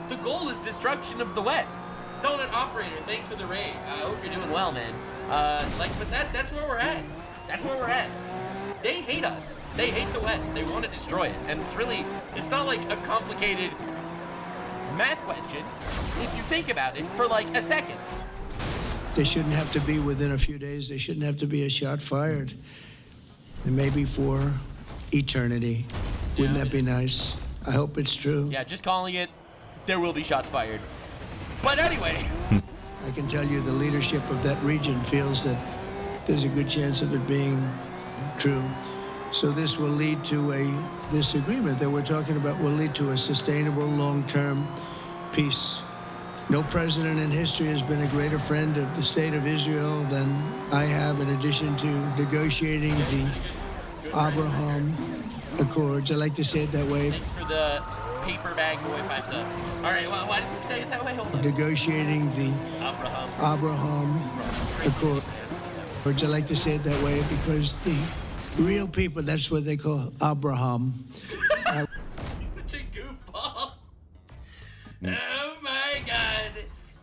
The goal is destruction of the West. Donut operator, thanks for the raid. I hope you're doing well, man. But that's where we're at. That's where we're at. They hate us. They hate the West. They want to destroy it. And it's not like a complicated math question if you think about it for like a second. they shouldn't have to be within a few days. They shouldn't have to be a shot fired. And maybe for eternity. Wouldn't that be nice? I hope it's true. Yeah, just calling it, there will be shots fired. But anyway. I can tell you the leadership of that region feels that there's a good chance of it being true. So this will lead to this agreement that we're talking about will lead to a sustainable long-term peace. No president in history has been a greater friend of the state of Israel than I have, in addition to negotiating the Abraham Accords. I like to say it that way. Thanks for the paper bag boy 5 subs. All right, well, why does he say it that way? Hold on. Negotiating the Abraham Accords. I like to say it that way because the real people, that's what they call Abraham. He's such a goofball. Oh my God.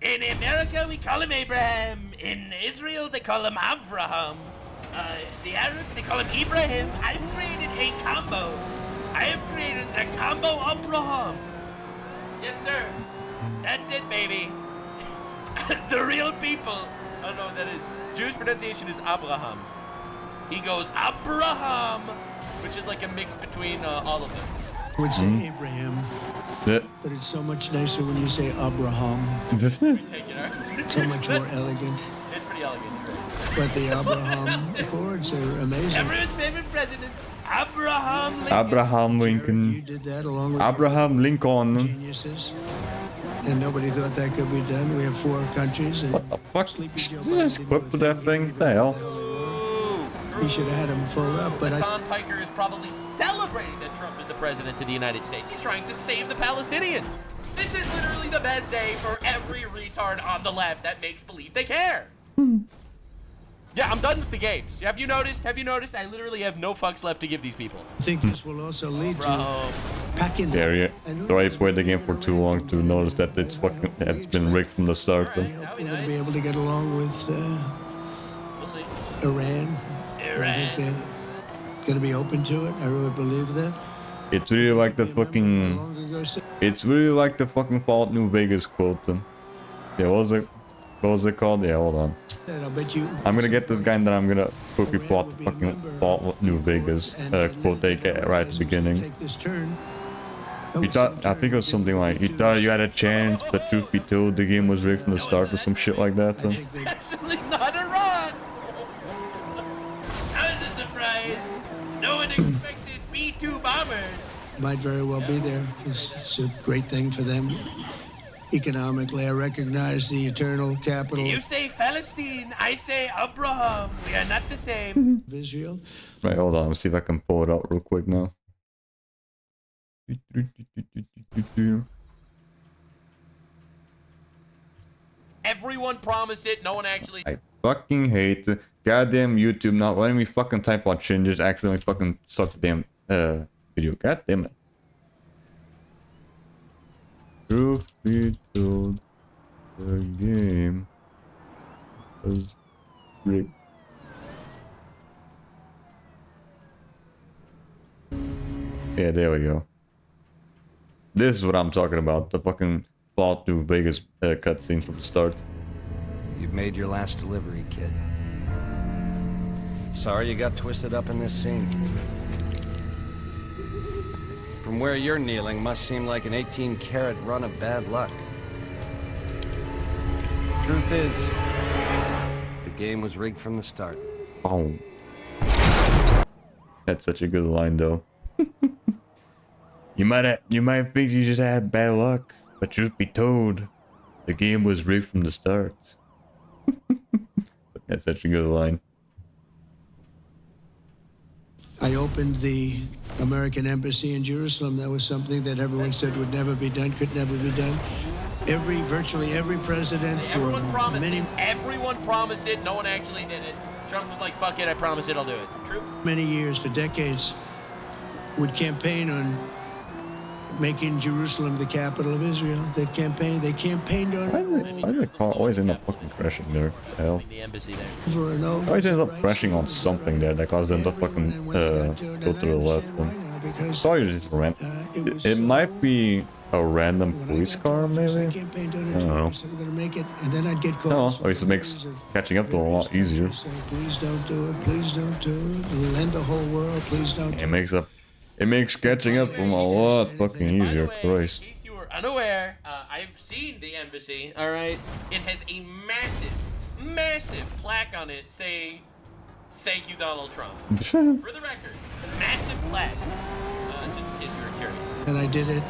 In America, we call him Abraham. In Israel, they call him Avraham. The Arabs, they call him Ibrahim. I've created a combo. I have created the combo Abraham. Yes, sir. That's it, baby. The real people. I don't know what that is. Jewish pronunciation is Abraham. He goes Abraham, which is like a mix between all of them. I would say Abraham, but it's so much nicer when you say Abraham. So much more elegant. It's pretty elegant. But the Abraham Accords are amazing. Everyone's favorite president, Abraham Lincoln. Abraham Lincoln. You did that along with Abraham Lincoln. Geniuses. And nobody thought that could be done. We have 4 countries. And what the fuck? Just clip with that thing? What the hell? He should have had him full up. But Hassan Piker is probably celebrating that Trump is the president of the United States. He's trying to save the Palestinians. This is literally the best day for every retard on the left that makes believe they care. Yeah, I'm done with the games. Have you noticed? Have you noticed? I literally have no fucks left to give these people. I think this will also lead to packing. Yeah, so I played the game for too long to notice that it's been rigged from the start. We're going to be able to get along with We'll see. Iran. I think they're going to be open to it. I really believe that. It's really like the fucking. It's really like the fucking Fallout New Vegas quote. Yeah, what was it called? Yeah, hold on. I'll bet you. I'm gonna get this guy and then I'm gonna quickly plot the fucking Fallout New Vegas quote they get right at the beginning. You thought, I think it was something like, you thought you had a chance, but truth be told, the game was rigged from the start or some shit like that. Actually not Iran! That was a surprise! No one expected B-2 bombers! Might very well be there. It's a great thing for them. Economically, I recognize the eternal capital. You say Palestine, I say Abraham. We are not the same. Israel. Right, hold on, let's see if I can pull it out real quick now. Everyone promised it, no one actually. I fucking hate goddamn YouTube not letting me fucking type out shit and just accidentally fucking start the damn video. God damn it. Truth be told, the game was rigged. Yeah, there we go. This is what I'm talking about. The fucking thought to Vegas cutscene from the start. You've made your last delivery, kid. Sorry you got twisted up in this scene. From where you're kneeling must seem like an 18-carat run of bad luck. Truth is, the game was rigged from the start. Oh. That's such a good line, though. You might think you just had bad luck, but truth be told, the game was rigged from the start. That's such a good line. I opened the American embassy in Jerusalem. That was something that everyone said would never be done, could never be done. Virtually every president Everyone for promised many, it. Everyone promised it. No one actually did it. Trump was like, fuck it, I promise it, I'll do it. True? many years, for decades, would campaign on making Jerusalem the capital of Israel. They campaigned on Why do the car always end up fucking crashing there? Hell. The embassy there. over and over. Always ends up crashing on something there that causes them to fucking go to the left. It's always just it might be a random police car, maybe? I don't know. And then I'd get calls. No, at least it makes catching up to a lot easier. Please don't do it. Please don't do it. It'll end the whole world. Please don't. It makes catching up to them a lot fucking easier. Christ. In case you were unaware, I've seen the embassy, alright? It has a massive, massive plaque on it saying, "Thank you, Donald Trump." For the record, massive plaque. Just in case you were curious. And I did it.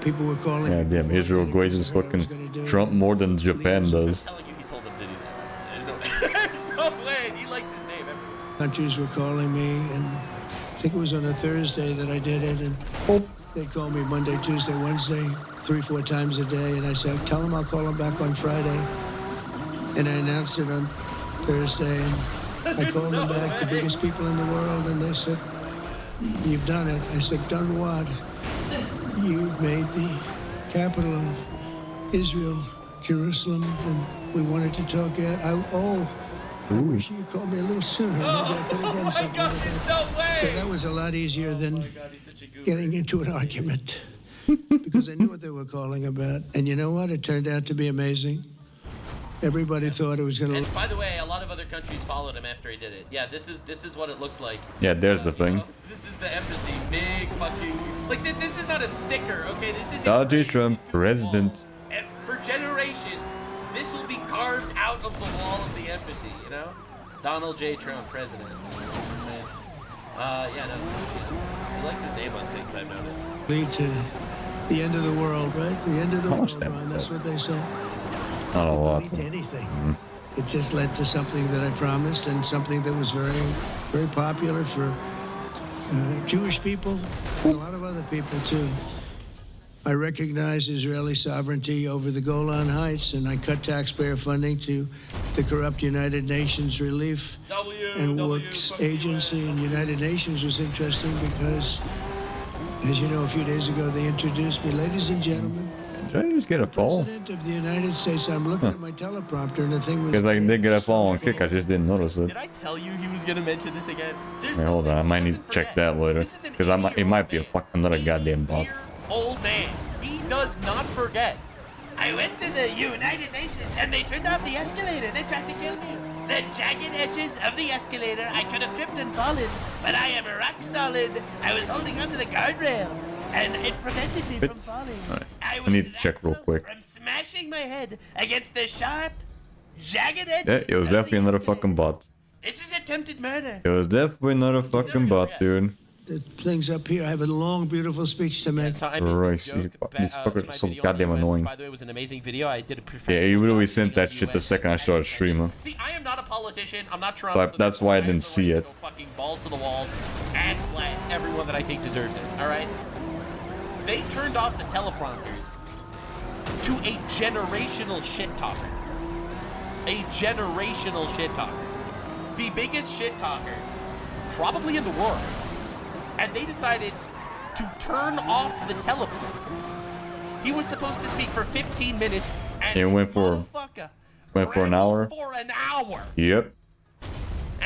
People were calling. Yeah, damn, Israel glazes fucking Trump more than Japan does. I'm telling you, he told them to do that. There's no way. He likes his name everywhere. Countries were calling me, and I think it was on a Thursday that I did it, and they'd call me Monday, Tuesday, Wednesday, 3-4 times a day, and I said, tell them I'll call them back on Friday. And I announced it on Thursday, and I called them back, the biggest people in the world, and they said, you've done it. I said, done what? You've made the capital of Israel, Jerusalem, and we wanted to talk. I wish you called me a little sooner. Maybe I could have done something like that. No way! So that was a lot easier than getting into an argument, because I knew what they were calling about. And you know what? It turned out to be amazing. Everybody thought it was going to. And by the way, a lot of other countries followed him after he did it. Yeah, this is what it looks like. Yeah, there's the thing. Know, this is the embassy, big fucking like this is not a sticker, okay? This is Donald Trump, president. And for generations, this will be carved out of the wall of the embassy. You know, Donald J. Trump, president. Yeah, no, he likes his name on things. I've noticed. Lead to the end of the world, right? The end of the world, Ron. That's what they say. Not a lot. Anything. It just led to something that I promised, and something that was very, very popular for Jewish people and a lot of other people too. I recognize Israeli sovereignty over the Golan Heights, and I cut taxpayer funding to the corrupt United Nations Relief and Works Agency. And United Nations was interesting because, as you know, a few days ago they introduced me, ladies and gentlemen. Did I just get a fall? President of the United States. I'm looking at my teleprompter, and the thing was. Because I did get a fall on kick, I just didn't notice it. Did I tell you he was gonna mention this again? Wait, hold on, I might need to check that later. Because it might be another goddamn bot. Old man, he does not forget. I went to the United Nations and they turned off the escalator. They tried to kill me. The jagged edges of the escalator, I could have tripped and fallen, but I am rock solid. I was holding onto the guardrail, and it prevented me from falling. Right. I need to check real quick. From smashing my head against the sharp, jagged edge. Yeah, it was definitely another fucking bot. This is attempted murder. It was definitely another fucking bot, dude. The things up here. I have a long, beautiful speech to make. So, I mean, Christ, these fuckers are so goddamn annoying. By the way, it was an amazing video. I did a Yeah, you literally sent that shit the second I started streaming. See, I am not a politician. I'm not Trump. So that's why I didn't see it. Fucking balls to the walls and blast everyone that I think deserves it. All right. They turned off the teleprompters to a generational shit talker. A generational shit talker. The biggest shit talker probably in the world. And they decided to turn off the teleprompter. He was supposed to speak for 15 minutes and it went for an hour. For an hour. Yep.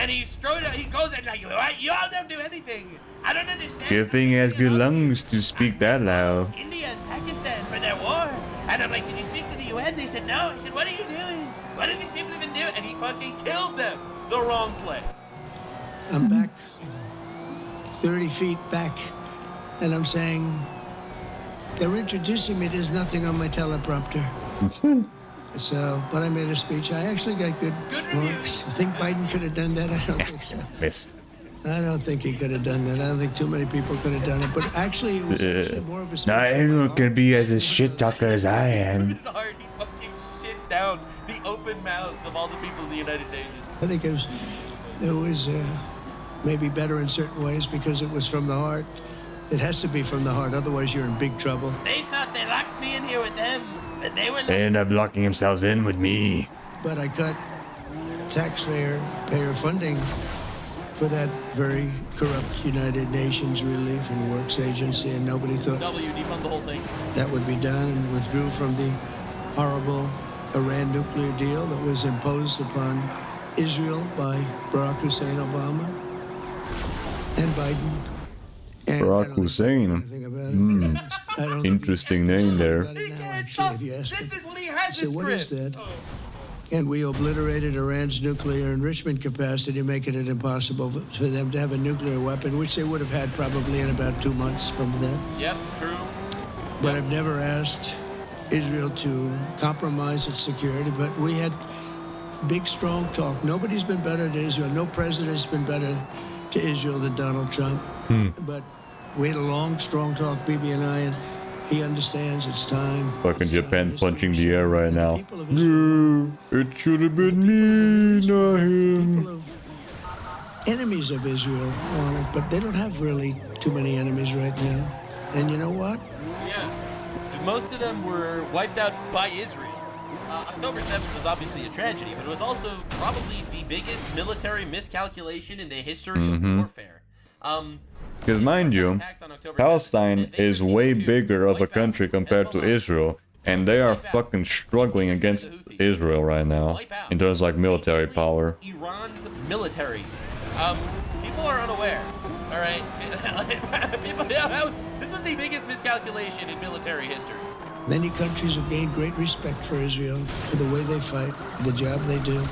And he goes and like, what? You all don't do anything. I don't understand. Good thing he has good lungs to speak that loud. India and Pakistan for their war. And I'm like, did you speak to the UN? They said no. I said, what are you doing? What are these people even doing? And he fucking killed them. The wrong play. I'm back 30 feet back, and I'm saying, they're introducing me. There's nothing on my teleprompter. So, but I made a speech. I actually got good marks. I think Biden could have done that. I don't think so. Missed. I don't think he could have done that. I don't think too many people could have done it. But actually, it was actually more of a speech. Not everyone can be as a shit talker as I am. It's hard. He fucking shit down the open mouths of all the people in the United Nations. I think it was maybe better in certain ways because it was from the heart. It has to be from the heart, otherwise you're in big trouble. They thought they locked me in here with them, but they were. They end up locking themselves in with me. But I cut taxpayer funding for that very corrupt United Nations Relief and Works Agency, and nobody thought defund the whole thing. That would be done, and withdrew from the horrible Iran nuclear deal that was imposed upon Israel by Barack Hussein Obama and Biden. And Barack Hussein. Interesting name there. This is what he has So what is that? And we obliterated Iran's nuclear enrichment capacity, making it impossible for them to have a nuclear weapon, which they would have had probably in about 2 months from then. Yep, true. But I've never asked Israel to compromise its security, but we had big, strong talk. Nobody's been better to Israel. No president's been better to Israel than Donald Trump. But we had a long, strong talk, Bibi and I, and he understands it's time. Fucking Japan punching the air right now. No, it should have been me, not him. Enemies of Israel on it, but they don't have really too many enemies right now. And you know what? Yeah. Most of them were wiped out by Israel. October 7th was obviously a tragedy, but it was also probably the biggest military miscalculation in the history of warfare. Because mind you, Palestine is way bigger of a country compared to Israel, and they are fucking struggling against Israel right now in terms of like military power. Iran's military. People are unaware. All right, this was the biggest miscalculation in military history. Many countries have gained great respect for Israel, for the way they fight, the job they do,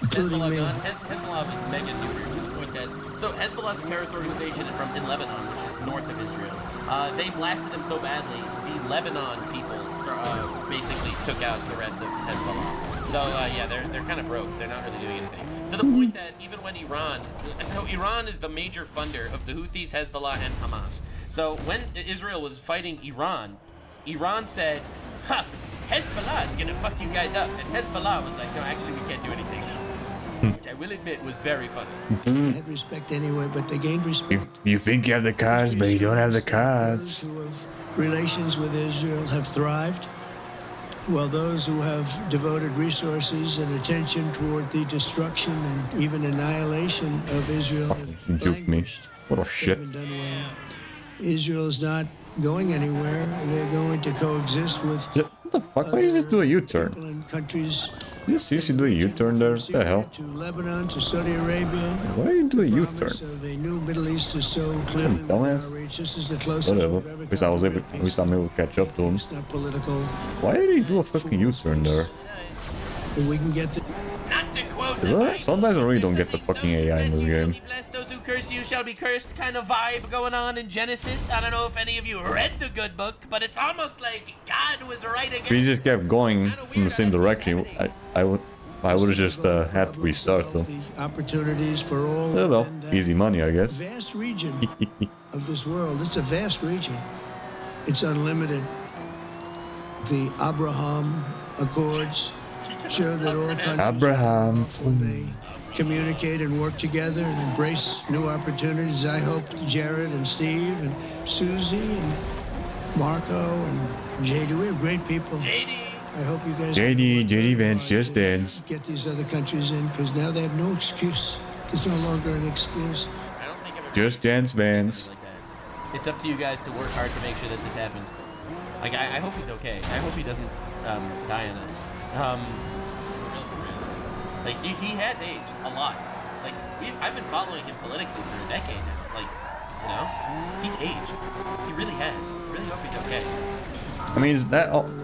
including me. Hezbollah was mega nuclear to the point that... So Hezbollah is a terrorist organization from in Lebanon, which is north of Israel. They blasted them so badly, the Lebanon people basically took out the rest of Hezbollah. So yeah, they're kind of broke. They're not really doing anything. To the point that even when Iran is the major funder of the Houthis, Hezbollah, and Hamas. So when Israel was fighting Iran said, "Ha, Hezbollah is gonna fuck you guys up," and Hezbollah was like, "No, actually, we can't do anything now," which I will admit was very funny. They had respect anyway, but they gained respect. You think you have the cards, but you don't have the cards. Those who have relations with Israel have thrived, while those who have devoted resources and attention toward the destruction and even annihilation of Israel have Juke me. What a shit. haven't done well. Israel is not going anywhere. They're going to coexist with What the fuck? Why did you just do a U-turn? countries. You seriously do a U-turn there? What the hell? To Lebanon, to Saudi Arabia. Why did you do a U-turn? Of a new Middle East is so clearly Dumbass. this is the closest Whatever. we've ever At least I'm able to catch up to him. It's not political. Why did he do a fucking U-turn there? And we can get the Sometimes I really don't get the fucking AI in this game. Bless those who curse you shall be cursed kind of vibe going on in Genesis. I don't know if any of you read the good book, but it's almost like God was right again. If he just kept going in the same direction, I would have just had to restart though. opportunities for all. Oh well, easy money, I guess. Vast region of this world. It's a vast region. It's unlimited. The Abraham Accords show that all countries they communicate and work together and embrace new opportunities. I hope Jared and Steve and Susie and Marco and JD, we have great people. I hope you guys JD Vance just dance. get these other countries in, because now they have no excuse. There's no longer an excuse. Just dance Vance. It's up to you guys to work hard to make sure that this happens. Like, I hope he's okay. I hope he doesn't die on us. Like, he has aged a lot. Like, I've been following him politically for a decade now. Like, you know, he's aged. He really has. Really hope he's okay. I mean,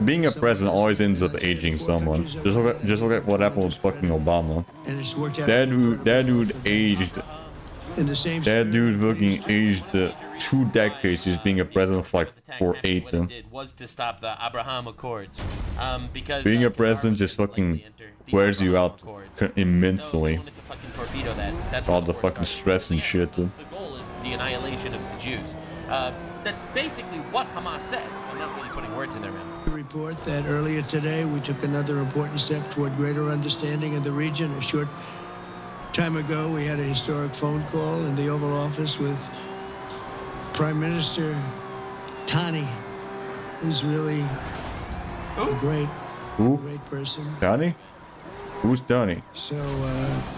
being a president always ends up aging someone. Just look at what happened with fucking Obama. And it's worked out. That dude aged. In the same That dude fucking aged 2 decades. He's being a president for 8. What it did was to stop the Abraham Accords. Because Being a president just fucking wears you out immensely. All the fucking stress and shit. The goal is the annihilation of the Jews. That's basically what Hamas said. I'm not really putting words in their mouth. To report that earlier today we took another important step toward greater understanding of the region. A short time ago we had a historic phone call in the Oval Office with Prime Minister Tani, who's really a great person. Tani? Who's Tani? So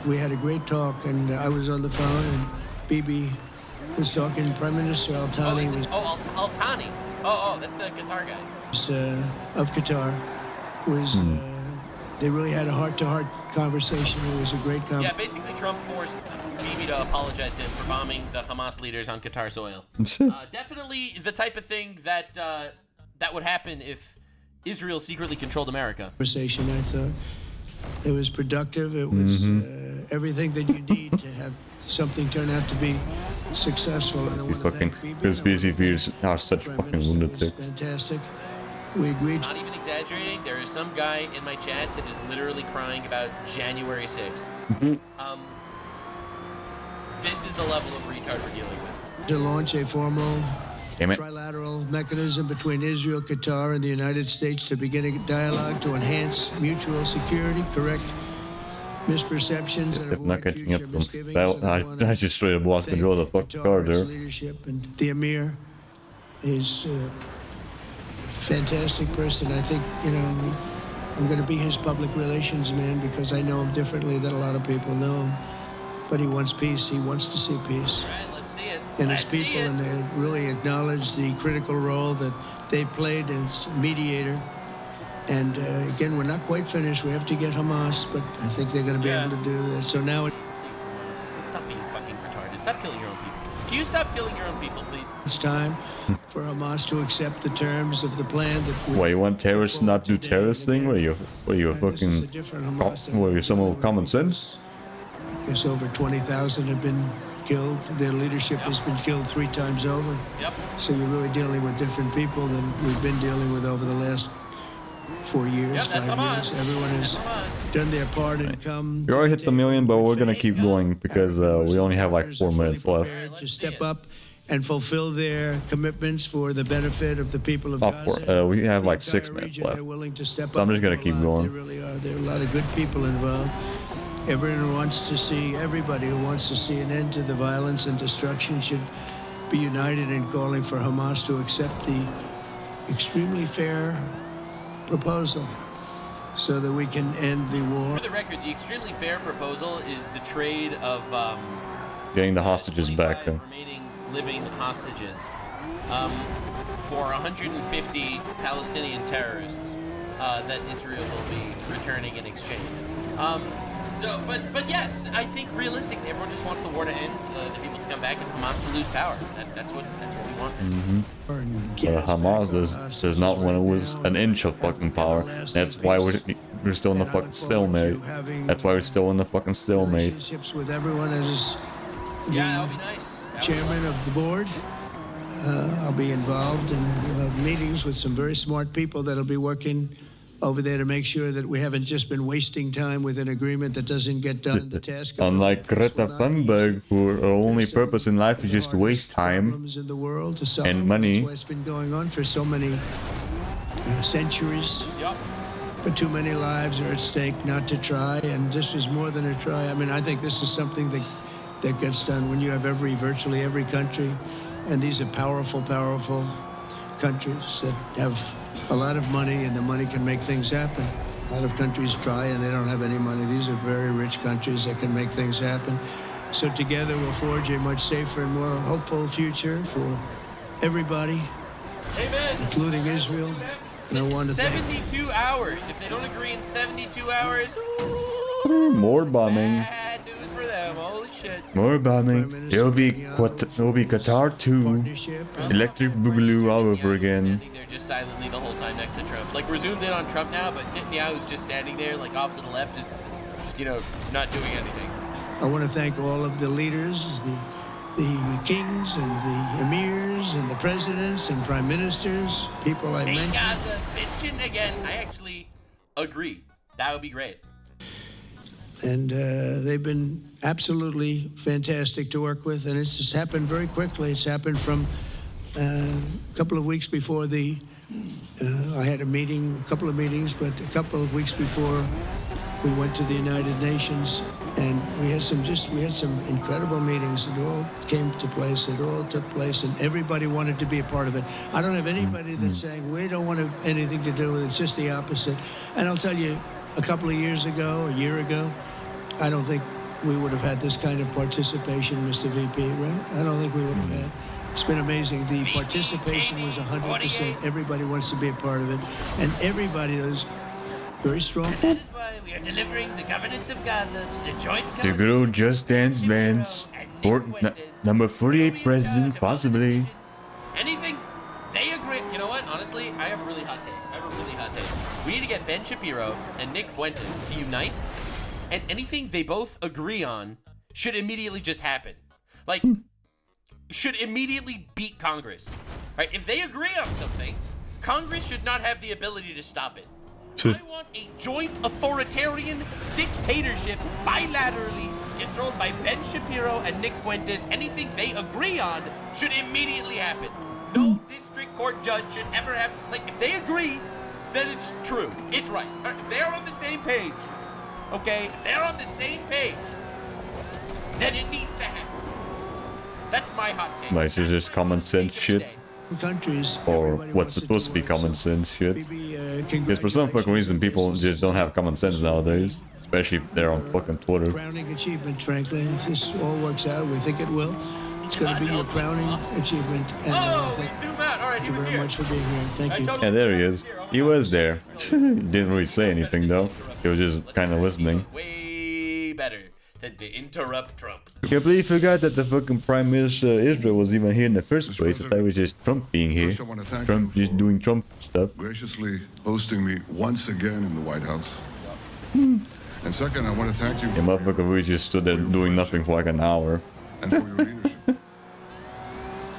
we had a great talk, and I was on the phone, and Bibi was talking. Prime Minister Al-Thani was... Al-Thani. Oh, that's the Qatar guy. Of Qatar. Was they really had a heart-to-heart conversation. It was a great conversation. Yeah, basically Trump forced Bibi to apologize to him for bombing the Hamas leaders on Qatar soil. Definitely the type of thing that that would happen if Israel secretly controlled America. Conversation, I thought. It was productive. It was everything that you need to have something turn out to be successful. These fucking conspiracy theories are such fucking lunatics. Fantastic. We agreed. Not even exaggerating. There is some guy in my chat that is literally crying about January 6th. This is the level of retard we're dealing with. To launch a formal trilateral mechanism between Israel, Qatar, and the United States to begin a dialogue to enhance mutual security, correct misperceptions, and avoid not catching up future to misgivings. them. I just straight up lost control of the fucking car there. Leadership and the Emir is a fantastic person. I think, you know, I'm going to be his public relations man because I know him differently than a lot of people know him. But he wants peace. He wants to see peace. And his people, and they really acknowledge the critical role that they've played as mediator. And again, we're not quite finished. We have to get Hamas, but I think they're going to be able to do that. So now Stop being fucking retarded. Stop killing your own people. Can you stop killing your own people, please? it's time for Hamas to accept the terms of the plan that we... Why, you want terrorists to not do terrorist thing? What are you fucking... What are you, someone with common sense? I guess over 20,000 have been killed. Their leadership has been killed 3 times over. Yep. So you're really dealing with different people than we've been dealing with over the last 4 years, 5 years. Everyone has done their part and come... We already hit the million, but we're gonna keep going because we only have like 4 minutes left. To step up and fulfill their commitments for the benefit of the people of Gaza. We have like 6 minutes left. So I'm just gonna keep going. There really are. There are a lot of good people involved. Everyone who wants to see, everybody who wants to see an end to the violence and destruction should be united in calling for Hamas to accept the extremely fair proposal so that we can end the war. For the record, the extremely fair proposal is the trade of Getting the hostages back. remaining living hostages for 150 Palestinian terrorists that Israel will be returning in exchange. But yes, I think realistically, everyone just wants the war to end, the people to come back, and Hamas to lose power. That's what we want. But Hamas does not want to lose an inch of fucking power. That's why we're still in the fucking stalemate. That's why we're still in the fucking stalemate. Relationships with everyone as the chairman of the board. I'll be involved in meetings with some very smart people that'll be working over there to make sure that we haven't just been wasting time with an agreement that doesn't get done. The task Unlike Greta Thunberg, her only purpose in life is just to waste time in the world to solve. and money. That's why it's been going on for so many centuries. But too many lives are at stake not to try, and this is more than a try. I mean, I think this is something that gets done when you have virtually every country, and these are powerful countries that have a lot of money, and the money can make things happen. A lot of countries try and they don't have any money. These are very rich countries that can make things happen. So together we'll forge a much safer and more hopeful future for everybody, including Israel. And I want to 72 hours. If they don't agree in 72 hours, More bombing. bad news for them. Oh, shit. More bombing. It'll be Qatar 2. Electric Boogaloo all over again. Standing there just silently the whole time next to Trump. Like, we're zoomed in on Trump now, but Netanyahu's just standing there, like, off to the left, just you know, not doing anything. I want to thank all of the leaders, the kings and the emirs and the presidents and prime ministers, people I mentioned. Gaza, mention again. I actually agree. That would be great. And they've been absolutely fantastic to work with, and it's just happened very quickly. It's happened from a couple of weeks before I had a couple of meetings, but a couple of weeks before we went to the United Nations, and we had some incredible meetings. It all came to place. It all took place, and everybody wanted to be a part of it. I don't have anybody that's saying we don't want anything to do with it. It's just the opposite. And I'll tell you, a couple of years ago, a year ago, I don't think we would have had this kind of participation, Mr. VP, right? I don't think we would have had. It's been amazing. The participation was 100%. Everybody wants to be a part of it, and everybody is very strong. That is why we are delivering the governance of Gaza to the joint The good old Just Dance Vance. Number 48 president, possibly. Anything they agree. You know what? Honestly, I have a really hot take. We need to get Ben Shapiro and Nick Fuentes to unite, and anything they both agree on should immediately just happen. Like, should immediately beat Congress. Right? If they agree on something, Congress should not have the ability to stop it. I want a joint authoritarian dictatorship bilaterally controlled by Ben Shapiro and Nick Fuentes. Anything they agree on should immediately happen. No district court judge should ever have. Like, if they agree, then it's true. It's right. If they're on the same page, okay? If they're on the same page, then it needs to happen. That's my hot take. Nice, it's just common sense shit. Countries, or what's supposed to be common sense shit. Because for some fucking reason, people just don't have common sense nowadays. Especially if they're on fucking Twitter. Crowning achievement, frankly. If this all works out, we think it will. It's going to be your crowning achievement. And, we zoom out. All right, thank you very much for being here. Thank you. Yeah, there he is. He was there. He didn't really say anything though. He was just kind of listening. Way better than to interrupt Trump. I can't believe you forgot that the fucking Prime Minister of Israel was even here in the first place. I thought it was just Trump being here. Trump just doing Trump stuff. Graciously hosting me once again in the White House. And second, I want to thank you. Yeah, motherfucker, we just stood there doing nothing for like an hour. And for your leadership.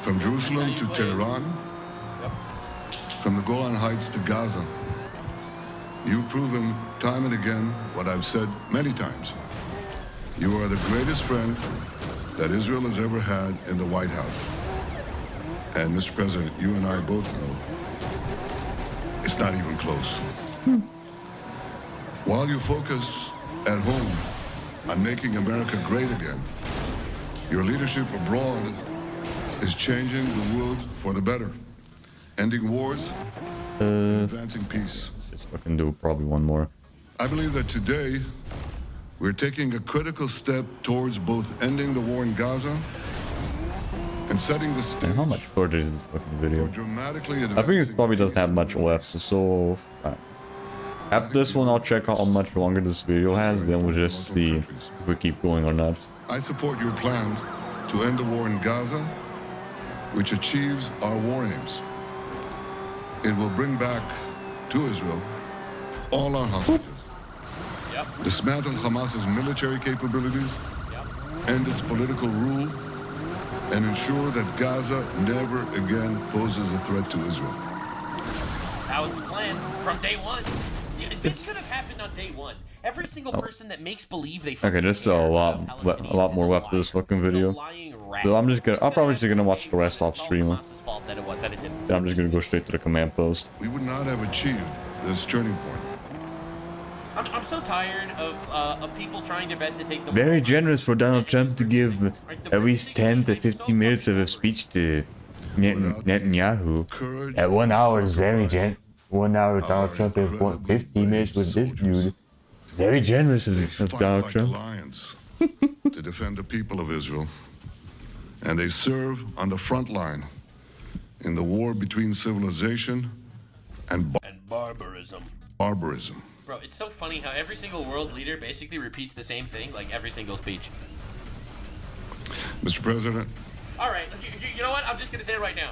From Jerusalem to Tehran, from the Golan Heights to Gaza, you've proven time and again what I've said many times. You are the greatest friend that Israel has ever had in the White House. And Mr. President, you and I both know it's not even close. While you focus at home on making America great again, your leadership abroad is changing the world for the better, ending wars, and advancing peace. Let's just fucking do probably one more. I believe that today we're taking a critical step towards both ending the war in Gaza and setting the stage. And how much further is the fucking video? Dramatically I think it probably doesn't have much left, so after this one I'll check how much longer this video has, then we'll just see if we keep going or not. I support your plan to end the war in Gaza, which achieves our war aims. It will bring back to Israel all our hostages. Dismantle Hamas's military capabilities, end its political rule, and ensure that Gaza never again poses a threat to Israel. That was the plan from day one. This could have happened on day one. Every single person that makes believe they. Okay, there's still a lot more left of this fucking video. So I'll probably just gonna watch the rest off stream. Then I'm just gonna go straight to the command post. We would not have achieved this turning point. I'm so tired of people trying their best to take the. Very generous for Donald Trump to give at least 10 to 15 minutes of a speech to Netanyahu. At 1 hour is very 1 hour Donald Trump and 15 minutes with this dude. Very generous of Donald Trump. Alliance to defend the people of Israel, and they serve on the front line in the war between civilization and barbarism. Barbarism. Bro, it's so funny how every single world leader basically repeats the same thing, like every single speech. Mr. President. All right, you know what? I'm just gonna say it right now.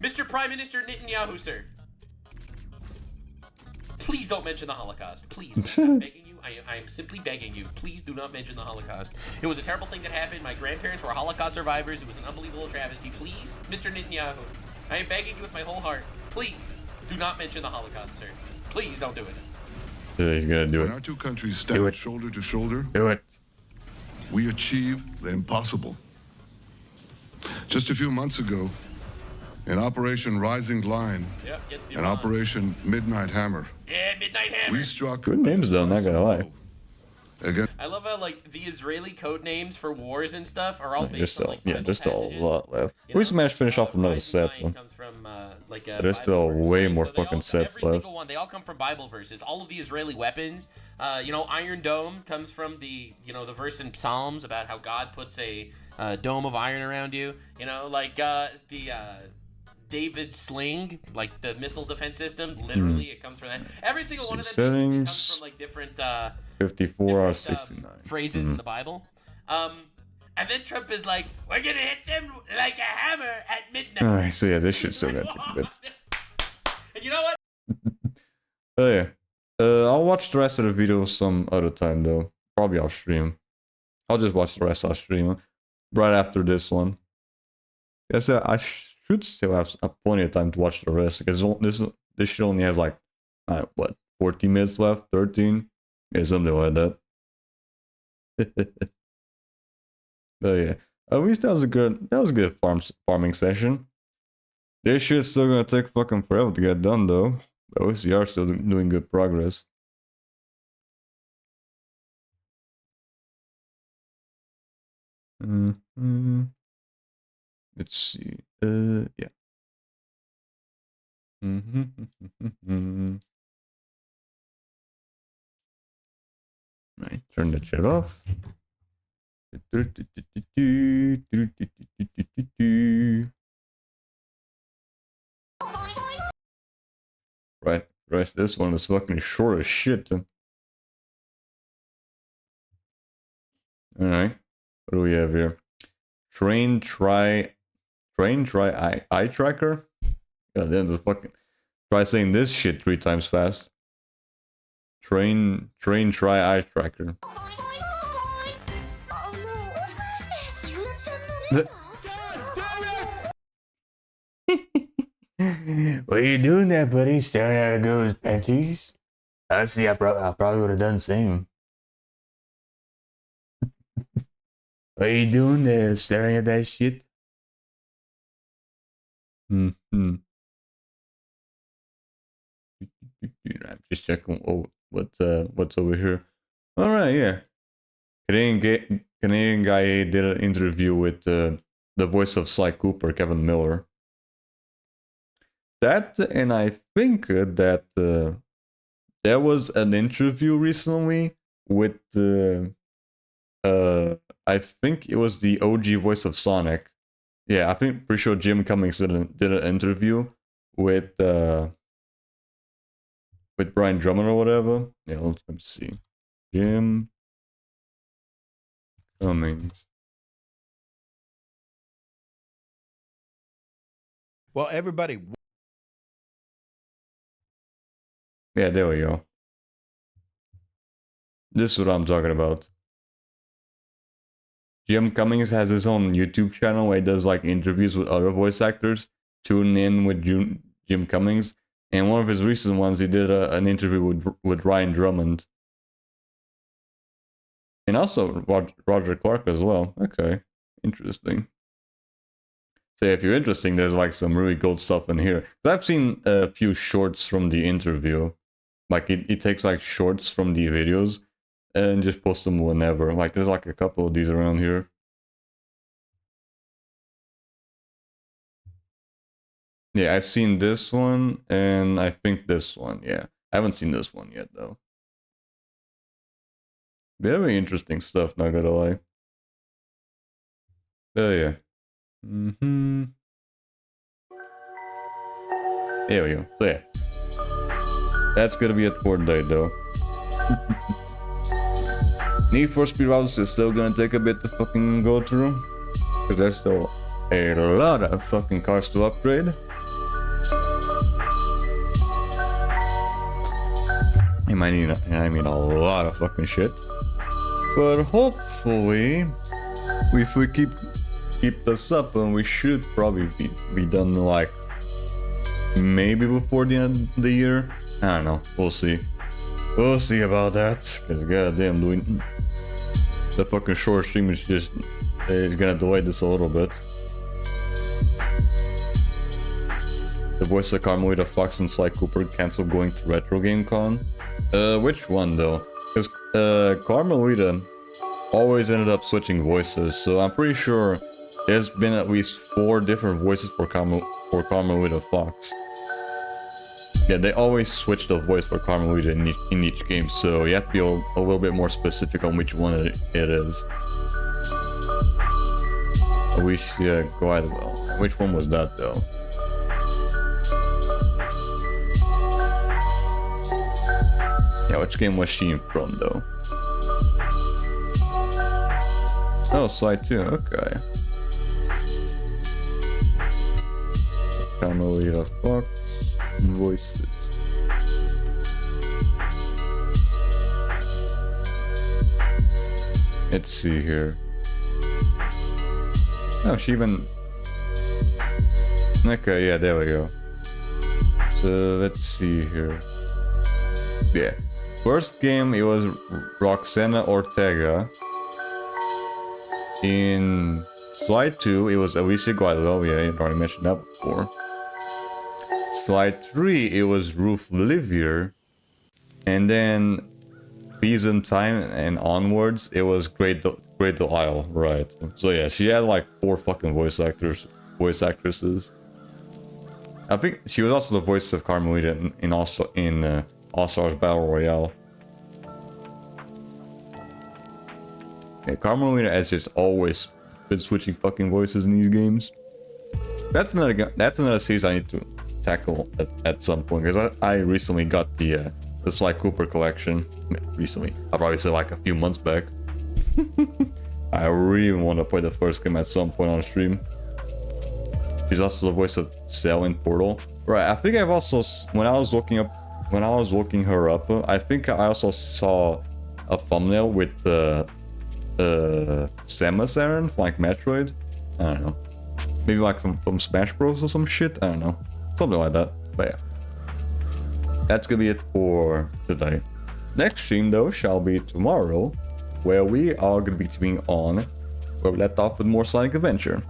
Mr. Prime Minister Netanyahu, sir. Please don't mention the Holocaust. Please. I'm begging you. I am simply begging you. Please do not mention the Holocaust. It was a terrible thing that happened. My grandparents were Holocaust survivors. It was an unbelievable travesty. Please, Mr. Netanyahu. I am begging you with my whole heart. Please do not mention the Holocaust, sir. Please don't do it. Yeah, he's gonna do it. When our two countries stand shoulder to shoulder, do it. We achieve the impossible. Just a few months ago, in Operation Rising Line and Operation Midnight Hammer, Midnight Hammer. we struck. Good names though, not gonna lie. Again. I love how like the Israeli code names for wars and stuff are all There's based on like there's still a lot left. We just managed to finish off another set. Though. comes from There's still way more fucking sets every left. single one, they all come from Bible verses. All of the Israeli weapons, Iron Dome comes from the the verse in Psalms about how God puts a dome of iron around you. David's sling, like the missile defense system, literally it comes from that. Every single one of them Settings, comes from like different 54 or 69 phrases in the Bible. And then Trump is like, we're gonna hit them like a hammer at midnight. Alright, so yeah, this shit's still gonna take a bit. And you know what? Oh yeah. I'll watch the rest of the video some other time though. Probably off stream. I'll just watch the rest off stream right after this one. Yes, I should still have plenty of time to watch the rest because this shit only has like 14 minutes left, 13, yeah, something like that. But yeah, at least that was a good farming session. This shit's still gonna take fucking forever to get done though. But at least we are still doing good progress. Let's see. Yeah. Right, turn the chat off. Right, this one is fucking short as shit. Alright, what do we have here? Train try eye tracker? Yeah, then the fucking try saying this shit 3 times fast. Train try eye tracker. What are you doing there, buddy? Staring at a girl's panties? Honestly, I probably would have done the same. What are you doing there? Staring at that shit? I'm just checking what's over here. Alright, yeah. Canadian guy did an interview with the voice of Sly Cooper, Kevin Miller. That, and I think that there was an interview recently with I think it was the OG voice of Sonic. Yeah, pretty sure Jim Cummings did an interview with Brian Drummond or whatever. Yeah, let's see. Jim Cummings. Well, everybody. Yeah, there we go. This is what I'm talking about. Jim Cummings has his own YouTube channel where he does like interviews with other voice actors. Tune in with Jim Cummings. And one of his recent ones, he did an interview with Ryan Drummond. And also Roger Clark as well. Okay, interesting. So if you're interested, there's like some really good stuff in here. I've seen a few shorts from the interview. Like it takes like shorts from the videos and just posts them whenever. Like there's like a couple of these around here. Yeah, I've seen this one and I think this one. Yeah, I haven't seen this one yet though. Very interesting stuff, not gonna lie. Oh yeah. There we go. So yeah. That's gonna be it for today though. Need for Speed Routes is still gonna take a bit to fucking go through. Because there's still a lot of fucking cars to upgrade. I mean a lot of fucking shit. But hopefully, if we keep this up, and we should probably be done like maybe before the end of the year. I don't know. We'll see. We'll see about that. Cause goddamn, doing the fucking short stream is just gonna delay this a little bit. The voice of Carmelita Fox and Sly Cooper canceled going to Retro Game Con. Which one though? Because Carmelita always ended up switching voices, so I'm pretty sure there's been at least 4 different voices for Carmelita Fox. Yeah, they always switch the voice for Carmelita in each game, so you have to be a little bit more specific on which one it is. Alicia Guidewell. Which one was that though? Yeah, which game was she from though? Oh, Slide 2, okay. Carmelita Fox voices. Let's see here. Oh, she even... Okay, yeah, there we go. So, let's see here. Yeah. First game, it was Roxana Ortega. In Slide 2, it was Alicia Guadalupe. Yeah, I already mentioned that before. Slide 3, it was Ruth Livier. And then Peas in Time and onwards, it was Great Isle, right? So yeah, she had like 4 fucking voice actresses. I think she was also the voice of Carmelita in All Stars Battle Royale. Yeah, Carmelita has just always been switching fucking voices in these games. That's another series I need to tackle at some point, because I recently got the Sly Cooper collection. Recently, I'll probably say like a few months back. I really want to play the first game at some point on stream. She's also the voice of Cell in Portal. Right, I think I've also, when I was looking her up, I think I also saw a thumbnail with Samus Aran from like Metroid. I don't know. Maybe like from Smash Bros or some shit. I don't know. Something like that. But yeah. That's gonna be it for today. Next stream though shall be tomorrow, where we are gonna be continuing on where we left off with more Sonic Adventure.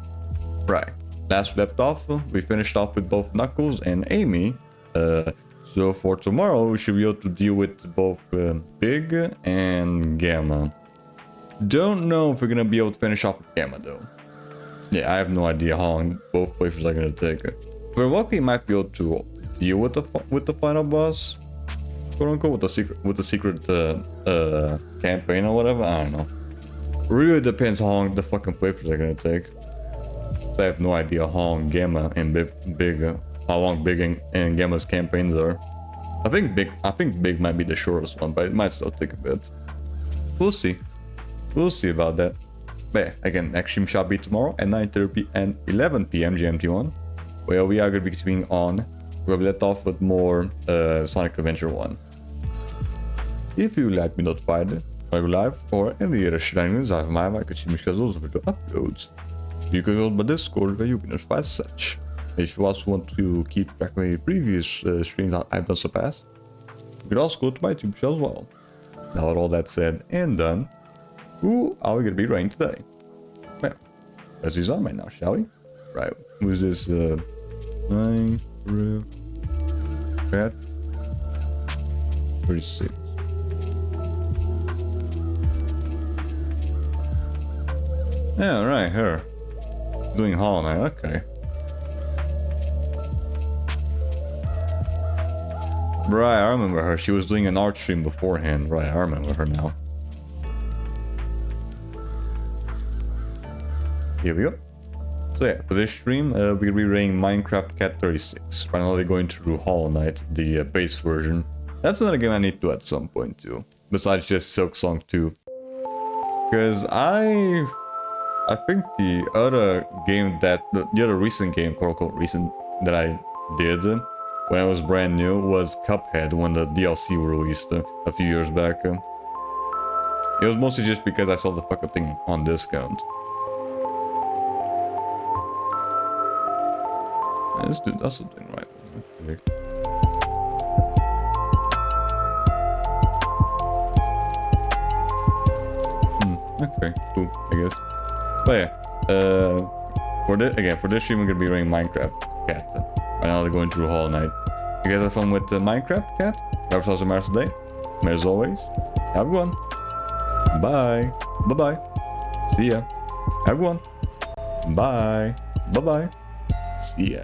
Right. Last we left off, we finished off with both Knuckles and Amy. So for tomorrow, we should be able to deal with both Big and Gamma. Don't know if we're gonna be able to finish off with Gamma though. Yeah, I have no idea how long both playthroughs are gonna take. We're lucky we might be able to deal with the final boss, quote unquote, with the secret campaign or whatever. I don't know. Really depends how long the fucking playthroughs are gonna take. So I have no idea how long Gamma and how long Big and Gamma's campaigns are. I think Big might be the shortest one, but it might still take a bit. We'll see. We'll see about that. But yeah, again, next stream shall be tomorrow at 9:30 and 11 PM GMT1, where we are going to be continuing on where we let off with more Sonic Adventure 1. If you like to be notified when I go live or any other shenanigans I have my live, I could see me schedule those video uploads. You can go to my Discord where you can notify as such. If you also want to keep track of any previous streams that I've done so past, you can also go to my YouTube channel as well. Now with all that said and done, who are we going to be running today? Well, let's use on right now, shall we? Right, who's this? 9, Pat, 36. Yeah, right, her. Doing Hollow Knight, okay. Right, I remember her. She was doing an art stream beforehand. Right, I remember her now. Here we go. So yeah, for this stream, we'll be rating Minecraft Cat 36. Finally going through Hollow Knight, the base version. That's another game I need to at some point too. Besides just Silk Song 2. Because I I think the other game the other recent game, quote unquote recent, that I did when I was brand new was Cuphead when the DLC were released a few years back. It was mostly just because I saw the fucking thing on discount. This dude does something right. Okay. Okay, cool, I guess. But yeah, for this stream, I'm gonna be running Minecraft Cat. Right now, they're going through Hollow Knight. You guys have fun with Minecraft Cat? Have yourselves a master day. And as always, have one. Bye. Bye bye. See ya. Have one. Bye. Bye bye. See ya.